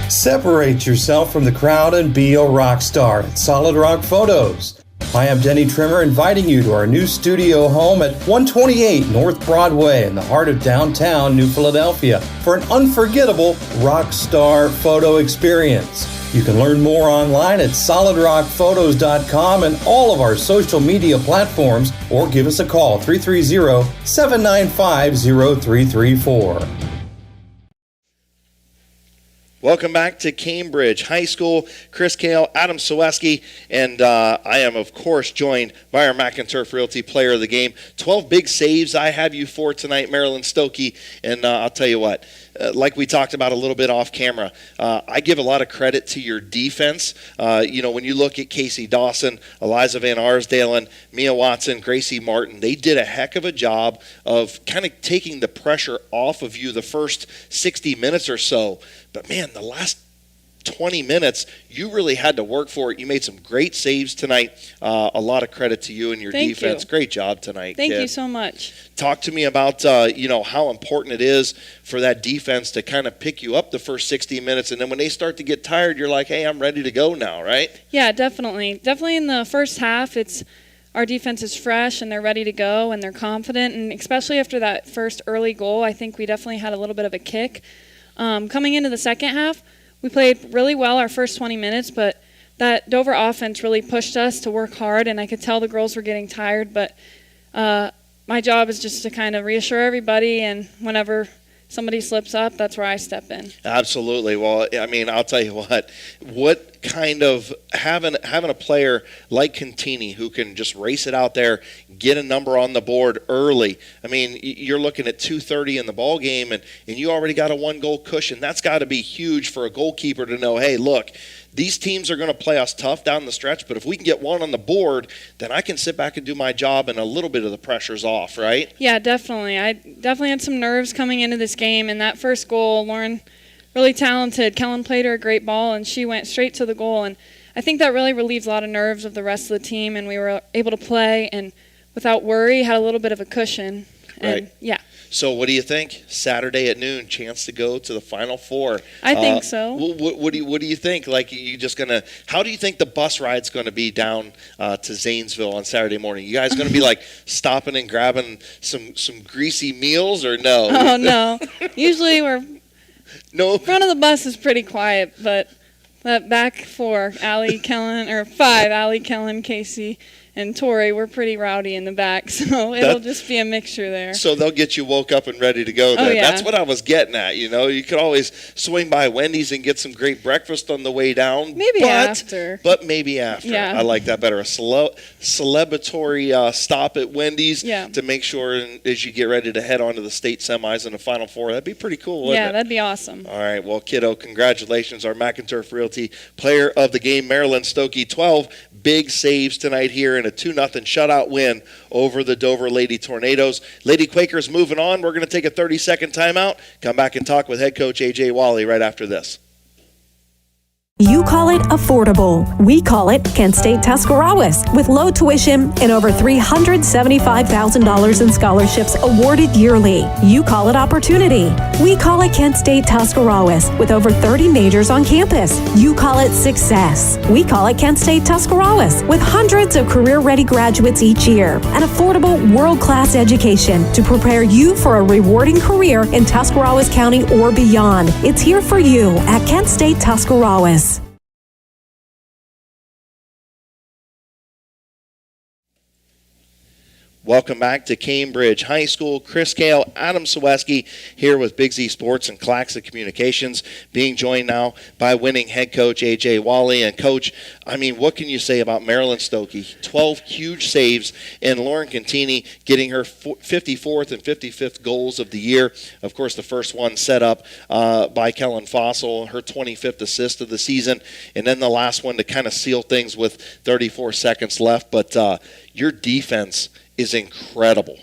Separate yourself from the crowd and be a rock star at Solid Rock Photos. I am Denny Trimmer, inviting you to our new studio home at 128 North Broadway in the heart of downtown New Philadelphia for an unforgettable rock star photo experience. You can learn more online at solidrockphotos.com and all of our social media platforms, or give us a call 330-795-0334. Welcome back to Cambridge High School. Chris Kail, Adam Ciereszewski, and I am, of course, joined by our McInturf Realty Player of the Game. 12 big saves I have you for tonight, Marilyn Stokey, and I'll tell you what, like we talked about a little bit off camera, I give a lot of credit to your defense. When you look at Casey Dawson, Eliza Van Arsdalen, Mia Watson, Gracie Martin, they did a heck of a job of kind of taking the pressure off of you the first 60 minutes or so. But, man, the last 20 minutes, you really had to work for it. You made some great saves tonight. A lot of credit to you and your defense. Great job tonight. Thank you so much. Talk to me about, how important it is for that defense to kind of pick you up the first 60 minutes. And then when they start to get tired, you're like, hey, I'm ready to go now, right? Yeah, definitely. Definitely in the first half, our defense is fresh and they're ready to go and they're confident. And especially after that first early goal, I think we definitely had a little bit of a kick. Coming into the second half, we played really well our first 20 minutes, but that Dover offense really pushed us to work hard, and I could tell the girls were getting tired, but my job is just to kind of reassure everybody, and whenever somebody slips up, that's where I step in. Absolutely. Well, I mean, I'll tell you what kind of having a player like Contini who can just race it out there, get a number on the board early. I mean, you're looking at 2:30 in the ball game, and you already got a 1-goal cushion. That's got to be huge for a goalkeeper to know, hey, look, these teams are going to play us tough down the stretch, but if we can get one on the board, then I can sit back and do my job and a little bit of the pressure's off, right? Yeah, definitely. I definitely had some nerves coming into this game, and that first goal, Lauren, really talented. Kellen played her a great ball, and she went straight to the goal, and I think that really relieved a lot of nerves of the rest of the team, and we were able to play, and without worry, had a little bit of a cushion. And, right. Yeah. So what do you think? Saturday at noon, chance to go to the Final Four. I think so. What do you think? Like, how do you think the bus ride's going to be down to Zanesville on Saturday morning? You guys going to be like stopping and grabbing some greasy meals, or no? Oh no. Usually front of the bus is pretty quiet, but that back four, Allie, Kellen, or five, Allie, Kellen, Casey, and Tori, we're pretty rowdy in the back, so it'll just be a mixture there. So they'll get you woke up and ready to go then. Oh, yeah. That's what I was getting at, You could always swing by Wendy's and get some great breakfast on the way down. Maybe after. But maybe after. Yeah. I like that better. A celebratory stop at Wendy's to make sure as you get ready to head on to the state semis and the Final Four. That'd be pretty cool, wouldn't it? That'd be awesome. All right. Well, kiddo, congratulations. Our McInturf Realty Player of the Game, Marilyn Stokey. 12 big saves tonight here in a 2-0 shutout win over the Dover Lady Tornadoes. Lady Quakers moving on. We're going to take a 30-second timeout. Come back and talk with head coach A.J. Wally right after this. You call it affordable. We call it Kent State Tuscarawas, with low tuition and over $375,000 in scholarships awarded yearly. You call it opportunity. We call it Kent State Tuscarawas, with over 30 majors on campus. You call it success. We call it Kent State Tuscarawas, with hundreds of career-ready graduates each year. An affordable, world-class education to prepare you for a rewarding career in Tuscarawas County or beyond. It's here for you at Kent State Tuscarawas. Welcome back to Cambridge High School. Chris Kail, Adam Ciereszewski here with Big Z Sports and Claxon Communications, being joined now by winning head coach A.J. Wally. And, Coach, I mean, what can you say about Marilyn Stokey? 12 huge saves, and Lauren Contini getting her 54th and 55th goals of the year. Of course, the first one set up by Kellen Fossil, her 25th assist of the season, and then the last one to kind of seal things with 34 seconds left. But your defense is incredible.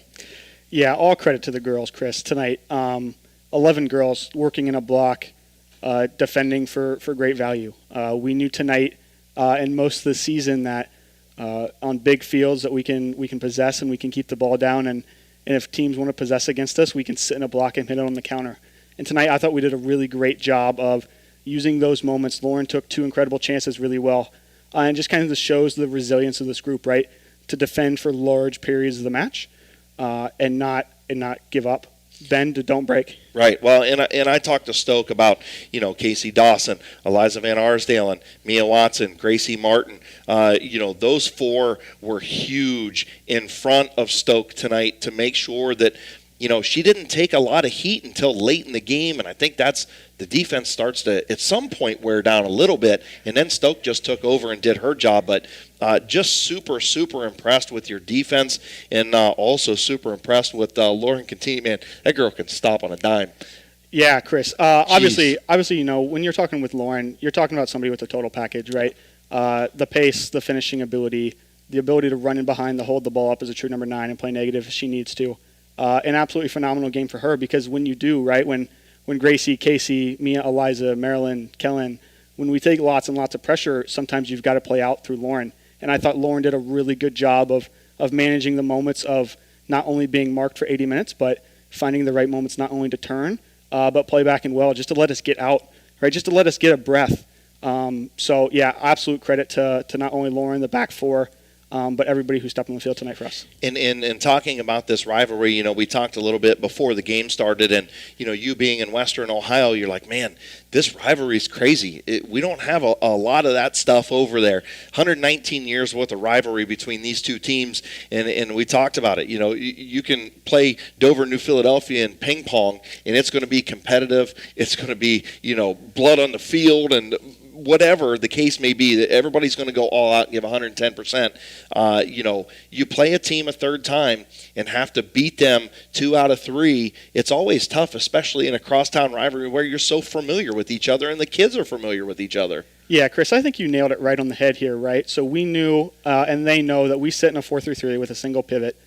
Yeah, all credit to the girls, Chris, tonight. 11 girls working in a block, defending for great value. We knew tonight and most of the season that on big fields that we can possess and we can keep the ball down, and if teams want to possess against us, we can sit in a block and hit it on the counter. And tonight I thought we did a really great job of using those moments. Lauren took 2 incredible chances really well, and just kind of shows the resilience of this group, right? To defend for large periods of the match, and not give up, bend to don't break. Right. Well, and I talked to Stoke about, Casey Dawson, Eliza Van Arsdale, and Mia Watson, Gracie Martin. Those 4 were huge in front of Stoke tonight to make sure that she didn't take a lot of heat until late in the game, and I think that's the defense starts to at some point wear down a little bit, and then Stoke just took over and did her job. But just super, super impressed with your defense, and also super impressed with Lauren Contini. Man, that girl can stop on a dime. Yeah, Chris. Obviously, when you're talking with Lauren, you're talking about somebody with a total package, right? The pace, the finishing ability, the ability to run in behind, to hold the ball up as a true number 9 and play negative if she needs to. An absolutely phenomenal game for her, because when you do, right, when Gracie, Casey, Mia, Eliza, Marilyn, Kellen, when we take lots and lots of pressure, sometimes you've got to play out through Lauren. And I thought Lauren did a really good job of managing the moments of not only being marked for 80 minutes, but finding the right moments not only to turn, but play back and well, just to let us get out, right, just to let us get a breath. So, yeah, absolute credit to not only Lauren, the back 4, but everybody who stepped on the field tonight for us. In talking about this rivalry, we talked a little bit before the game started, and, you being in Western Ohio, you're like, man, this rivalry is crazy. We don't have a lot of that stuff over there. 119 years worth of rivalry between these two teams, and we talked about it. You can play Dover, New Philadelphia in ping pong, and it's going to be competitive. It's going to be, blood on the field and whatever the case may be, that everybody's going to go all out and give 110%. You play a team a third time and have to beat them 2 out of 3. It's always tough, especially in a crosstown rivalry where you're so familiar with each other and the kids are familiar with each other. Yeah, Chris, I think you nailed it right on the head here, right? So we knew, and they know, that we sit in a 4-3-3 with a single pivot,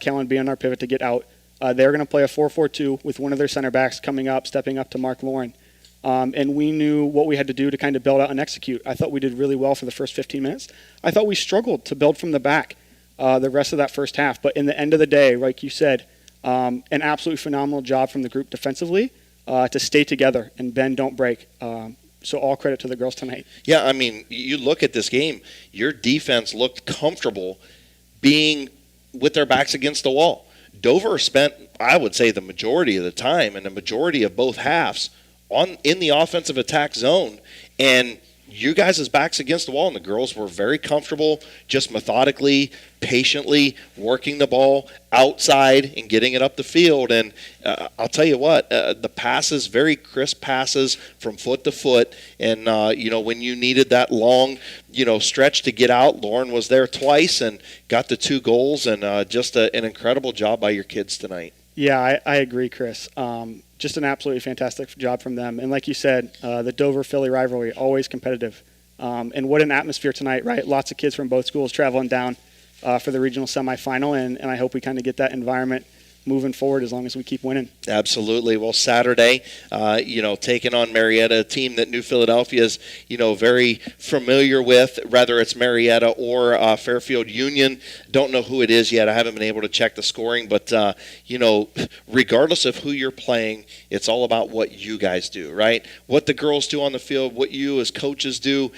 Kellen being our pivot to get out. They're going to play a 4-4-2 with one of their center backs coming up, stepping up to mark Lauren. And we knew what we had to do to kind of build out and execute. I thought we did really well for the first 15 minutes. I thought we struggled to build from the back the rest of that first half. But in the end of the day, like you said, an absolutely phenomenal job from the group defensively to stay together and bend, don't break. So all credit to the girls tonight. Yeah, I mean, you look at this game, your defense looked comfortable being with their backs against the wall. Dover spent, I would say, the majority of the time and the majority of both halves in the offensive attack zone, and you guys' backs against the wall, and the girls were very comfortable, just methodically, patiently working the ball outside and getting it up the field. And I'll tell you what, the passes, very crisp passes from foot to foot, and when you needed that long stretch to get out, Lauren was there twice and got the 2 goals, and just an incredible job by your kids tonight. Yeah, I agree, Chris. Just an absolutely fantastic job from them. And like you said, the Dover-Philly rivalry, always competitive. And what an atmosphere tonight, right? Lots of kids from both schools traveling down for the regional semifinal, and I hope we kind of get that environment moving forward as long as we keep winning. Absolutely. Well, Saturday, taking on Marietta, a team that New Philadelphia is, very familiar with, whether it's Marietta or Fairfield Union. Don't know who it is yet. I haven't been able to check the scoring, but, regardless of who you're playing, it's all about what you guys do, right? What the girls do on the field, what you as coaches do,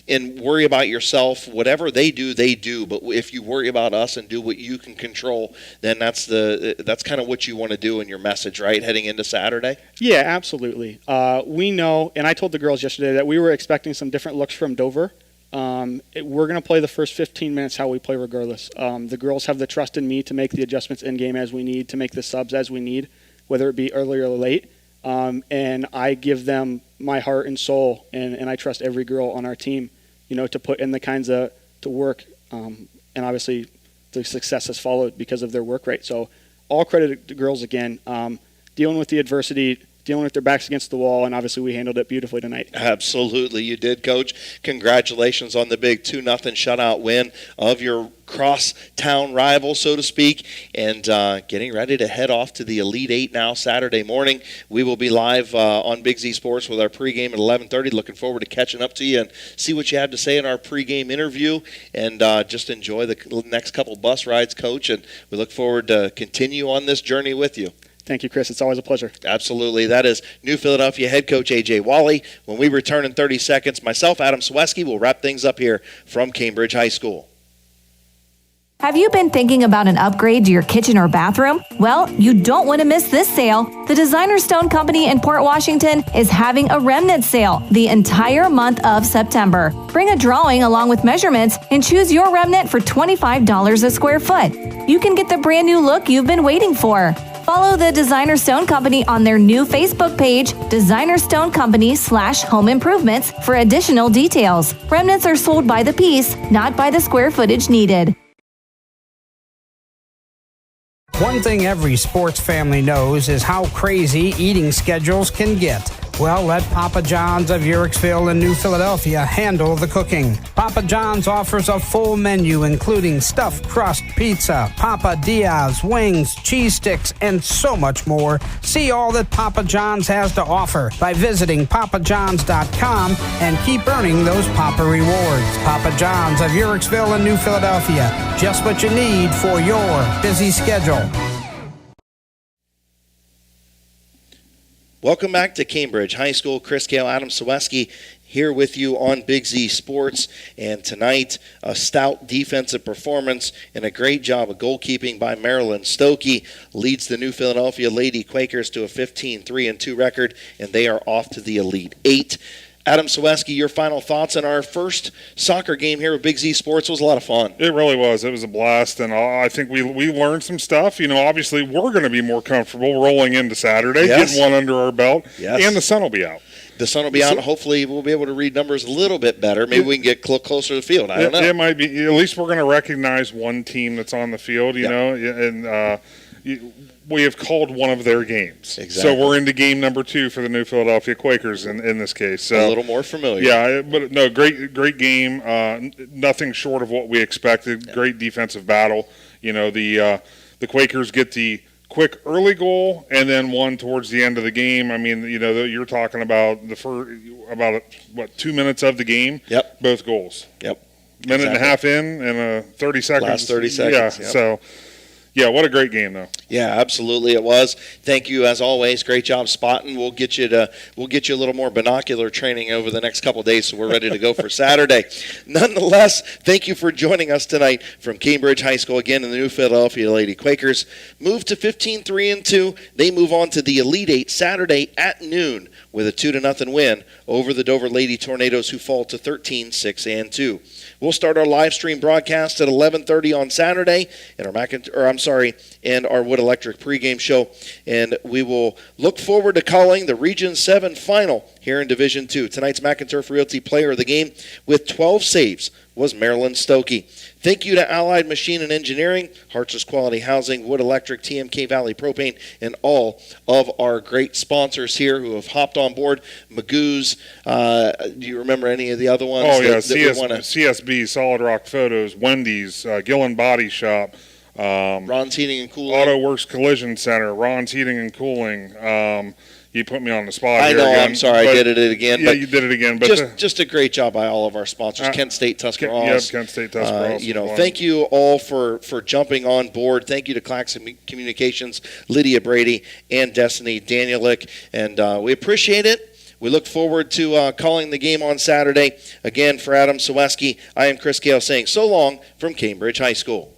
and worry about yourself. Whatever they do, they do. But if you worry about us and do what you can control, then that's kind of what you want to do in your message, right, heading into Saturday? Yeah, absolutely. We know, and I told the girls yesterday that we were expecting some different looks from Dover We're going to play the first 15 minutes how we play regardless. The girls have the trust in me to make the adjustments in-game as we need, to make the subs as we need, whether it be early or late. And I give them my heart and soul, and I trust every girl on our team, to put in the kinds of to work. And obviously the success has followed because of their work rate. So all credit to girls again, dealing with the adversity, dealing with their backs against the wall, and obviously we handled it beautifully tonight. Absolutely, you did, Coach. Congratulations on the big 2-0 shutout win of your cross-town rival, so to speak, and getting ready to head off to the Elite Eight now Saturday morning. We will be live on Big Z Sports with our pregame at 11:30. Looking forward to catching up to you and see what you had to say in our pregame interview, and just enjoy the next couple bus rides, Coach, and we look forward to continue on this journey with you. Thank you, Chris. It's always a pleasure. Absolutely. That is New Philadelphia head coach A.J. Wally. When we return in 30 seconds, myself, Adam Ciereszewski, will wrap things up here from Cambridge High School. Have you been thinking about an upgrade to your kitchen or bathroom? Well, you don't want to miss this sale. The Designer Stone Company in Port Washington is having a remnant sale the entire month of September. Bring a drawing along with measurements and choose your remnant for $25 a square foot. You can get the brand new look you've been waiting for. Follow the Designer Stone Company on their new Facebook page, Designer Stone Company/Home Improvements, for additional details. Remnants are sold by the piece, not by the square footage needed. One thing every sports family knows is how crazy eating schedules can get. Well, let Papa John's of Yurexville and New Philadelphia handle the cooking. Papa John's offers a full menu including stuffed crust pizza, Papa Diaz, wings, cheese sticks, and so much more. See all that Papa John's has to offer by visiting papajohns.com and keep earning those Papa rewards. Papa John's of Yurexville and New Philadelphia. Just what you need for your busy schedule. Welcome back to Cambridge High School. Chris Kail, Adam Ciereszewski here with you on Big Z Sports. And tonight, a stout defensive performance and a great job of goalkeeping by Marilyn Stokey leads the New Philadelphia Lady Quakers to a 15-3-2 record, and they are off to the Elite Eight. Adam Ciereszewski, your final thoughts on our first soccer game here with Big Z Sports. Was a lot of fun. It really was. It was a blast, and I think we learned some stuff. Obviously we're going to be more comfortable rolling into Saturday, getting one under our belt, and the sun will be out. The sun will be out. Hopefully we'll be able to read numbers a little bit better. Maybe we can get closer to the field. I don't know. It might be. At least we're going to recognize one team that's on the field, you know, and we have called one of their games. Exactly. So we're into game number 2 for the New Philadelphia Quakers in this case. So a little more familiar. Yeah, but no, great game. Nothing short of what we expected. Great defensive battle. The Quakers get the quick early goal and then one towards the end of the game. I mean, you're talking about about 2 minutes of the game. Yep. Both goals. Yep. Minute and a half in and 30 seconds. Last 30 seconds. Yeah. Yep. So. Yeah, what a great game, though. Yeah, absolutely, it was. Thank you, as always. Great job spotting. We'll get you a little more binocular training over the next couple of days, so we're ready to go for Saturday. Nonetheless, thank you for joining us tonight from Cambridge High School. Again, in the New Philadelphia Lady Quakers move to 15-3-2. They move on to the Elite Eight Saturday at noon with a 2-0 win over the Dover Lady Tornadoes, who fall to 13-6-2. We'll start our live stream broadcast at 11:30 on Saturday in our Wood Electric pregame show, and we will look forward to calling the Region 7 final here in Division 2. Tonight's McInturf Realty Player of the Game with 12 saves was Marilyn Stokey. Thank you to Allied Machine and Engineering, Hartz's Quality Housing, Wood Electric, TMK Valley Propane, and all of our great sponsors here who have hopped on board. Magoo's, do you remember any of the other ones? Oh, yeah, CSB, Solid Rock Photos, Wendy's, Gillen Body Shop, Ron's Heating and Cooling, Auto Works Collision Center, Ron's Heating and Cooling. You put me on the spot. I here know. again, I'm sorry. I did it again. Yeah, you did it again. But just a great job by all of our sponsors. Kent State, Tuscarawas. Kent State, Tuscarawas. Thank you all for jumping on board. Thank you to Claxon Communications, Lydia, Brady, and Destiny Danielek, and we appreciate it. We look forward to calling the game on Saturday. Again, for Adam Ciereszewski, I am Chris Kail saying so long from Cambridge High School.